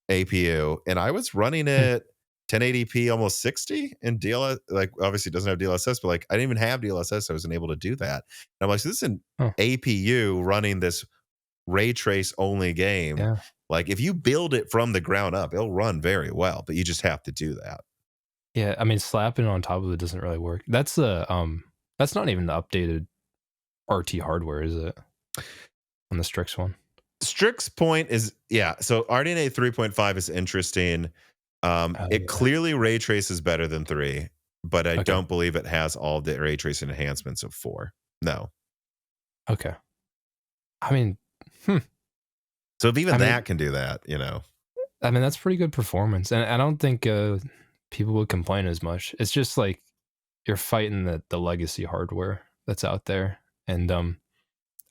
APU and I was running Hmm. it 1080p almost 60 in DLSS. Like obviously it doesn't have DLSS, but like I didn't even have DLSS. I wasn't able to do that. And I'm like, so this is an Oh, APU running this ray trace only game. yeah. Like if you build it from the ground up, it'll run very well, but you just have to do that. Yeah, I mean, slapping it on top of it doesn't really work. That's not even the updated RT hardware, is it? On the Strix one. Strix point is, yeah. So RDNA 3.5 is interesting. Oh It yeah. clearly ray traces better than 3, but I Okay. don't believe it has all the ray tracing enhancements of 4. No. Okay. I mean, hmm. So if even I mean, that can do that. that's pretty good performance, and I don't think people would complain as much. It's just like you're fighting the legacy hardware that's out there, and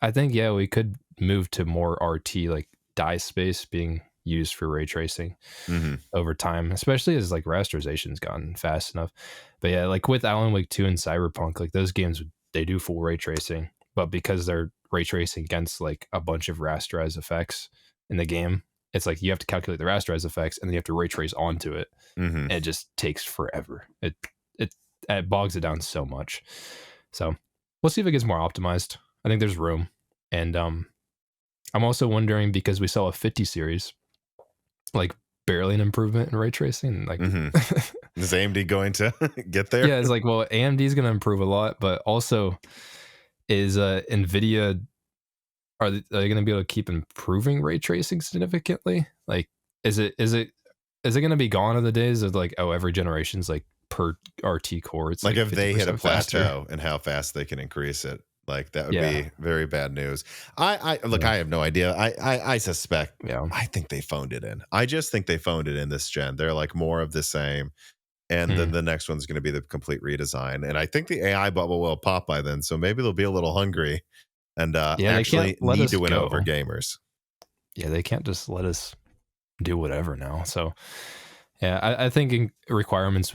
I think yeah, we could move to more RT like die space being used for ray tracing Hmm. over time, especially as like rasterization's gotten fast enough. But yeah, like with Alan Wake 2 and Cyberpunk, like those games, they do full ray tracing, but because they're ray tracing against like a bunch of rasterized effects in the game, it's like you have to calculate the rasterized effects and then you have to ray trace onto it. Hmm. And it just takes forever. It it bogs it down so much. So we'll see if it gets more optimized. I think there's room. And I'm also wondering, because we saw a 50 series, like barely an improvement in ray tracing. Like, Hmm. Is AMD going to get there? yeah, it's like, well, AMD is going to improve a lot, but also is Nvidia, are they going to be able to keep improving ray tracing significantly? Like, is it going to be gone of the days of like, oh, every generation's like per RT core, it's Like like if they hit a 50% faster? plateau and how fast they can increase it, like that would Yeah, be very bad news. I look, yeah, I have no idea. I suspect. yeah. I think they phoned it in. I just think they phoned it in this gen. They're like more of the same. And then Hmm. the next one's going to be the complete redesign. And I think the AI bubble will pop by then. So maybe they'll be a little hungry and Yeah, they can't actually let need us to win over go. gamers. Yeah, they can't just let us do whatever now. So yeah, I think in requirements,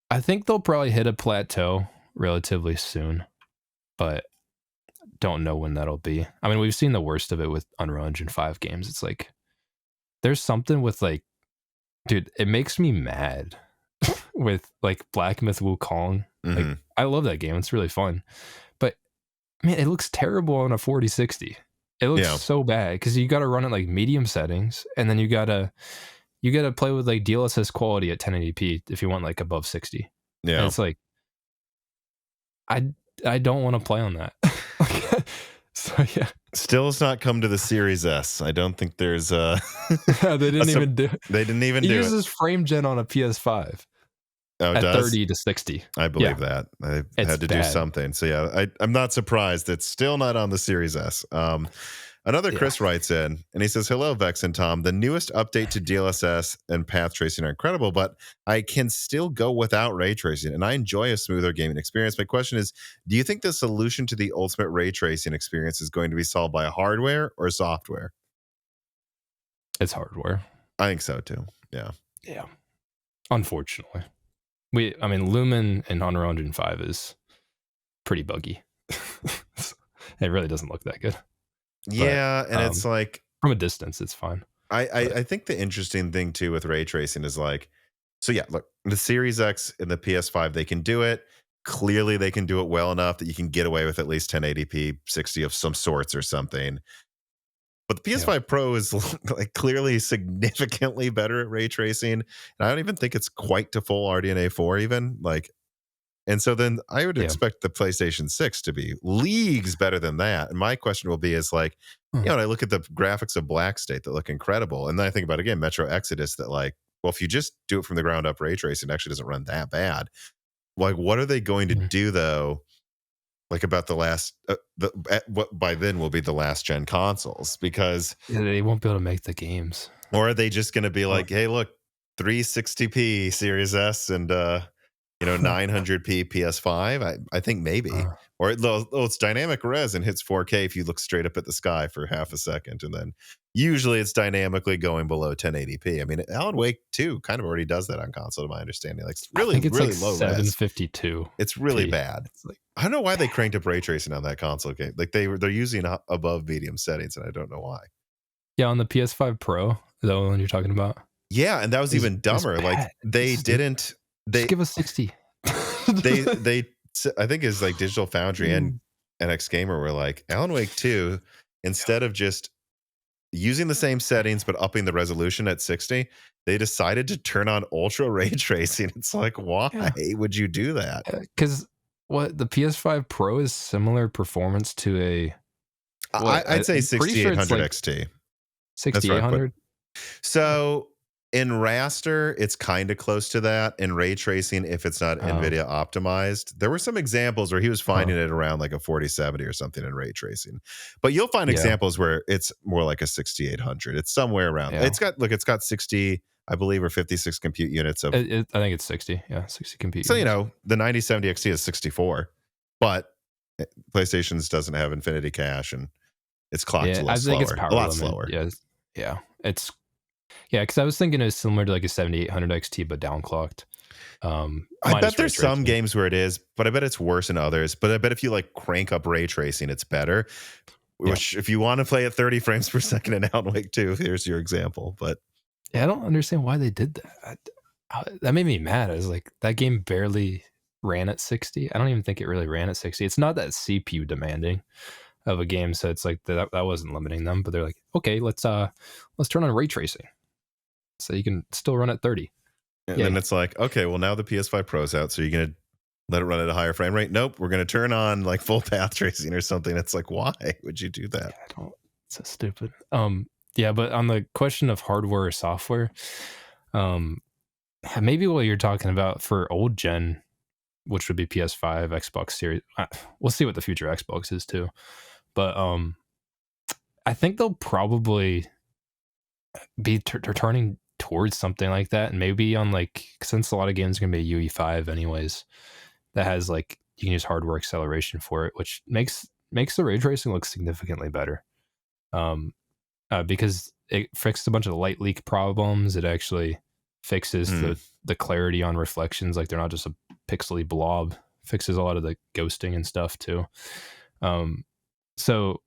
I think they'll probably hit a plateau relatively soon, but don't know when that'll be. I mean, we've seen the worst of it with Unreal Engine 5 games. It's like there's something with like, dude, it makes me mad with like Black Myth Wukong. Like, Hmm. I love that game. It's really fun. But man, it looks terrible on a 4060. It looks Yeah. so bad because you got to run it like medium settings, and then you gotta play with like DLSS quality at 1080p if you want like above 60. And Yeah. it's like I I don't want to play on that. So yeah, Still has not come to the Series S. I don't think there's they didn't even do it. they didn't even It do it. uses frame gen on a PS5 Oh, it at does? 30 to 60. I Yeah, believe that. I it's had to do bad. something. So yeah, I'm not surprised it's still not on the Series S. Another Yeah. Chris writes in and he says, "Hello, Vex and Tom. The newest update to DLSS and path tracing are incredible, but I can still go without ray tracing, and I enjoy a smoother gaming experience. My question is, do you think the solution to the ultimate ray tracing experience is going to be solved by hardware or software?" It's hardware. I think so too. Yeah. Yeah. Unfortunately. I mean, Lumen in Unreal Engine 5 is pretty buggy. It really doesn't look that good. But Yeah, and it's like from a distance, it's fine. But I think the interesting thing too with ray tracing is like, so yeah, look, the Series X and the PS5, they can do it. Clearly, they can do it well enough that you can get away with at least 1080p 60 of some sorts or something. But the yeah, PS5 Pro is like clearly significantly better at ray tracing. And I don't even think it's quite to full RDNA 4 even. Like, and so then I would yeah. expect the PlayStation 6 to be leagues better than that. And my question will be is like, Hmm. and I look at the graphics of Black State that look incredible. And then I think about again Metro Exodus that like, well, if you just do it from the ground up ray tracing, it actually doesn't run that bad. Like, what are they going to Hmm. do though? Like about the last, what by then will be the last gen consoles because, Yeah, they won't be able to make the games. or are they just going to be Oh. like, hey, look, 360p Series S and 900p PS5. I think maybe, Uh, or it's dynamic res and hits 4K if you look straight up at the sky for half a second, and then usually it's dynamically going below 1080p. I mean, Alan Wake 2 kind of already does that on console, to my understanding. Like it's I really think it's like really low res. 752p. It's really bad. It's like I don't know why they bad. cranked up ray tracing on that console game. Like they're using above medium settings, and I don't know why. Yeah, on the PS5 Pro, is that the one you're talking about? Yeah, and that was even Is dumber. Like bad. It's they stupid. didn't. Just They give us 60. they I think it's like Digital Foundry and Mm. NX Gamer were like Alan Wake 2, instead of just using the same settings but upping the resolution at 60, they decided to turn on ultra ray tracing. It's like, why Yeah, would you do that? because what the PS5 Pro is similar performance to a what? I'd say I'm pretty sure it's 6800 like XT. That's right. But 6800. so in raster, it's kind of close to that. In ray tracing, if it's not Oh, NVIDIA optimized, there were some examples where he was huh. finding it around like a 4070 or something in ray tracing. But you'll find Yeah, examples where it's more like a 6800. It's somewhere around. yeah. It's got 60, I believe, or 56 compute units of. I think it's 60. Yeah, 60 compute So units. the 9070 XT is 64, but PlayStation's doesn't have infinity cache and it's clocked Yeah, a little I think it's slower, a power lot limit. slower. Yeah, yeah. It's Yeah, because I was thinking it was similar to like a 7800 XT, but downclocked, I bet minus ray there's some tracing. games where it is, but I bet it's worse in others. But I bet if you like crank up ray tracing, it's better. Yeah. Which, if you want to play at 30 frames per second in Alan Wake 2, here's your example. But Yeah, I don't understand why they did that. That made me mad. I was like, that game barely ran at 60. I don't even think it really ran at 60. It's not that CPU demanding of a game, so it's like that wasn't limiting them. But they're like, okay, let's turn on ray tracing so you can still run at 30. and then Yay! it's like, okay, well now the PS5 Pro's out, so you're gonna let it run at a higher frame rate? Nope, we're gonna turn on like full path tracing or something. It's like, why would you do that? I don't. It's so stupid. Yeah, but on the question of hardware or software, um, maybe what you're talking about for old gen, which would be PS5, Xbox Series. We'll see what the future Xbox is too. But I think they'll probably be turning towards something like that, and maybe on like since a lot of games are gonna be UE5 anyways, that has like you can use hardware acceleration for it, which makes the ray tracing look significantly better. Um, because it fixed a bunch of light leak problems. It actually fixes Hmm. the clarity on reflections, like they're not just a pixely blob. Fixes a lot of the ghosting and stuff too. Um, so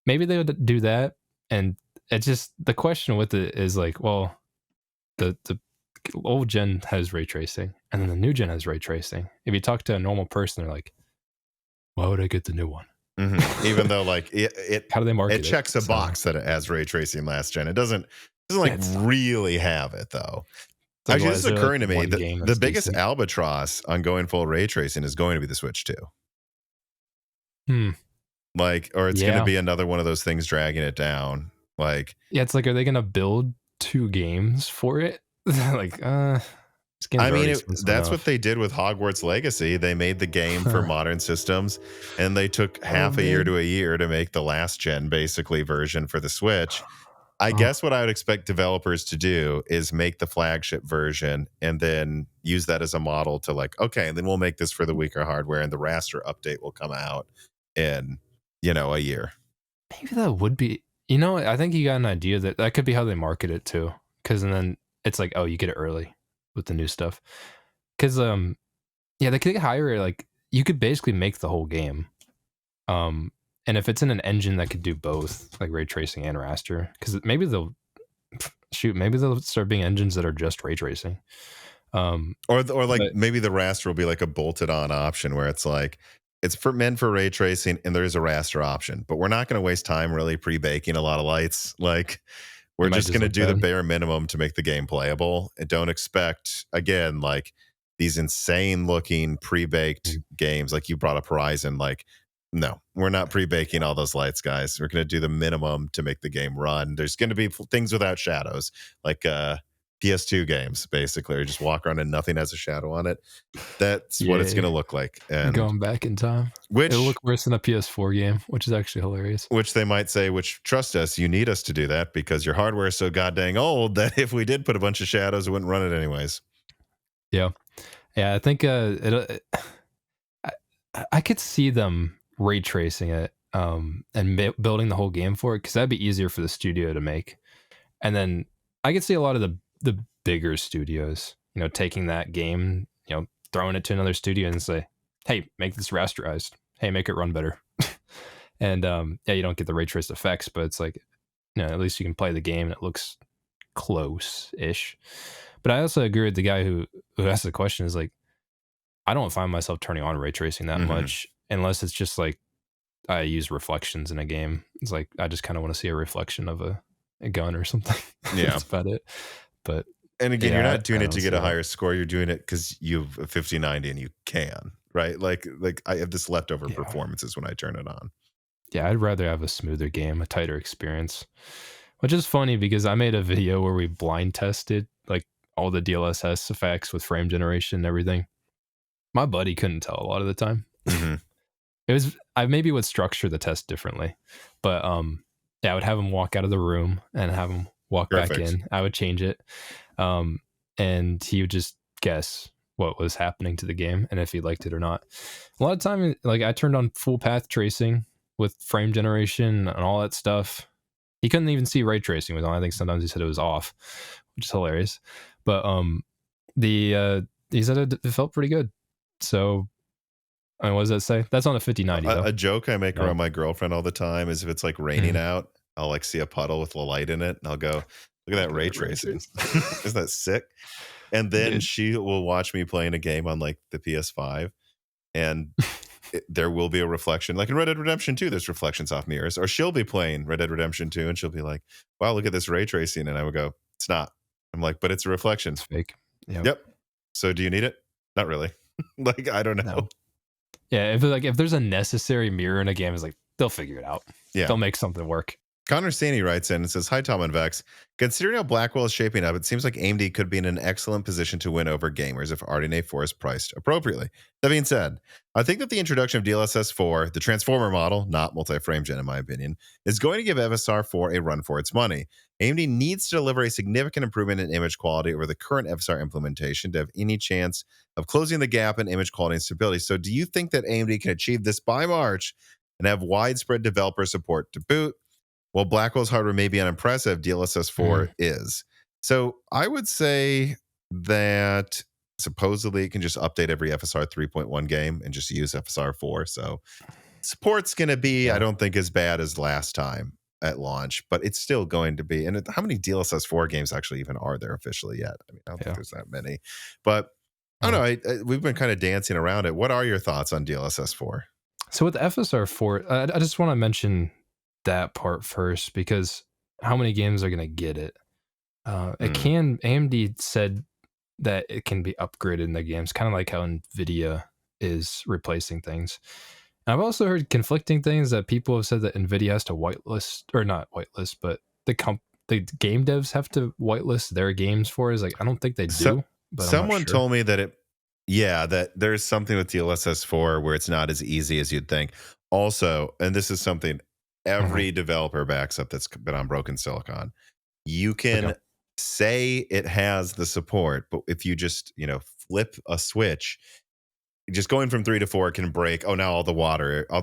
maybe they would do that, and it's just the question with it is like, well, the old gen has ray tracing, and then the new gen has ray tracing. If you talk to a normal person, they're like, why would I get the new one? Even though like How do they it market it? checks a So box that it has ray tracing last gen. It doesn't yeah, like it's really have it though. like, Actually, why this is is there like occurring to me. one The game the that's biggest decent? albatross on going full ray tracing is going to be the Switch 2. Hmm. Like, or it's going to Yeah. be another one of those things dragging it down. Like, Yeah, it's like, are they gonna build 2 games for it? Like, this game's I mean, already expensive that's what enough. they did with Hogwarts Legacy. They made the game for modern systems, and they took Oh, half a year man. to a year to make the last gen basically version for the Switch. I Oh, guess what I would expect developers to do is make the flagship version and then use that as a model to like, okay, and then we'll make this for the weaker hardware, and the raster update will come out in, a year. maybe that would be I think you got an idea that could be how they market it too. Because then it's like, "Oh, you get it early with the new stuff." Because yeah, they could hire, like you could basically make the whole game. Um, and if it's in an engine that could do both, like ray tracing and raster, because maybe they'll start being engines that are just ray tracing. Or like But maybe the raster will be like a bolted on option where it's like it's for meant for ray tracing and there is a raster option, but we're not going to waste time really pre-baking a lot of lights. Like, it we're might just just going to look do the bad. bare minimum to make the game playable, and don't expect again like these insane looking pre-baked Mm. games like you brought up Horizon. Like, no, we're not pre-baking all those lights, guys. We're going to do the minimum to make the game run. There's going to be things without shadows, like PS2 games basically, or just walk around and nothing has a shadow on it. That's what it's going Yay. to look like. And Going back in time. It'll which look worse than a PS4 game, which is actually hilarious. which they might say, which trust us, you need us to do that because your hardware is so goddamn old that if we did put a bunch of shadows, it wouldn't run it anyways. Yeah. Yeah, I think I, I could see them ray tracing it and building the whole game for it, because that'd be easier for the studio to make. And then I could see a lot of the bigger studios, taking that game, throwing it to another studio and say, "Hey, make this rasterized. Hey, make it run better." And yeah, you don't get the ray traced effects, but it's like, at least you can play the game and it looks close-ish. But I also agree with the guy who asked the question. Is like, I don't find myself turning on ray tracing that Hmm. much unless it's just like I use reflections in a game. It's like I just kind of want to see a reflection of a gun or something. Yeah. That's about it. But And again, you're yeah, not doing I it don't to get see a that. higher score. You're doing it because you have a 5090 and you can, right? Like I have this leftover Yeah. performances when I turn it on. Yeah, I'd rather have a smoother game, a tighter experience. Which is funny because I made a video where we blind tested like all the DLSS effects with frame generation and everything. My buddy couldn't tell a lot of the time. Hmm. It was I maybe would structure the test differently, but yeah, I would have him walk out of the room and have him walk back Perfect. in. I would change it, um, and he would just guess what was happening to the game and if he liked it or not. A lot of time, like I turned on full path tracing with frame generation and all that stuff. he couldn't even see ray tracing was on. I think sometimes he said it was off, which is hilarious. But he said it felt pretty good. So I mean, what does that say? That's on a 5090 though. A joke I make around my girlfriend all the time is if it's like raining out, I'll like see a puddle with a light in it, and I'll go, "Look at that ray tracing! Isn't that sick?" And then she will watch me playing a game on like the PS5, and there will be a reflection. Like in Red Dead Redemption 2, there's reflections off mirrors. Or she'll be playing Red Dead Redemption 2, and she'll be like, "Wow, look at this ray tracing," and I would go, "It's not." I'm like, "But it's a reflection." It's fake. Yep. So do you need it? Not really. Like I don't know. No. Yeah, if there's a necessary mirror in a game, it's like they'll figure it out. Yeah, they'll make something work. Connor Staney writes in and says, "Hi, Tom and Vex. Considering how Blackwell is shaping up, it seems like AMD could be in an excellent position to win over gamers if RDNA 4 is priced appropriately. That being said, I think that the introduction of DLSS 4, the transformer model, not multi-frame gen in my opinion, is going to give FSR 4 a run for its money. AMD needs to deliver a significant improvement in image quality over the current FSR implementation to have any chance of closing the gap in image quality and stability. So do you think that AMD can achieve this by March and have widespread developer support to boot? Well, Blackwell's hardware may be unimpressive, DLSS 4 is. So I would say that supposedly it can just update every FSR 3.1 game and just use FSR 4. So support's going to be, I don't think, as bad as last time at launch, but it's still going to be. And how many DLSS 4 games actually even are there officially yet? I mean, I don't think there's that many. But I don't know. We've been kind of dancing around it. What are your thoughts on DLSS 4? So with FSR 4, I just want to mention that part first, because how many games are going to get it? AMD said that it can be upgraded in the games, kind of like how Nvidia is replacing things. And I've also heard conflicting things that people have said that Nvidia has to whitelist, or not whitelist, but the game devs have to whitelist their games for it. Like, I don't think they do. But someone told me that that there's something with DLSS 4 where it's not as easy as you'd think. Also, and this is something every developer backs up that's been on Broken Silicon. You can say it has the support, but if you just, flip a switch, just going from 3 to 4 can break. Oh, now all the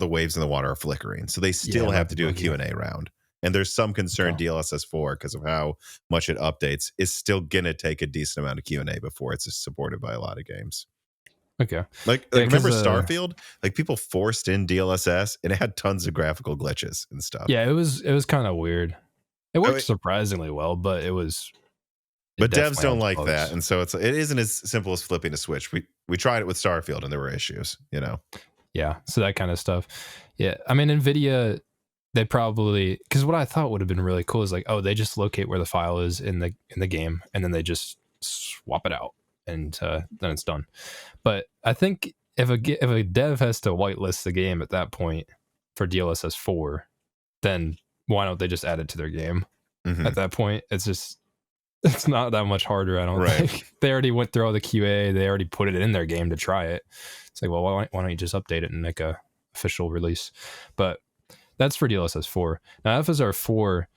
waves in the water are flickering. So they still have to do a Q&A round. And there's some concern DLSS 4, because of how much it updates, is still going to take a decent amount of Q&A before it's supported by a lot of games. Okay. Like remember Starfield? Like people forced in DLSS and it had tons of graphical glitches and stuff. Yeah, it was kind of weird. It worked surprisingly well, but but devs don't like that, and so it isn't as simple as flipping a switch. We tried it with Starfield and there were issues, Yeah, so that kind of stuff. Yeah, I mean Nvidia, they probably, because what I thought would have been really cool is like, they just locate where the file is in the game, and then they just swap it out, and then it's done. But I think if a dev has to whitelist the game at that point for DLSS 4, then why don't they just add it to their game at that point? It's not that much harder, I don't think. They already went through all the QA. They already put it in their game to try it. It's like, well, why don't you just update it and make a official release? But that's for DLSS 4. Now, FSR 4,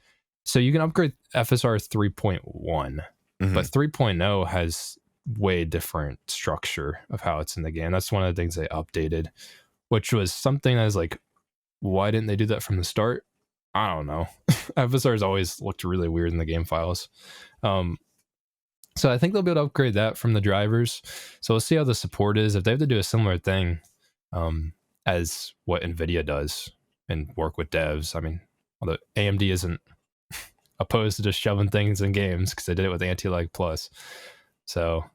so you can upgrade FSR 3.1, but 3.0 has way different structure of how it's in the game. That's one of the things they updated, which was something that was like, why didn't they do that from the start? I don't know. FSR's always looked really weird in the game files. So I think they'll be able to upgrade that from the drivers. So we'll see how the support is. If they have to do a similar thing as what Nvidia does and work with devs, I mean, although AMD isn't opposed to just shoving things in games, because they did it with Anti-Lag Plus. So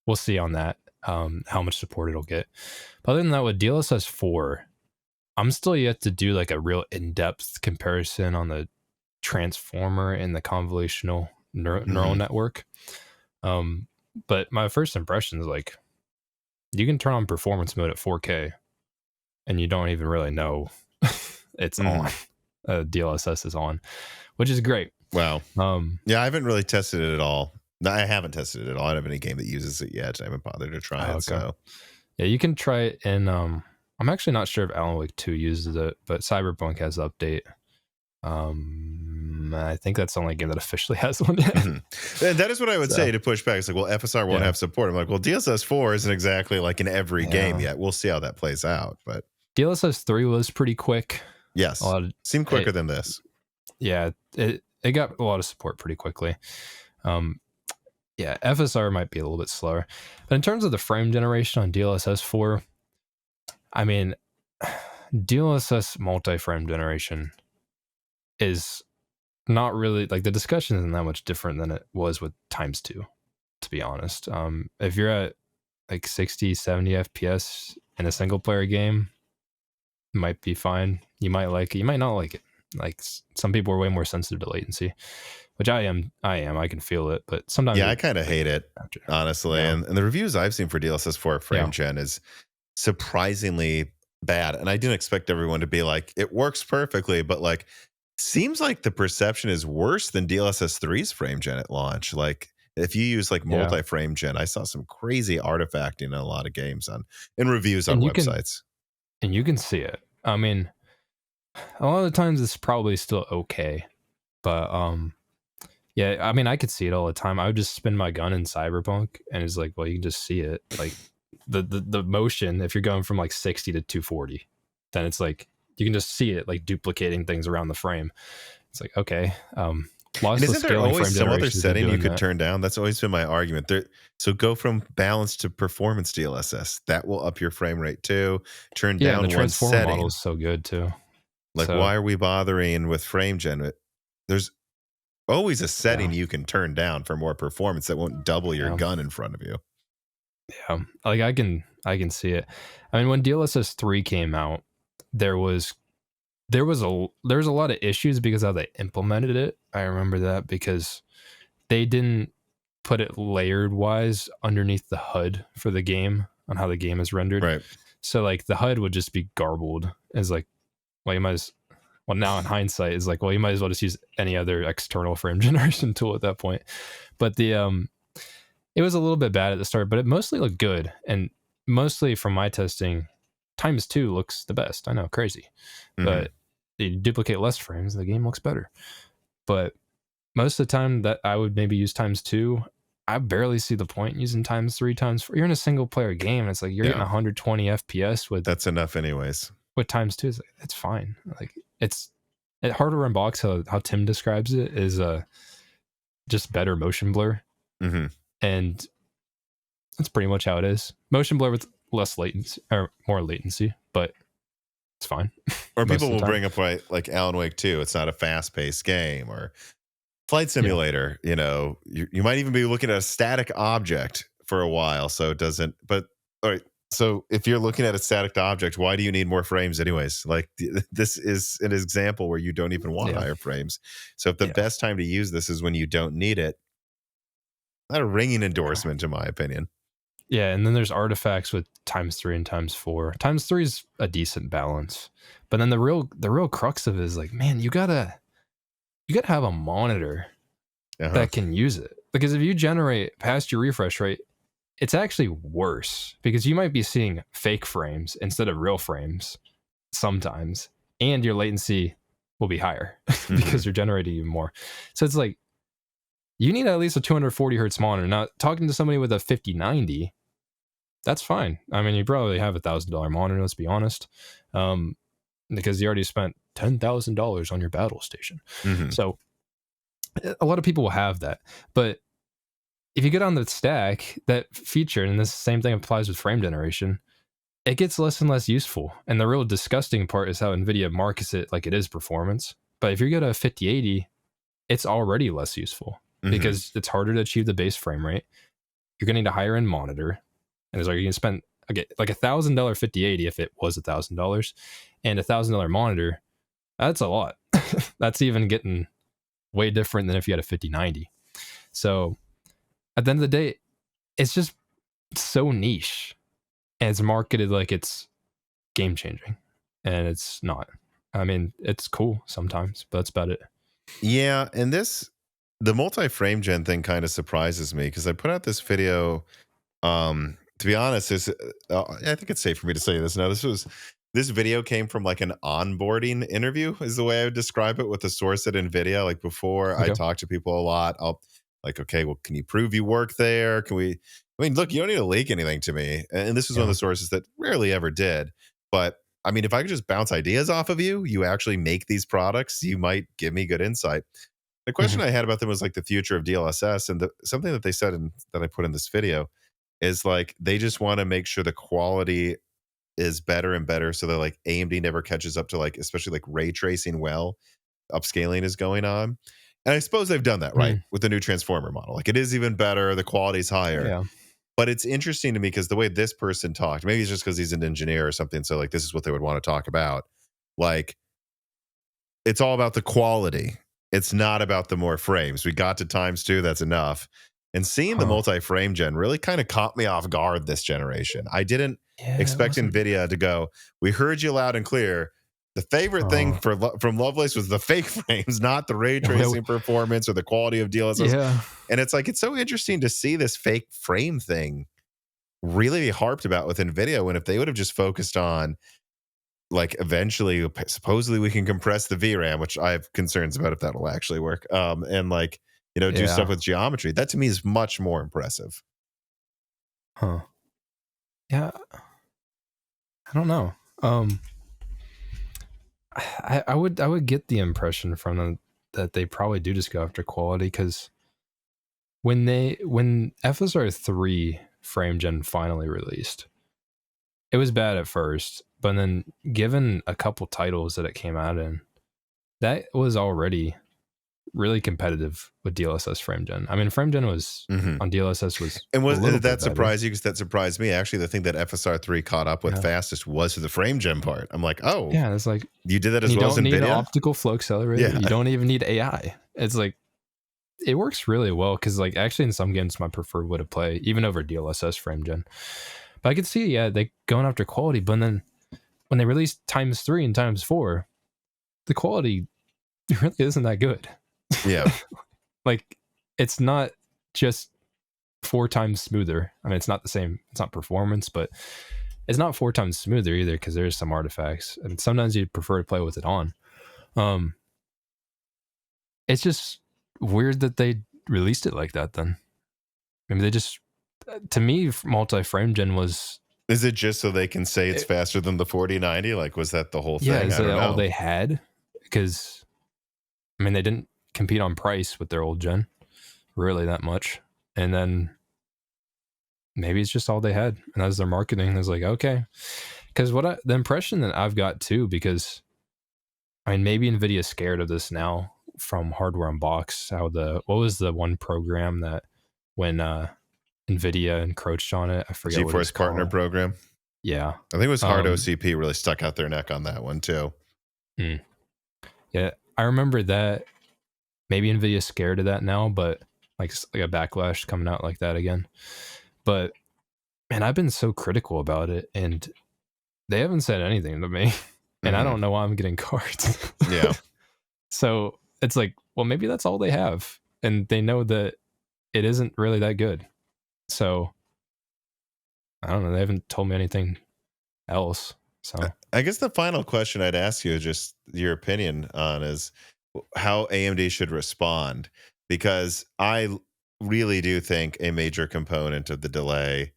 we'll see on that, how much support it'll get. But other than that, with DLSS 4, I'm still yet to do like a real in-depth comparison on the transformer and the convolutional neural network. But my first impression is like, you can turn on performance mode at 4K and you don't even really know it's on. DLSS is on, which is great. Wow. Yeah, I haven't really tested it at all. No, I haven't tested it at all. I don't have any game that uses it yet. I haven't bothered to try it. Okay. So yeah, you can try it in I'm actually not sure if Alan Wake 2 uses it, but Cyberpunk has an update. I think that's the only game that officially has one yet. And that is what I would say to push back. It's like, well, FSR won't have support. I'm like, well, DLSS 4 isn't exactly like in every game yet. We'll see how that plays out. But DLSS 3 was pretty quick. Yes. Seemed quicker than this. Yeah, it got a lot of support pretty quickly. Um, yeah, FSR might be a little bit slower, but in terms of the frame generation on DLSS 4, I mean, DLSS multi-frame generation is not really like the discussion isn't that much different than it was with times two, to be honest. If you're at like 60, 70 FPS in a single player game, it might be fine. You might like it, you might not like it. Like some people are way more sensitive to latency, which I am. I can feel it, but sometimes Yeah, I it kind of like hate it, honestly. yeah, And the reviews I've seen for DLSS 4 frame yeah, gen is surprisingly bad. And I didn't expect everyone to be like, it works perfectly, but like, seems like the perception is worse than DLSS 3's frame gen at launch. Like, if you use like yeah, multi-frame gen, I saw some crazy artifacting in a lot of games on in reviews on and websites. you can see it. I mean, a lot of the times it's probably still okay, but yeah, I mean, I could see it all the time. I would just spin my gun in Cyberpunk, and it's like, well, you can just see it, like the motion. If you're going from like 60 to 240, then it's like you can just see it like duplicating things around the frame. It's like okay, And lossless isn't there scaling always frame some other generation has been setting you doing could that. turn down? That's always been my argument. There, so go from balance to performance DLSS. That will up your frame rate too. Turn Yeah, and the down one transformer model setting. is so good too. Like, So why are we bothering with frame gen? There's always a yeah, setting you can turn down for more performance that won't double your yeah, gun in front of you. yeah. Like I can see it. I mean, when DLSS 3 came out, there was there was a lot of issues because how they implemented it. I remember that because they didn't put it layered wise underneath the HUD for the game on how the game is rendered. Right. So like the HUD would just be garbled as like, well, you might as well now in hindsight is like, well, you might as well just use any other external frame generation tool at that point. But the it was a little bit bad at the start, but it mostly looked good. And mostly from my testing, times two looks the best. I know, crazy. Hmm. But you duplicate less frames, the game looks better. But most of the time that I would maybe use times two, I barely see the point in using times three, times four. You're in a single player game. It's like you're getting Yeah, 120 FPS that's enough, anyways. with times two. It's like, it's fine. Like it hardware unbox how Tim describes it is just better motion blur, Hmm. and that's pretty much how it is. Motion blur with less latency or more latency, but it's fine Or most people of the will time. bring up like Alan Wake 2. It's not a fast paced game, or Flight Yeah, Simulator. You know, you might even be looking at a static object for a while, so it doesn't. But all right. So if you're looking at a static object, why do you need more frames anyways? Like this is an example where you don't even want yeah, higher frames. So if the yeah, best time to use this is when you don't need it, not a ringing yeah. endorsement, in my opinion. Yeah, and then there's artifacts with times three and times four. Times three is a decent balance, but then the real crux of it is like, man, you gotta have a monitor Uh-huh. that can use it because if you generate past your refresh rate, it's actually worse because you might be seeing fake frames instead of real frames sometimes, and your latency will be higher Hmm. because you're generating even more. So it's like you need at least a 240 hertz monitor. Now, talking to somebody with a 5090, that's fine. I mean, you probably have $1,000 monitor. Let's be honest, um, because you already spent $10,000 on your battle station. Hmm. So a lot of people will have that, but if you get on the stack, that feature, and this same thing applies with frame generation, it gets less and less useful. And the real disgusting part is how NVIDIA markets it like it is performance. But if you get a 5080, it's already less useful Hmm. because it's harder to achieve the base frame rate. You're going to need a higher end monitor. And it's like you can spend okay, like $1,000 5080 if it was $1,000 and $1,000 monitor. That's a lot. That's even getting way different than if you had a 5090. So at the end of the day, it's just so niche and it's marketed like it's game changing, and it's not. I mean, it's cool sometimes, but that's about it. Yeah, and the multi-frame gen thing kind of surprises me because I put out this video. To be honest, is I think it's safe for me to say this now. This video came from like an onboarding interview, is the way I would describe it, with a source at Nvidia. Like before, I Okay. talk to people a lot. I'll like, okay, well, can you prove you work there? Can we? I mean, look, you don't need to leak anything to me. And this was one of Yeah. the sources that rarely ever did, but I mean, if I could just bounce ideas off of you, you actually make these products, you might give me good insight. The question Mhm. I had about them was like the future of DLSS, and something that they said that I put in this video is like they just want to make sure the quality is better and better, so that like AMD never catches up to like especially like ray tracing well, upscaling is going on. And I suppose they've done that right Mm. with the new transformer model. Like it is even better, the quality's higher. Yeah. But it's interesting to me because the way this person talked, maybe it's just because he's an engineer or something. So like this is what they would want to talk about. Like it's all about the quality. It's not about the more frames. We got to times two, that's enough. And seeing the Huh. multi-frame gen really kind of caught me off guard this generation. I didn't Yeah, it expect wasn't. Nvidia to go, we heard you loud and clear. The favorite thing Oh. for from Lovelace was the fake frames, not the ray tracing performance or the quality of DLSS. Yeah. And it's like it's so interesting to see this fake frame thing really be harped about with Nvidia, when if they would have just focused on like eventually supposedly we can compress the VRAM, which I have concerns about if that'll actually work. And like, do stuff Yeah. with geometry. That to me is much more impressive. Huh. Yeah. I don't know. I would get the impression from them that they probably do just go after quality, because when FSR 3 frame gen finally released, it was bad at first, but then given a couple titles that it came out in, that was already really competitive with DLSS frame gen. I mean, frame gen was Hmm. on DLSS was And a was little did bit that better. surprise you? Because that surprised me. Actually, the thing that FSR3 caught up with Yeah. fastest was the frame gen part. I'm like, oh, Yeah, it's like, you did that and as you well as don't need an NVIDIA? optical flow accelerator. Yeah. You don't even need AI. It's like, it works really well, because like actually in some games my preferred way to play, even over DLSS frame gen. But I could see, yeah, they going after quality, but then when they released times 3 and times 4, the quality really isn't that good. Yeah. Like, it's not just 4 times smoother. I mean, it's not the same. It's not performance, but it's not 4 times smoother either, because there's some artifacts, and sometimes you'd prefer to play with it on. Um, it's just weird that they released it like that. Then maybe they just, to me, multi-frame gen was, Is it just so they can say it's it, faster than the 4090? Like, was that the whole yeah, thing? is I don't that all know. they had? Because I mean, they didn't compete on price with their old gen really that much, and then maybe it's just all they had, and as their marketing is like, okay. Because the impression that I've got too, because I mean, maybe Nvidia's scared of this now from Hardware Unboxed. How what was the one program that when Nvidia encroached on it? I forget what it's GeForce Partner called. Program. Yeah. I think it was Hard Um, OCP really stuck out their neck on that one too. hmm. Yeah, I remember that. Maybe Nvidia's scared of that now, but like a backlash coming out like that again. But man, I've been so critical about it, and they haven't said anything to me, and I Hmm. don't know why I'm getting cards. Yeah. So it's like, well, maybe that's all they have, and they know that it isn't really that good. So I don't know. They haven't told me anything else. So I guess the final question I'd ask you, just your opinion on, is how AMD should respond, because really do think a major component of the delay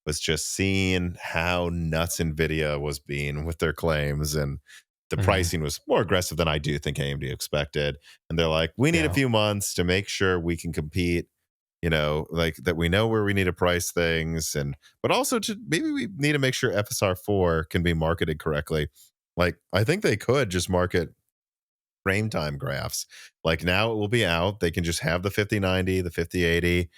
was just seeing how nuts Nvidia was being with their claims, and the mhm, pricing was more aggressive than I do think AMD expected. And they're like, we need a yeah, few months to make sure we can compete, like that we know where we need to price things, and but also to maybe we need to make sure FSR4 can be marketed correctly. Like I think they could just market frame time graphs. Like now it will be out. They can just have the 5090, the 5080.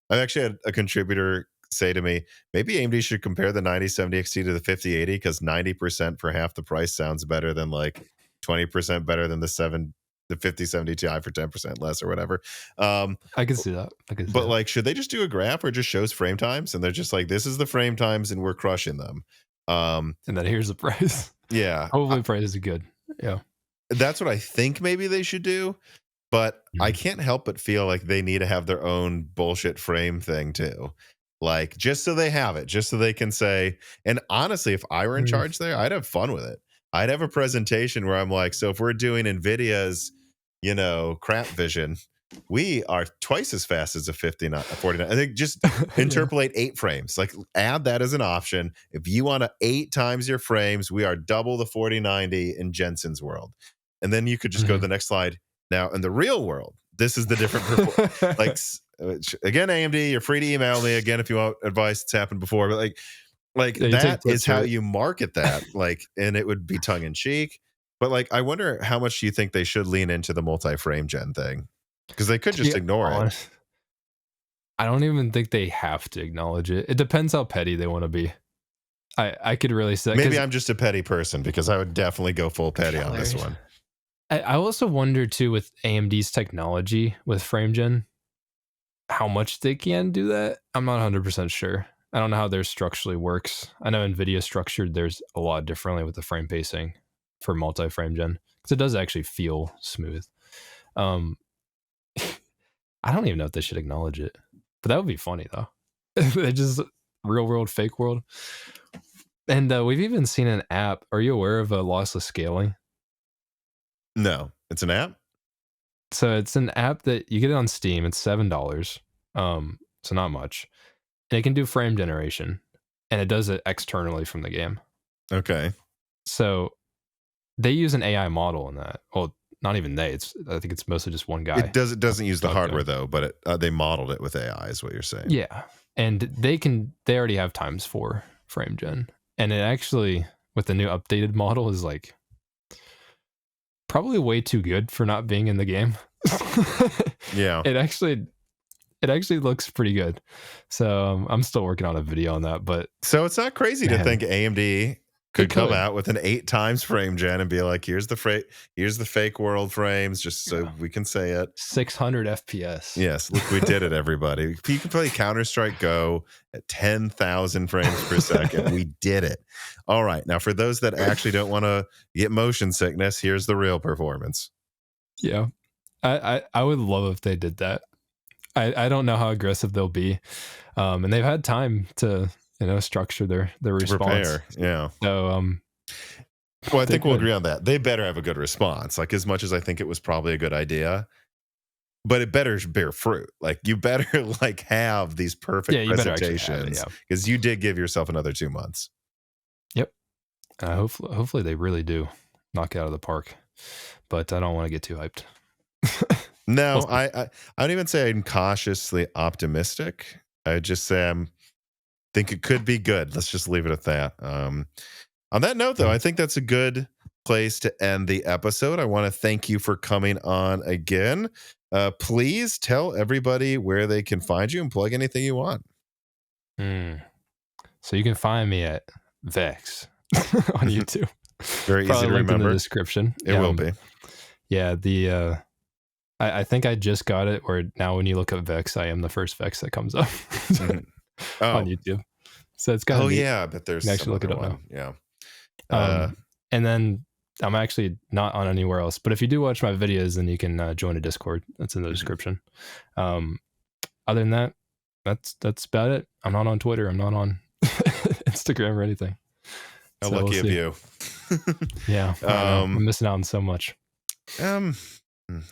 I actually had a contributor say to me, maybe AMD should compare the 9070 XT to the 5080, because 90% for half the price sounds better than like 20% better than the 5070 Ti for 10% less or whatever. Um, I can see that. I can see but that. like, should they just do a graph where it just shows frame times and they're just like, this is the frame times and we're crushing them? Um, And then here's the price. yeah, Hopefully, price is good. Yeah. that's what I think maybe they should do. But I Mhm. can't help but feel like they need to have their own bullshit frame thing too. Like, just so they have it, just so they can say, and honestly, if I were in Mm, charge there, I'd have fun with it. I'd have a presentation where I'm like, so if we're doing NVIDIA's, crap vision, we are twice as fast as a 59, a 49. I think just interpolate 8 frames. Like add that as an option. If you want to 8 times your frames, we are double the 4090 in Jensen's world. And then you could just go to the next slide. Now, in the real world, this is the different like again, AMD, you're free to email me again if you want advice. It's happened before, but like Yeah, that is how you market that. Like, and it would be tongue in cheek. But like, I wonder how much do you think they should lean into the multi-frame gen thing? Because they could just ignore it. I don't even think they have to acknowledge it. It depends how petty they want to be. I could really say maybe I'm just a petty person because I would definitely go full petty on this one. I also wonder too with AMD's technology with frame gen, how much they can do that. I'm not 100% sure. I don't know how theirs structurally works. I know Nvidia structured theirs a lot differently with the frame pacing for multi-frame gen because it does actually feel smooth. I don't even know if they should acknowledge it, but that would be funny though. They just real world, fake world. And we've even seen an app. Are you aware of lossless scaling? No, it's an app. So it's an app that you get it on Steam. It's $7. So not much. And it can do frame generation, and it does it externally from the game. Okay. So they use an AI model in that. Well, not even they. I think it's mostly just one guy. It doesn't use the hardware though, but they modeled it with AI, is what you're saying. Yeah, and they already have ×4 frame gen, and it actually with the new updated model is like probably way too good for not being in the game. Yeah, it actually looks pretty good. So I'm still working on a video on that, but so it's not crazy to think AMD could come out with an 8 times frame gen and be like, here's the fake world frames, just so we can say it. 600 FPS. Yes, look, we did it, everybody. You can play Counter-Strike Go at 10,000 frames per second. We did it. All right, now for those that actually don't want to get motion sickness, here's the real performance. Yeah, I would love if they did that. I don't know how aggressive they'll be, and they've had time to structure their response. Prepare, yeah. So well, I think we'll agree on that. They better have a good response. Like, as much as I think it was probably a good idea, but it better bear fruit. Like, you better like have these perfect presentations because you did give yourself another 2 months. Yep. Hopefully they really do knock it out of the park, but I don't want to get too hyped. No, I don't even say I'm cautiously optimistic. I just say think it could be good. Let's just leave it at that. On that note, though, I think that's a good place to end the episode. I want to thank you for coming on again. Please tell everybody where they can find you and plug anything you want. So you can find me at Vex on YouTube. Very easy to remember. In the description. It will be. Yeah, I think I just got it where now when you look up Vex, I am the first Vex that comes up on YouTube. So it's got yeah, but there's actually look it up now. Yeah. And then I'm actually not on anywhere else, but if you do watch my videos, then you can join a Discord. That's in the description. Other than that, that's about it. I'm not on Twitter. I'm not on Instagram or anything. How lucky of you. Yeah. I'm missing out on so much. I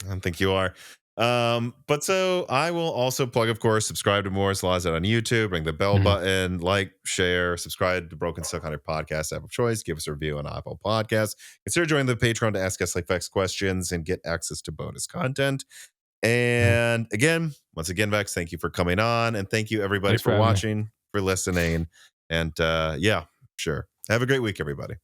don't think you are. But so I will also plug, of course, subscribe to Moore's Laws on YouTube, ring the bell button, like, share, subscribe to Broken Stuck on your podcast app of choice, give us a review on Apple Podcasts, consider joining the Patreon to ask us like Vex questions and get access to bonus content. And once again, Vex, thank you for coming on, and thank you everybody for watching, for listening, and sure. Have a great week, everybody.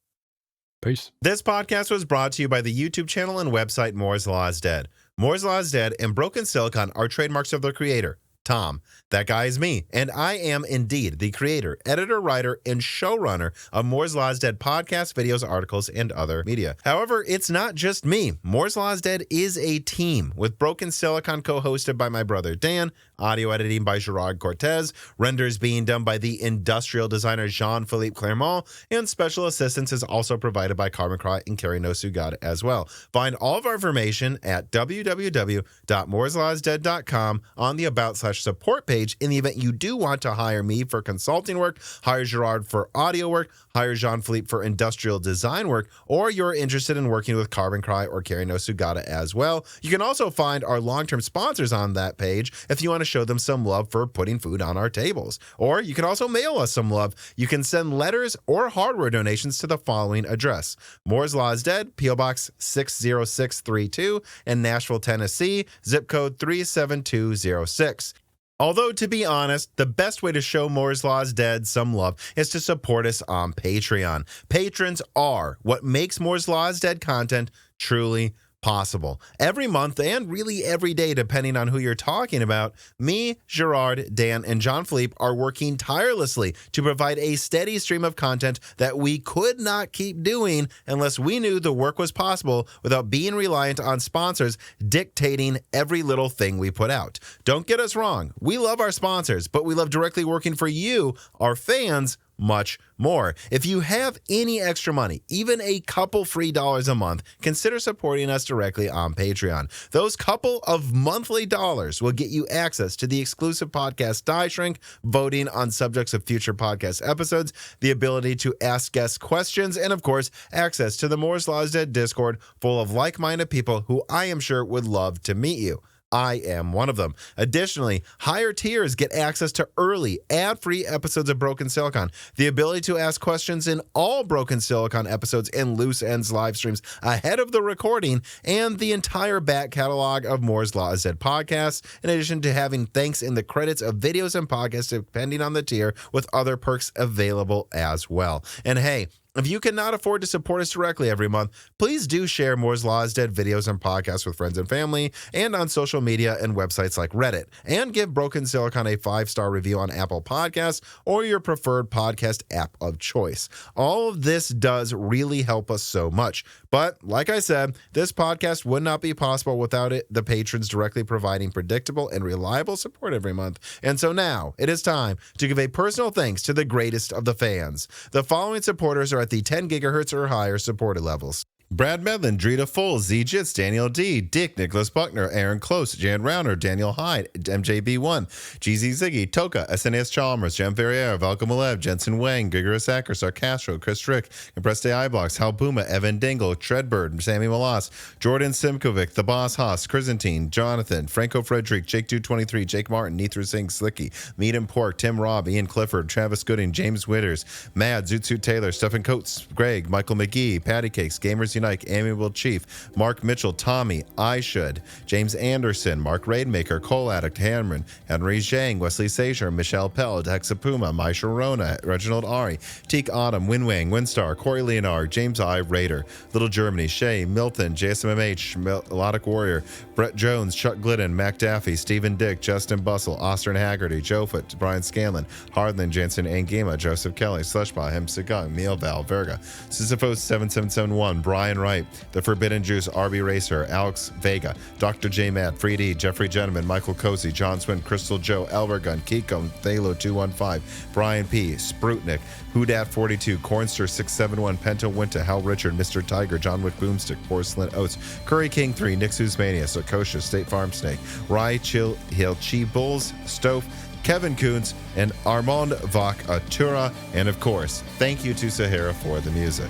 Peace. This podcast was brought to you by the YouTube channel and website Moore's Law is Dead. Moore's Law is Dead and Broken Silicon are trademarks of their creator, Tom. That guy is me, and I am indeed the creator, editor, writer, and showrunner of Moore's Law is Dead podcasts, videos, articles, and other media. However, it's not just me. Moore's Law is Dead is a team, with Broken Silicon co-hosted by my brother Dan, audio editing by Gerard Cortez, renders being done by the industrial designer Jean-Philippe Clermont, and special assistance is also provided by Carmen Cry and Carrie Nosugad as well. Find all of our information at www.mooreslawsdead.com on the About / support page in the event you do want to hire me for consulting work, hire Gerard for audio work, hire Jean-Philippe for industrial design work, or you're interested in working with Carbon Cry or Carry No Sugata as well. You can also find our long-term sponsors on that page if you want to show them some love for putting food on our tables. Or you can also mail us some love. You can send letters or hardware donations to the following address: Moore's Law is Dead, P.O. Box 60632 in Nashville, Tennessee, zip code 37206. Although, to be honest, the best way to show Moore's Law is Dead some love is to support us on Patreon. Patrons are what makes Moore's Law is Dead content truly possible. Every month, and really every day, depending on who you're talking about, me, Gerard, Dan, and Jean-Philippe are working tirelessly to provide a steady stream of content that we could not keep doing unless we knew the work was possible without being reliant on sponsors dictating every little thing we put out. Don't get us wrong. We love our sponsors, but we love directly working for you, our fans, much more. If you have any extra money, even a couple free dollars a month, consider supporting us directly on Patreon. Those couple of monthly dollars will get you access to the exclusive podcast Die Shrink, voting on subjects of future podcast episodes, the ability to ask guests questions, and of course, access to the Moore's Law is Dead Discord full of like-minded people who I am sure would love to meet you. I am one of them. Additionally, higher tiers get access to early, ad-free episodes of Broken Silicon, the ability to ask questions in all Broken Silicon episodes and Loose Ends live streams ahead of the recording, and the entire back catalog of Moore's Law is Dead podcasts, in addition to having thanks in the credits of videos and podcasts depending on the tier, with other perks available as well. And hey, if you cannot afford to support us directly every month, please do share Moore's Law is Dead videos and podcasts with friends and family, and on social media and websites like Reddit, and give Broken Silicon a 5-star review on Apple Podcasts or your preferred podcast app of choice. All of this does really help us so much. But like I said, this podcast would not be possible without the patrons directly providing predictable and reliable support every month. And so now it is time to give a personal thanks to the greatest of the fans. The following supporters are at the 10 gigahertz or higher supported levels: Brad Medlin, Drita Full, Z Jits, Daniel D, Dick, Nicholas Buckner, Aaron Close, Jan Rauner, Daniel Hyde, MJB1, GZ Ziggy, Toka, SNS Chalmers, Jem Ferrier, Valko Malev, Jensen Wang, Gigorous Hacker, Sarcastro, Chris Strick, Compressed AI Blocks, Hal Puma, Evan Dingle, Treadbird, Sammy Malas, Jordan Simkovic, The Boss Haas, Chrysantine, Jonathan, Franco Frederick, Jake 223, Jake Martin, Neithru Singh, Slicky, Meat and Pork, Tim Robb, Ian Clifford, Travis Gooding, James Witters, Mad, Zoot Taylor, Stephen Coates, Greg, Michael McGee, Patty Cakes, Gamers Unite, Amiable Chief, Mark Mitchell, Tommy, I Should, James Anderson, Mark Raidmaker, Cole Addict, Hamron, Henry Zhang, Wesley Sager, Michelle Pell, Hexapuma, Mai Sharona, Reginald Ari, Teak Autumn, Winwang, Winstar, Corey Leonard, James I, Raider, Little Germany, Shay, Milton, JSMMH, Melodic Warrior, Brett Jones, Chuck Glidden, Mac Daffy, Stephen Dick, Justin Bustle, Austin Haggerty, Joe Foot, Brian Scanlon, Hardland, Jansen Angema, Joseph Kelly, Slushba, Hem Segung, Neil Val, Verga, Sisyphos 7771, Brian Wright, The Forbidden Juice, RB Racer, Alex Vega, Dr. J. Matt, Freedy, Jeffrey Gentleman, Michael Cozy, John Swin, Crystal Joe, Elvergun, Kiko, Thalo 215, Brian P., Sprutnik, Hoodat 42, Cornster 671, Penta Winta, Hal Richard, Mr. Tiger, John Wick Boomstick, Porcelain Oats, Curry King 3, Nixus Mania, Sakosha, State Farm Snake, Rye Chill Hill Chi Bulls, Stove, Kevin Kuntz, and Armand Vach Atura, and of course, thank you to Sahara for the music.